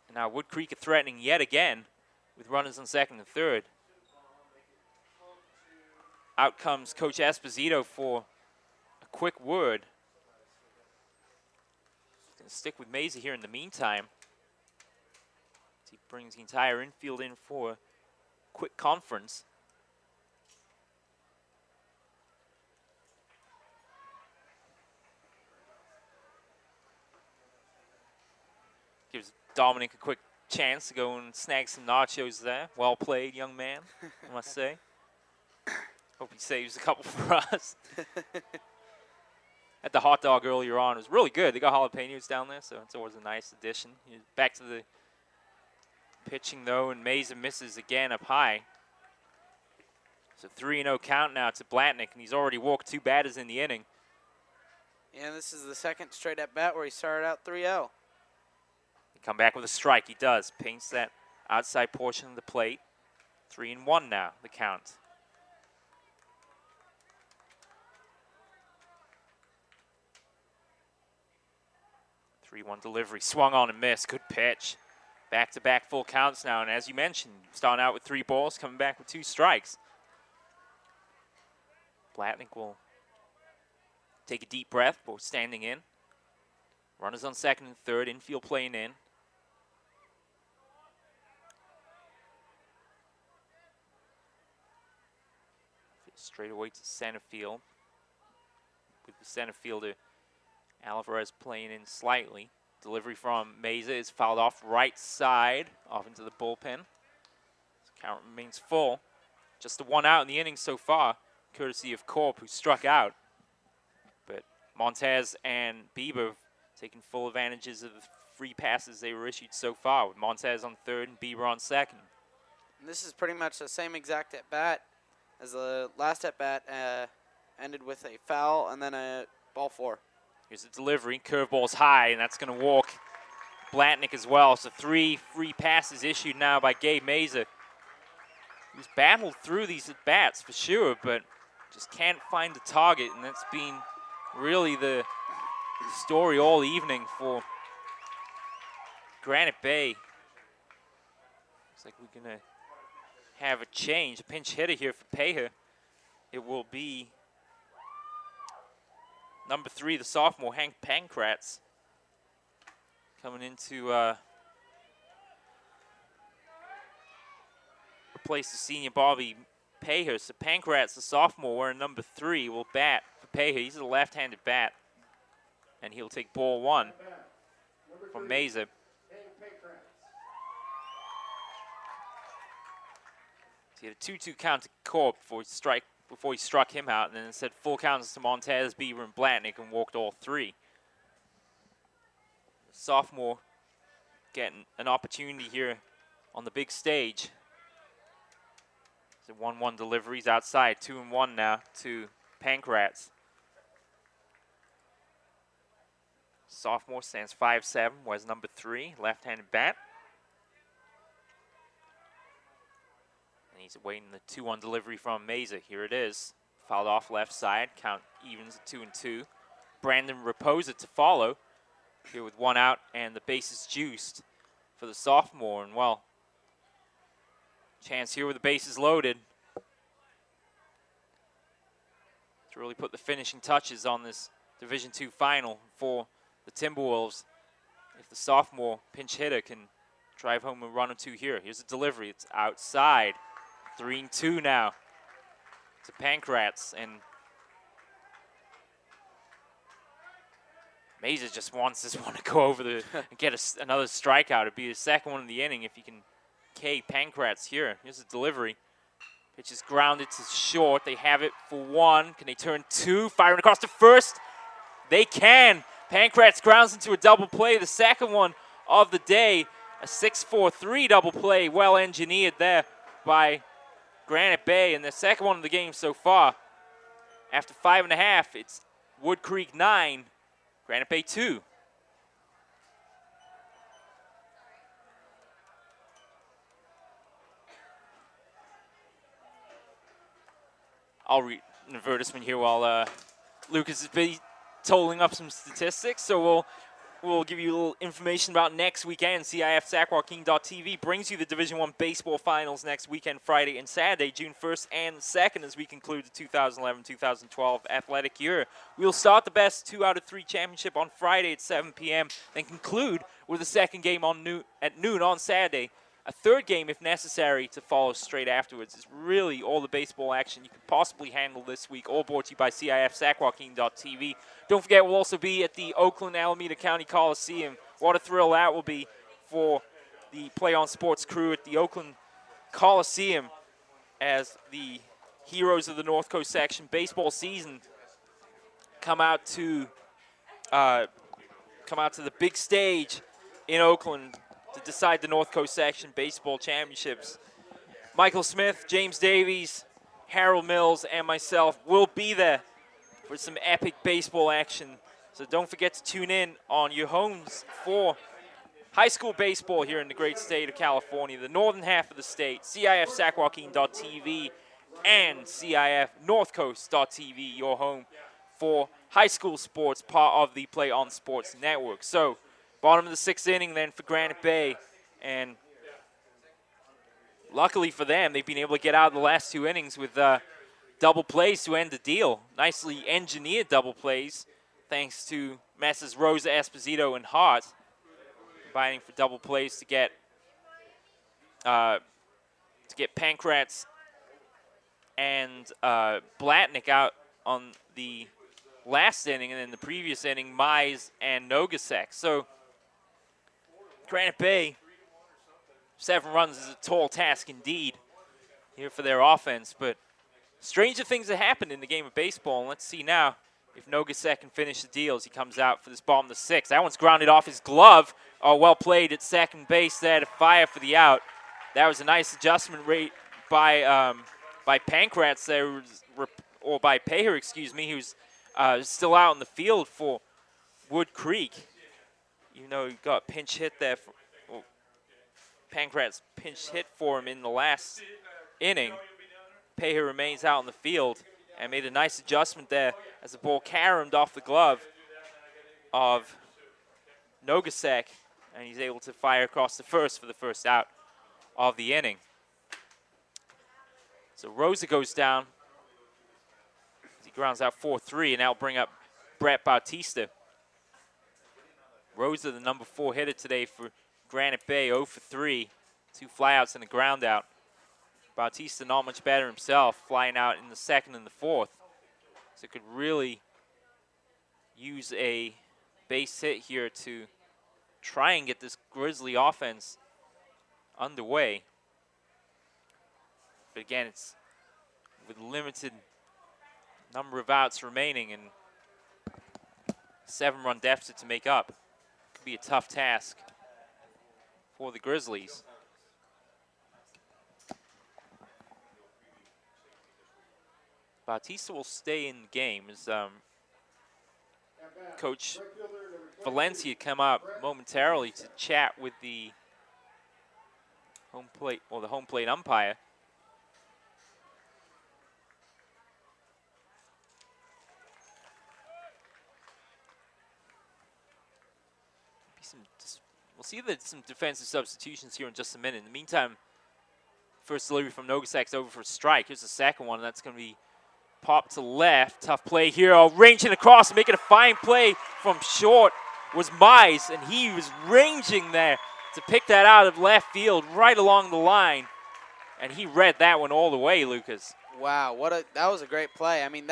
And now Wood Creek are threatening yet again with runners on 2nd and 3rd. Out comes Coach Esposito for a quick word. He's going to stick with Mesa here in the meantime. He brings the entire infield in for a quick conference. Gives Dominic a quick chance to go and snag some nachos there. Well played, young man, I must say. Hope he saves a couple for us. At the hot dog earlier on, it was really good. They got jalapenos down there, so it's always a nice addition. Back to the pitching, though, and Mesa misses again up high. It's a 3-0 count now to Blatnick, and he's already walked 2 batters in the inning.
And this is the 2nd straight at bat where he started out 3-0.
Come back with a strike. He does. Paints that outside portion of the plate. 3-1 now, the count. Three-one delivery. Swung on and missed. Good pitch. Back-to-back full counts now. And as you mentioned, starting out with 3 balls, coming back with 2 strikes. Blatnick will take a deep breath before standing in. Runners on second and third, infield playing in. Straight away to center field, with the center fielder Alvarez playing in slightly. Delivery from Meza is fouled off right side, off into the bullpen. Count remains full. Just the one out in the inning so far, courtesy of Corp, who struck out. But Montez and Bieber taking full advantages of the free passes they were issued so far, with Montez on third and Bieber on second.
And this is pretty much the same exact at-bat as the last at-bat ended with a foul and then a ball four.
Here's the delivery. Curveball's high, and that's going to walk Blatnick as well. So 3 free passes issued now by Gabe Meza, who's battled through these at-bats for sure, but just can't find the target, and that's been really the story all evening for Granite Bay. Looks like we're going to have a change, a pinch hitter here for Paher. It will be number 3, the sophomore, Hank Pankratz, coming into replace the senior Bobby Paher. So Pankratz, the sophomore, wearing number 3, will bat for Paher. He's a left-handed bat, and he'll take ball 1 from Meza. So he had a 2-2 count to Corp before he struck him out, and then said full counts to Montez, Bieber, and Blatnick, and walked all 3. The sophomore getting an opportunity here on the big stage. So 1-1 deliveries outside, 2-1 now to Pankratz. Sophomore stands 5'7", wears number 3, left-handed bat. And he's awaiting the 2-1 delivery from Meza. Here it is. Fouled off left side. Count evens at 2-2. Brandon Raposa to follow. Here with 1 out and the bases juiced for the sophomore. And well, chance here with the bases loaded to really put the finishing touches on this Division II final for the Timberwolves. If the sophomore pinch hitter can drive home a run or 2 here. Here's a delivery. It's outside. 3-2 now to Pankratz, and Meza just wants this one to go over and get another strikeout. It'd be the second one of the inning if he can K Pankratz here. Here's a delivery. Pitch is grounded to short. They have it for 1. Can they turn 2? Firing across to first. They can. Pankratz grounds into a double play, the second one of the day. A 6-4-3 double play, well engineered there by Granite Bay, and the second one of the game so far. After 5.5, it's Wood Creek 9, Granite Bay 2. I'll read an advertisement here while Lucas is busy totaling up some statistics. So we'll give you a little information about next weekend. CIF Sac-Joaquin.tv brings you the Division I baseball finals next weekend, Friday and Saturday, June 1st and 2nd, as we conclude the 2011-2012 athletic year. We'll start the best 2 out of 3 championship on Friday at 7 p.m., then conclude with a second game at noon on Saturday. A third game, if necessary, to follow straight afterwards. It's really all the baseball action you could possibly handle this week, all brought to you by CIF Sac-Joaquin.tv. Don't forget, we'll also be at the Oakland Alameda County Coliseum. What a thrill that will be for the Play On Sports crew at the Oakland Coliseum as the heroes of the North Coast section baseball season come out to the big stage in Oakland to decide the North Coast section baseball championships. Michael Smith, James Davies, Harold Mills, and myself will be there for some epic baseball action. So don't forget to tune in on your homes for high school baseball here in the great state of California, the northern half of the state, CIF Sac-Joaquin.tv and CIF Northcoast.tv, your home for high school sports, part of the Play On Sports Network. So bottom of the 6th inning then for Granite Bay, and luckily for them, they've been able to get out of the last 2 innings with double plays to end the deal. Nicely engineered double plays, thanks to Messrs. Rosa, Esposito, and Hart, combining for double plays to get Pankratz and Blatnick out on the last inning, and in the previous inning, Mize and Nogasek. So Granite Bay, 7 runs is a tall task indeed here for their offense, but stranger things have happened in the game of baseball, and let's see now if Nogasek can finish the deal as he comes out for this bottom of the 6th. That one's grounded off his glove. Oh, well played at second base there to fire for the out. That was a nice adjustment rate by Pankratz there, or by Paher, excuse me, who's still out in the field for Wood Creek. Even though he got pinch hit there. Pankratz pinch hit for him in the last inning. Paher remains out in the field and made a nice adjustment there as the ball caromed off the glove of Nogasek, and he's able to fire across the first for the first out of the inning. So Rosa goes down. He grounds out 4-3, and that'll bring up Brett Bautista. Rosa, the number 4 hitter today for Granite Bay, 0 for 3. 2 flyouts and a ground out. Bautista not much better himself, flying out in the 2nd and the 4th. So could really use a base hit here to try and get this Grizzly offense underway. But again, it's with limited number of outs remaining and 7-run deficit to make up. Could be a tough task for the Grizzlies. Bautista will stay in the game as Coach Valencia come out momentarily to chat with the home plate umpire. We'll see some defensive substitutions here in just a minute. In the meantime, first delivery from Nogasek's over for a strike. Here's the second one, and that's going to be popped to left. Tough play here. Oh, ranging across and making a fine play from short was Mize, and he was ranging there to pick that out of left field right along the line. And he read that one all the way, Lucas.
Wow, that was a great play. I mean,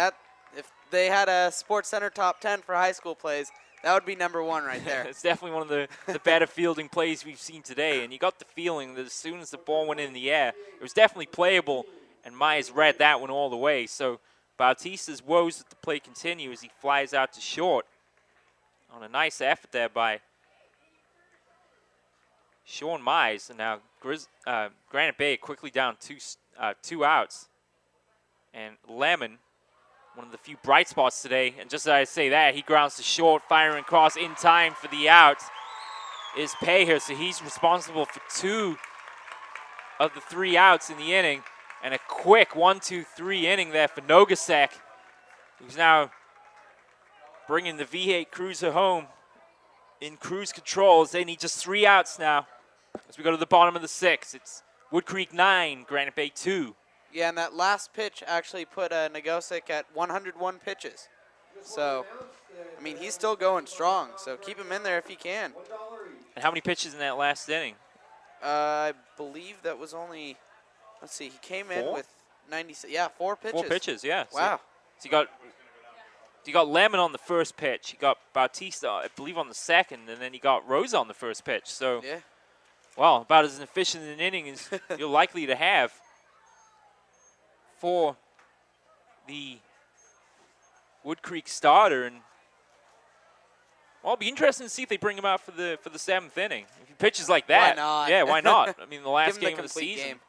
if they had a Sports Center top 10 for high school plays, that would be number 1 right there.
It's definitely one of the better fielding plays we've seen today. And you got the feeling that as soon as the ball went in the air, it was definitely playable, and Myers read that one all the way. So Bautista's woes at the plate continue as he flies out to short on a nice effort there by Sean Mize. And now Granite Bay quickly down 2 outs. And Lemon, one of the few bright spots today, and just as I say that, he grounds to short, firing across in time for the out, is Paher. So he's responsible for 2 of the 3 outs in the inning, and a quick 1-2-3 inning there for Nogasek, who's now bringing the V8 Cruiser home in cruise control as they need just 3 outs now. As we go to the bottom of the 6th, it's Wood Creek 9, Granite Bay 2.
Yeah, and that last pitch actually put Nagosic at 101 pitches. So, I mean, he's still going strong, so keep him in there if he can.
And how many pitches in that last inning?
I believe that was only, let's see, he came in with 96. Yeah, 4 pitches.
4 pitches, yeah.
Wow.
So you got Lemon on the first pitch. You got Bautista, I believe, on the second, and then you got Rosa on the first pitch. So,
yeah.
Well, about as efficient an inning as you're likely to have for the Wood Creek starter. And well, it'll be interesting to see if they bring him out for the 7th inning. If he pitches like that,
why not?
Yeah, why not? I mean, the last
Give him
game of the season.
game.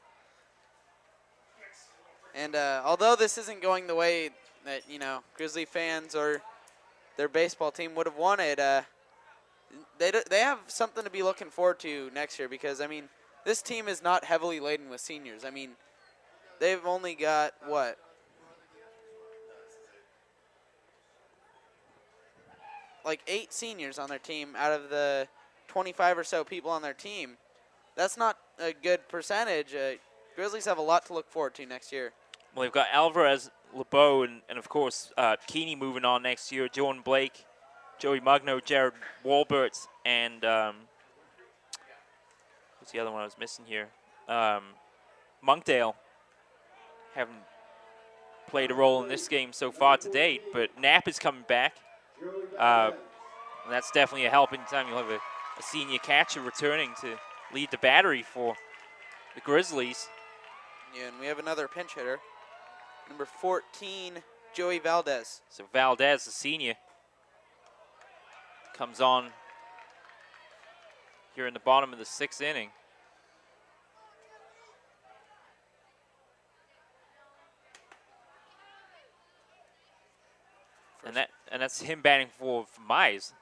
And although this isn't going the way that, Grizzly fans or their baseball team would have wanted, they have something to be looking forward to next year because, I mean, this team is not heavily laden with seniors. I mean, they've only got, what? Like 8 seniors on their team out of the 25 or so people on their team. That's not a good percentage. Grizzlies have a lot to look forward to next year.
Well, they've got Alvarez LeBeau, and of course, Keeney moving on next year, Jordan Blake, Joey Mugno, Jared Walbert, and what's the other one I was missing here? Monkdale haven't played a role in this game so far to date, but Knapp is coming back. And that's definitely a help anytime you'll have a senior catcher returning to lead the battery for the Grizzlies.
Yeah, and we have another pinch hitter. Number 14, Joey Valdez.
So Valdez, the senior, comes on here in the bottom of the 6th inning. And that's him batting for Mize.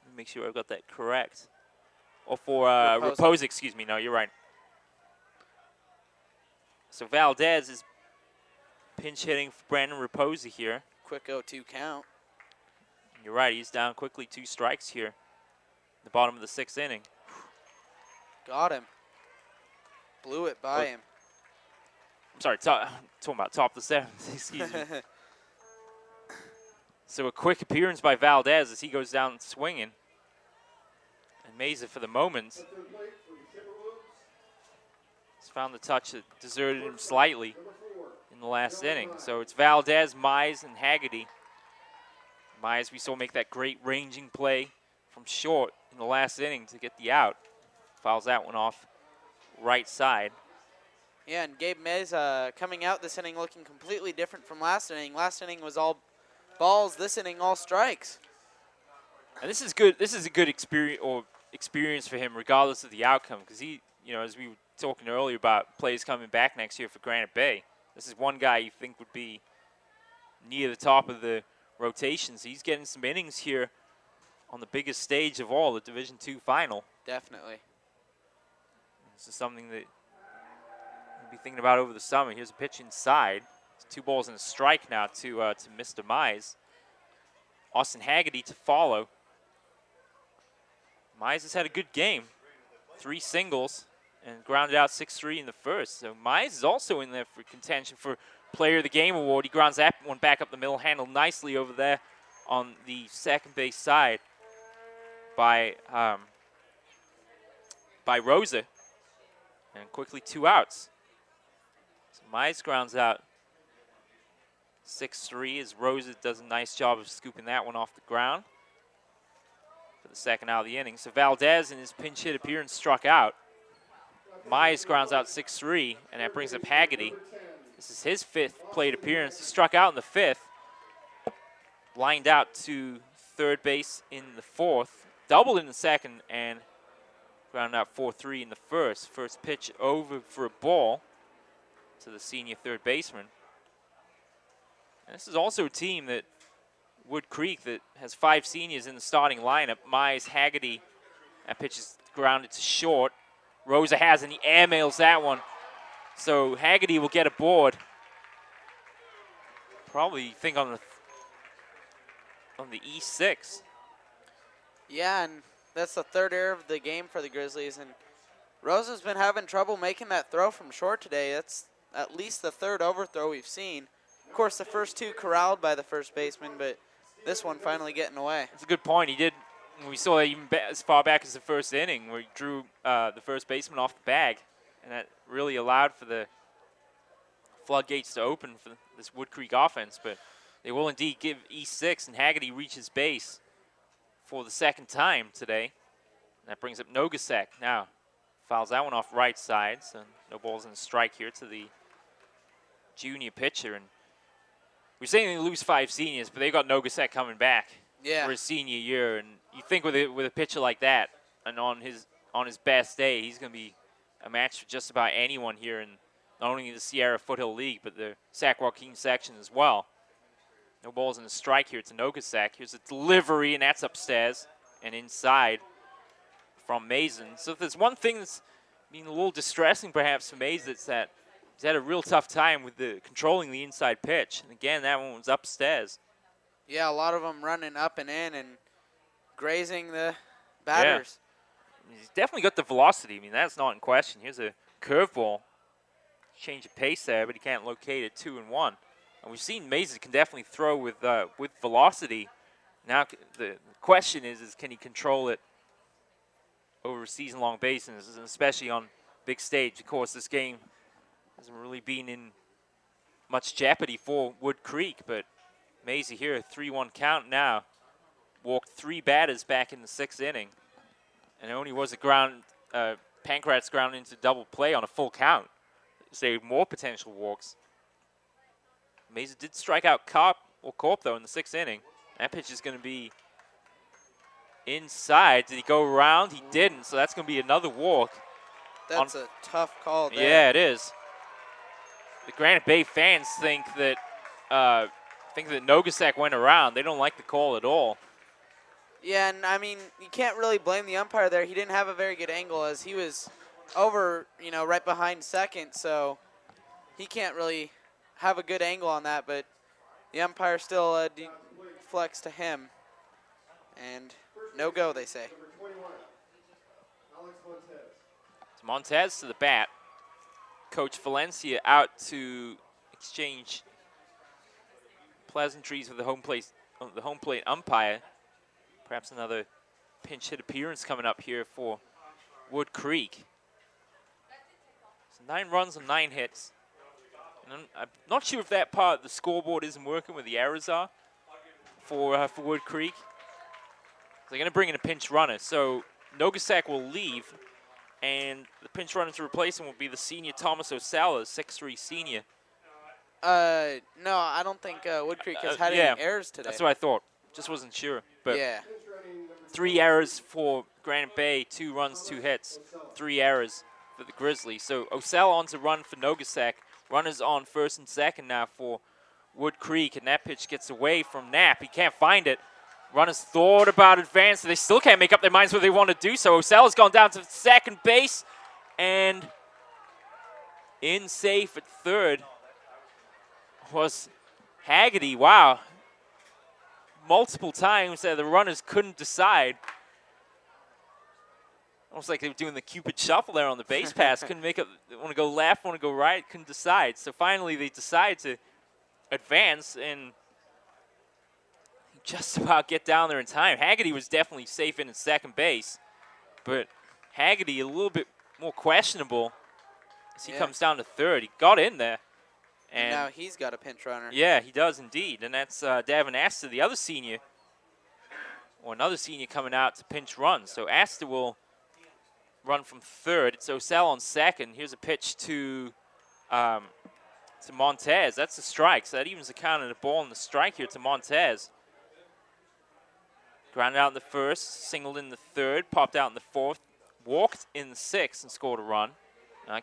Let me make sure I've got that correct. Or for Raposa, excuse me. No, you're right. So Valdez is pinch hitting for Brandon Raposa here.
Quick 0-2 count.
You're right, he's down quickly, 2 strikes here. The bottom of the 6th inning.
Got him. Blew it by him.
I'm sorry, talking about top of the 7th, excuse me. So a quick appearance by Valdez as he goes down swinging. And Meza, for the moment, has found the touch that deserted him slightly in the last inning. So it's Valdez, Mize, and Haggerty. Mize, we saw make that great ranging play from short in the last inning to get the out. Fouls that one off right side.
Yeah, and Gabe Meza coming out this inning looking completely different from last inning. Last inning was all balls, this inning all strikes.
And this is good. This is a good experience for him, regardless of the outcome, because he, as we were talking earlier about players coming back next year for Granite Bay, this is one guy you think would be near the top of the rotations. He's getting some innings here on the biggest stage of all, the Division II final.
Definitely.
This is something that you'll be thinking about over the summer. Here's a pitch inside. It's 2 balls and a strike now to Mr. Mize. Austin Haggerty to follow. Mize has had a good game. 3 singles and grounded out 6-3 in the first. So Mize is also in there for contention for Player of the Game award. He grounds that one back up the middle, handled nicely over there on the second base side by Rosa. And quickly 2 outs. So Mize grounds out 6-3 as Rosa does a nice job of scooping that one off the ground for the second out of the inning. So Valdez in his pinch hit appearance struck out. Mize grounds out 6-3, and that brings up Haggerty. This is his 5th plate appearance. He struck out in the 5th, lined out to third base in the 4th, doubled in the 2nd, and grounded out 4-3 in the first. First pitch over for a ball to the senior third baseman. And this is also a team that, Wood Creek, that has 5 seniors in the starting lineup. Mize, Haggerty, that pitch is grounded to short. Rosa has, and he airmails that one. So Haggerty will get aboard. Probably think on the E6.
Yeah, and that's the 3rd error of the game for the Grizzlies. And Rosa's been having trouble making that throw from short today. That's at least the 3rd overthrow we've seen. Of course, the first 2 corralled by the first baseman, but this one finally getting away.
That's a good point. He did. We saw that even as far back as the first inning, where he drew the first baseman off the bag, and that really allowed for the floodgates to open for this Wood Creek offense. But they will indeed give E6, and Haggerty reaches base for the 2nd time today. And that brings up Nogasek. Now fouls that one off right side, so no balls and a strike here to the junior pitcher. And we're saying they lose 5 seniors, but they got Nogasek coming back for his senior year. And you think with a pitcher like that, and on his best day, he's going to be a match for just about anyone here in not only the Sierra Foothill League, but the Sac-Joaquin section as well. No balls and a strike here to Nogasek. Here's a delivery, and that's upstairs and inside from Mason. So if there's one thing that's been a little distressing perhaps for Mason, it's that he's had a real tough time with controlling the inside pitch. And again, that one was upstairs.
Yeah, a lot of them running up and in and grazing the batters.
Yeah. He's definitely got the velocity. I mean, that's not in question. Here's a curveball. change of pace there, but he can't locate it. 2-1. And we've seen Mesa can definitely throw with velocity. Now the question is can he control it over a season-long basis, and especially on big stage. Of course, this game hasn't really been in much jeopardy for Wood Creek, but Mesa here, a 3-1 count now. Walked 3 batters back in the 6th inning, and it only was a Pancrat's ground into double play on a full count. Say more potential walks. Mesa did strike out Corp though in the 6th inning. That pitch is going to be inside. Did he go around? He didn't, so that's going to be another walk.
That's a tough call there.
Yeah, it is. The Granite Bay fans think that Nogasak went around. They don't like the call at all.
Yeah, and I mean, you can't really blame the umpire there. He didn't have a very good angle as he was over, right behind second, so he can't really have a good angle on that, but the umpire still deflects to him. And no go, they say.
Number 21, Alex Montez.
It's Montez to the bat. Coach Valencia out to exchange pleasantries with the home plate umpire. Perhaps another pinch hit appearance coming up here for Wood Creek. So 9 runs and 9 hits. And I'm not sure if that part of the scoreboard isn't working, where the errors are for Wood Creek. They're going to bring in a pinch runner. So Nogasak will leave, and the pinch runner to replace him will be the senior Thomas Osala, 6'3" senior.
No, I don't think Wood Creek has had any errors today.
That's what I thought. Just wasn't sure. But
yeah.
3 errors for Granite Bay, 2 runs, 2 hits. 3 errors for the Grizzlies. So Osala on to run for Nogasak. Runners on first and second now for Wood Creek, and that pitch gets away from Knapp. He can't find it. Runners thought about advance, they still can't make up their minds what they want to do, so Osala's gone down to second base, and in safe at third was Haggerty. Wow. Multiple times that the runners couldn't decide. Almost like they were doing the Cupid shuffle there on the base pass. Couldn't make up, want to go left, want to go right, couldn't decide. So finally they decide to advance and just about get down there in time. Haggerty was definitely safe in at second base, but Haggerty a little bit more questionable as he comes down to third. He got in there. And
now he's got a pinch runner.
Yeah, he does indeed. And that's Davin Asta, the other senior, or another senior coming out to pinch run. So Asta will run from third. It's Osala on second. Here's a pitch to Montez. That's a strike. So that evens the count of the ball and the strike here to Montez. Grounded out in the first, singled in the third, popped out in the fourth, walked in the sixth and scored a run.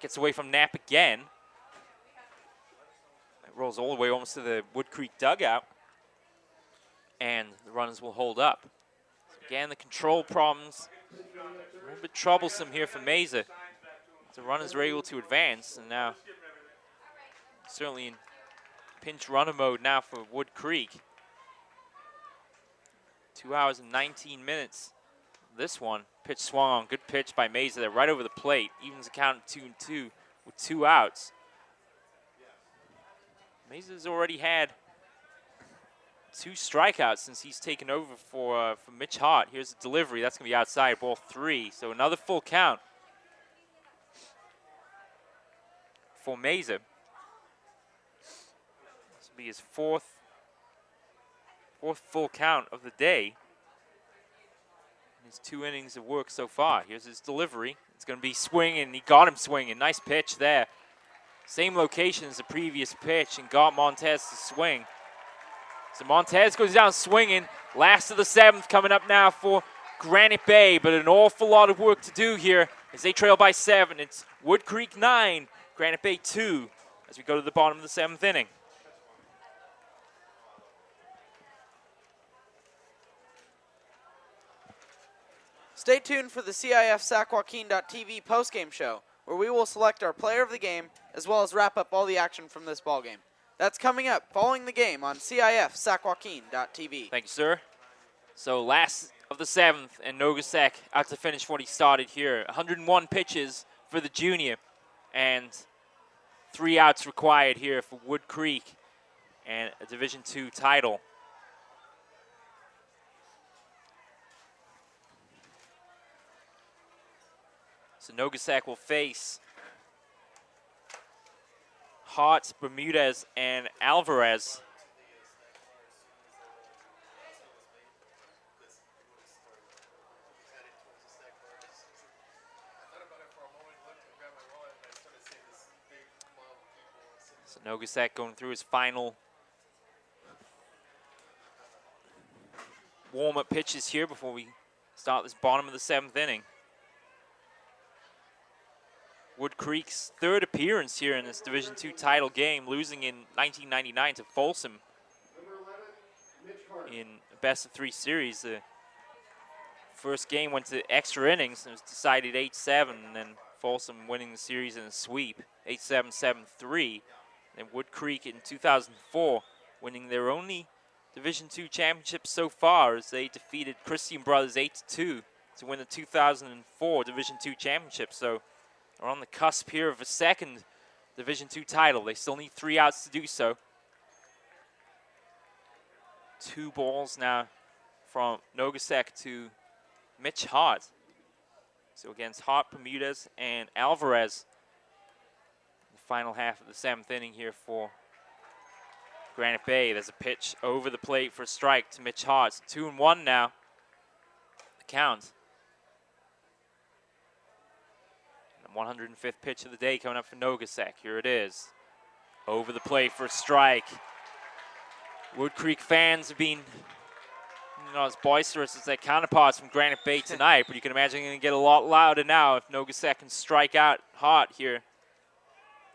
Gets away from Knapp again. It rolls all the way almost to the Wood Creek dugout. And the runners will hold up. So again, the control problems. A little bit troublesome here for Mesa. The runners are able to advance, and now certainly in pinch runner mode now for Wood Creek. 2 hours and 19 minutes. This one, pitch swung on, good pitch by Mesa there, right over the plate. Evens the count of 2-2 with 2 outs. Mesa's already had 2 strikeouts since he's taken over for Mitch Hart. Here's the delivery. That's going to be outside, ball 3. So another full count for Mesa. This will be his fourth full count of the day. His 2 innings of work so far. Here's his delivery. It's going to be swinging. He got him swinging. Nice pitch there. Same location as the previous pitch and got Montez to swing. So Montez goes down swinging. Last of the 7th coming up now for Granite Bay, but an awful lot of work to do here as they trail by 7. It's Wood Creek 9, Granite Bay 2 as we go to the bottom of the 7th inning.
Stay tuned for the CIF Sac-Joaquin.tv postgame show, where we will select our player of the game as well as wrap up all the action from this ballgame. That's coming up following the game on CIF Sac-Joaquin.tv.
Thank you, sir. So last of the 7th, and Nogasak out to finish what he started here. 101 pitches for the junior, and 3 outs required here for Wood Creek and a Division II title. So Nogasak will face Hart, Bermudez, and Alvarez. So Nogasak going through his final warm-up pitches here before we start this bottom of the 7th inning. Wood Creek's 3rd appearance here in this Division II title game, losing in 1999 to Folsom in a best-of-3 series. The first game went to extra innings and was decided 8-7, and then Folsom winning the series in a sweep, 8-7, 7-3. And Wood Creek in 2004 winning their only Division II championship so far as they defeated Christian Brothers 8-2 to win the 2004 Division II championship. So are on the cusp here of a 2nd Division II title. They still need 3 outs to do so. 2 balls now from Nogasak to Mitch Hart. So against Hart, Bermudez, and Alvarez. The final half of the 7th inning here for Granite Bay. There's a pitch over the plate for a strike to Mitch Hart. 2-1 now. The count. 105th pitch of the day coming up for Nogasak. Here it is. Over the plate for a strike. Wood Creek fans have been not as boisterous as their counterparts from Granite Bay tonight, but you can imagine they're going to get a lot louder now if Nogasak can strike out hard here.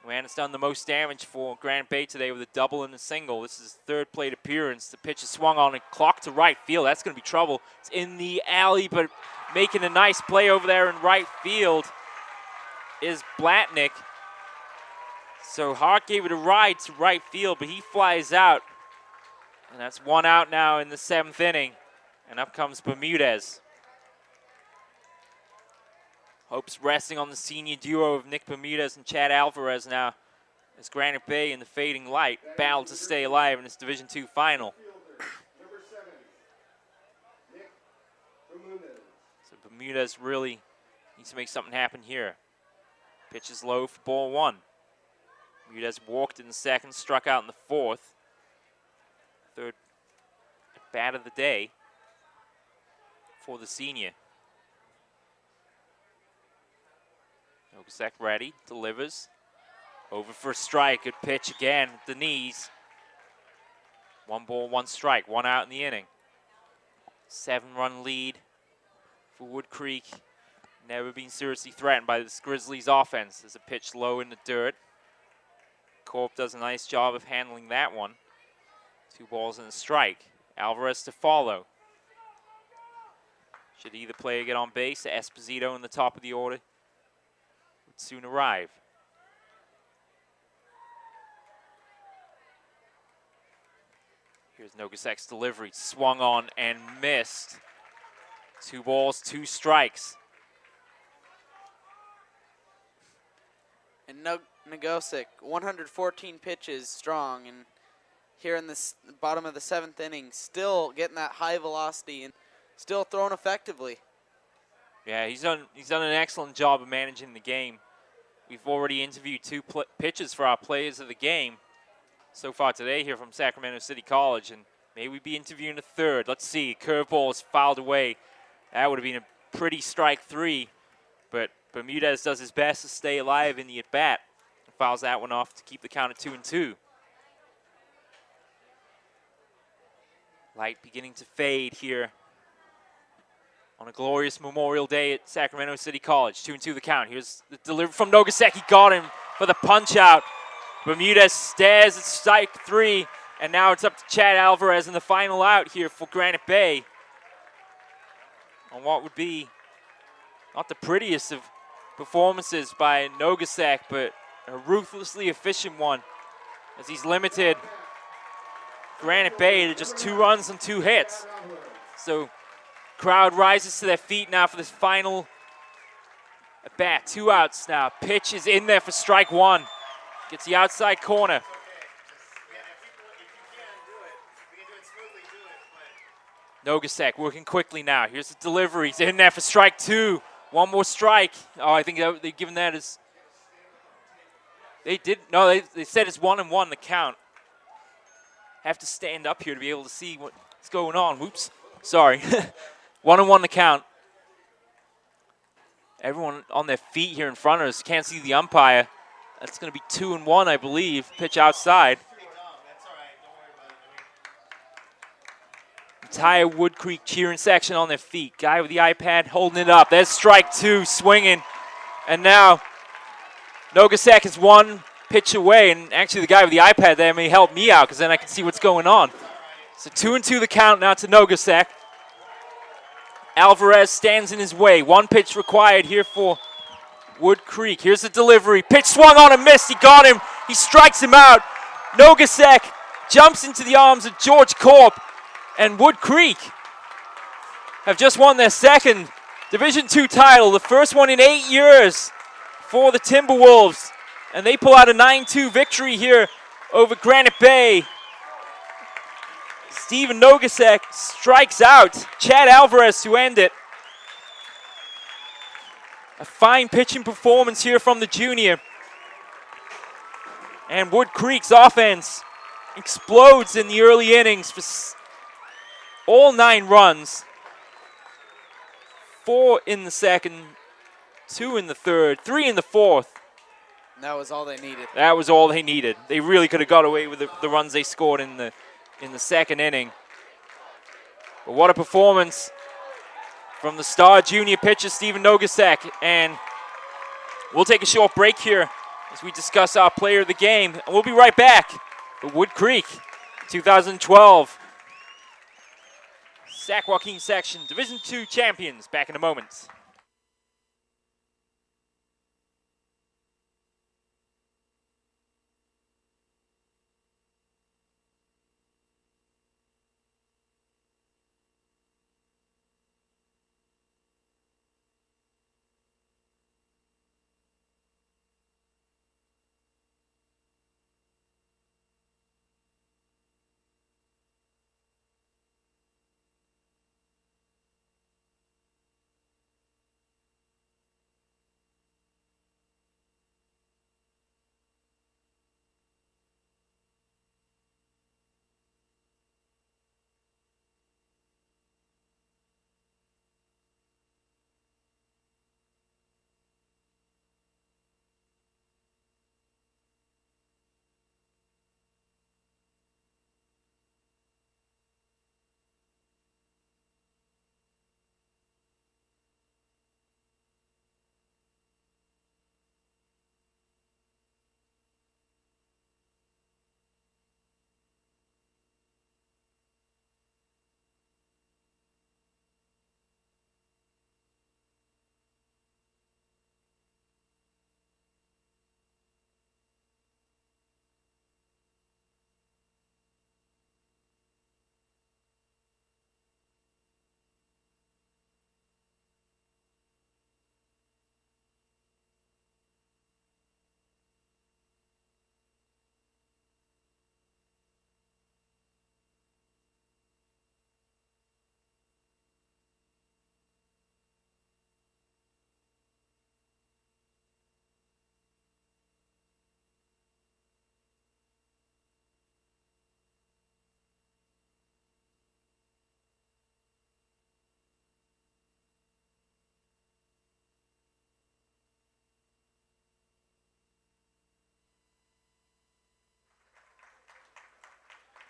The man has done the most damage for Granite Bay today with a double and a single. This is his 3rd plate appearance. The pitch is swung on and clocked to right field. That's going to be trouble. It's in the alley, but making a nice play over there in right field is Blatnick. So Hart gave it a ride to right field, but he flies out. And that's 1 out now in the 7th inning. And up comes Bermudez. Hopes resting on the senior duo of Nick Bermudez and Chad Alvarez now, as Granite Bay in the fading light battle to stay alive in this Division II final.
Number 7, Nick Bermudez.
So Bermudez really needs to make something happen here. Pitch is low for ball 1. Bermudez walked in the 2nd, struck out in the 4th. 3rd bat of the day for the senior. Nogasak ready, delivers. Over for a strike, good pitch again with the knees. 1 ball, 1 strike, 1 out in the inning. 7-run lead for Wood Creek. Never been seriously threatened by this Grizzlies offense. There's a pitch low in the dirt. Corp does a nice job of handling that one. 2 balls and a strike. Alvarez to follow. Should either player get on base, Esposito in the top of the order would soon arrive. Here's Nogasak's delivery, swung on and missed. 2 balls, 2 strikes.
And Nogasak, 114 pitches strong, and here in the bottom of the 7th inning, still getting that high velocity and still throwing effectively.
Yeah, he's done an excellent job of managing the game. We've already interviewed 2 pitchers for our players of the game so far today here from Sacramento City College, and maybe we'll be interviewing a 3rd. Let's see, curveball is fouled away. That would have been a pretty strike 3, but Bermudez does his best to stay alive in the at-bat. Fouls that one off to keep the count at 2-2. Light beginning to fade here on a glorious Memorial Day at Sacramento City College. 2-2 the count. Here's the delivery from Nogasak. He got him for the punch out. Bermudez stares at strike 3, and now it's up to Chad Alvarez in the final out here for Granite Bay on what would be not the prettiest of performances by Nogasak, but a ruthlessly efficient one as he's limited Granite Bay to just 2 runs and 2 hits. So crowd rises to their feet now for this final at bat. 2 outs now. Pitch is in there for strike 1. gets the outside corner. Nogasek working quickly now. Here's the delivery. He's in there for strike 2. One more strike. Oh, I think they've given that as... They did... No, they said it's 1-1, the count. Have to stand up here to be able to see what's going on. Whoops. Sorry. 1-1, the count. Everyone on their feet here in front of us. Can't see the umpire. That's going to be 2-1, I believe. Pitch outside. Entire Wood Creek cheering section on their feet. Guy with the iPad holding it up. There's strike 2, swinging. And now Nogasek is 1 pitch away. And actually the guy with the iPad there may help me out because then I can see what's going on. So 2-2 the count now to Nogasek. Alvarez stands in his way. 1 pitch required here for Wood Creek. Here's the delivery. Pitch swung on and missed. He got him. He strikes him out. Nogasek jumps into the arms of George Korp. And Wood Creek have just won their second Division II title, the first one in 8 years for the Timberwolves. And they pull out a 9-2 victory here over Granite Bay. Steven Nogasek strikes out Chad Alvarez to end it. A fine pitching performance here from the junior. And Wood Creek's offense explodes in the early innings for all 9 runs. 4 in the second, 2 in the third, 3 in the fourth.
That was all they needed.
That was all they needed. They really could have got away with the runs they scored in the second inning. But what a performance from the star junior pitcher, Steven Nogasek. And we'll take a short break here as we discuss our player of the game. And we'll be right back with Wood Creek 2012 Sac-Joaquin section Division II champions. Back in a moment.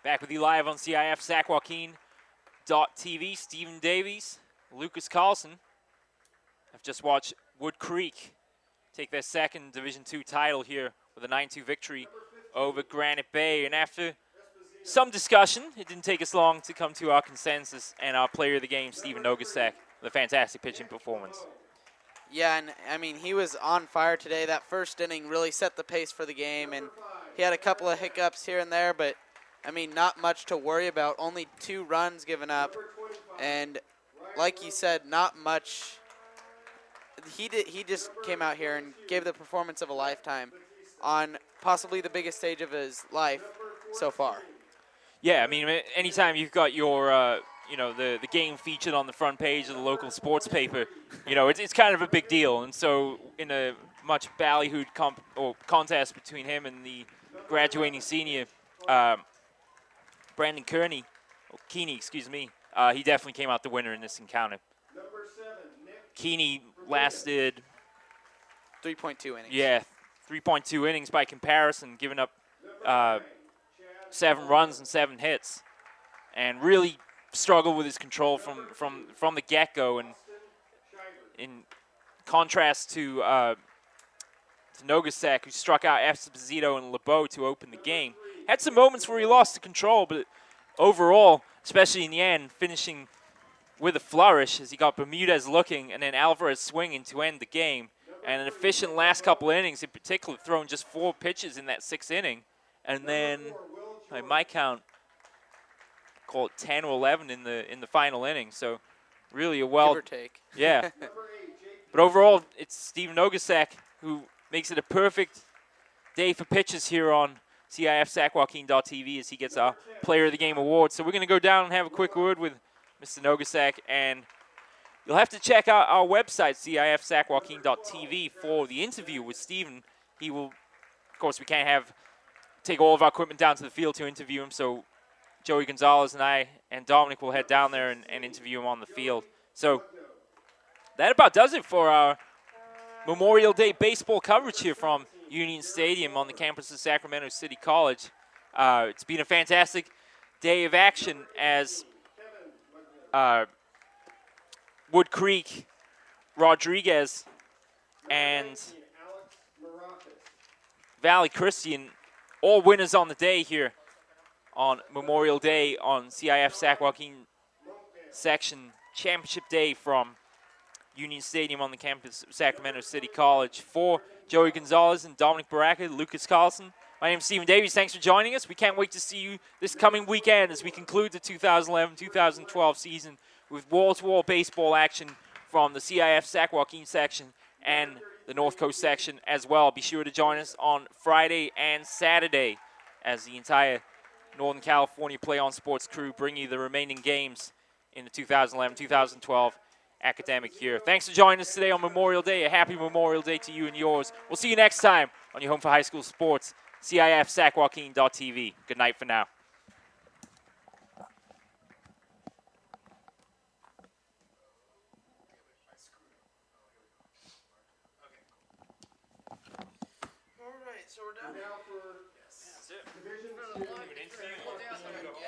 Back with you live on CIF Sac-Joaquin TV. Stephen Davies, Lucas Carlson have just watched Wood Creek take their second Division II title here with a 9-2 victory over Granite Bay. And after some discussion, it didn't take us long to come to our consensus and our player of the game, Steven Nogasek, with a fantastic pitching performance.
Yeah, and I mean, he was on fire today. That first inning really set the pace for the game, and he had a couple of hiccups here and there, but I mean, not much to worry about. Only 2 runs given up, and like you said, not much. He just came out here and gave the performance of a lifetime. on possibly the biggest stage of his life so far.
Yeah, I mean, anytime you've got your, the game featured on the front page of the local sports paper, it's kind of a big deal. And so in a much ballyhooed contest between him and the graduating senior, Brandon Keeney, excuse me, he definitely came out the winner in this encounter. Keeney lasted
3.2 innings.
Yeah, 3.2 innings by comparison, giving up 7 runs and 7 hits, and really struggled with his control from the get-go. And in contrast to Nogasek, who struck out Esposito and LeBeau to open the game, had some moments where he lost the control, but overall, especially in the end, finishing with a flourish as he got Bermudez looking and then Alvarez swinging to end the game. And an efficient last couple innings, in particular, throwing just 4 pitches in that 6th inning. And then, by my count, call it 10 or 11 in the final inning. So really a
Give or take.
Yeah. But overall, it's Stephen Nogasek who makes it a perfect day for pitches here on CIF Sac-Joaquin.tv as he gets our Player of the Game award. So we're going to go down and have a quick word with Mr. Nogasek, and you'll have to check out our website, CIFSacJoaquin.tv, for the interview with Stephen. He will, of course, we can't take all of our equipment down to the field to interview him, so Joey Gonzalez and I and Dominic will head down there and interview him on the field. So that about does it for our Memorial Day baseball coverage here from Union Stadium on the campus of Sacramento City College. It's been a fantastic day of action as Wood Creek, Rodriguez, and Valley Christian, all winners on the day here on Memorial Day on CIF Sac-Joaquin Section Championship Day from Union Stadium on the campus of Sacramento City College. For Joey Gonzalez and Dominic Baraka, Lucas Carlson, my name is Stephen Davies. Thanks for joining us. We can't wait to see you this coming weekend as we conclude the 2011-2012 season with wall-to-wall baseball action from the CIF Sac-Joaquin section and the North Coast section as well. Be sure to join us on Friday and Saturday as the entire Northern California Play On Sports crew bring you the remaining games in the 2011-2012 academic year. Thanks for joining us today on Memorial Day. A happy Memorial Day to you and yours. We'll see you next time on your home for high school sports, CIF Sac-Joaquin.tv. Good night for now.
All right, so we're done.
Now for
That's it.
Division 2.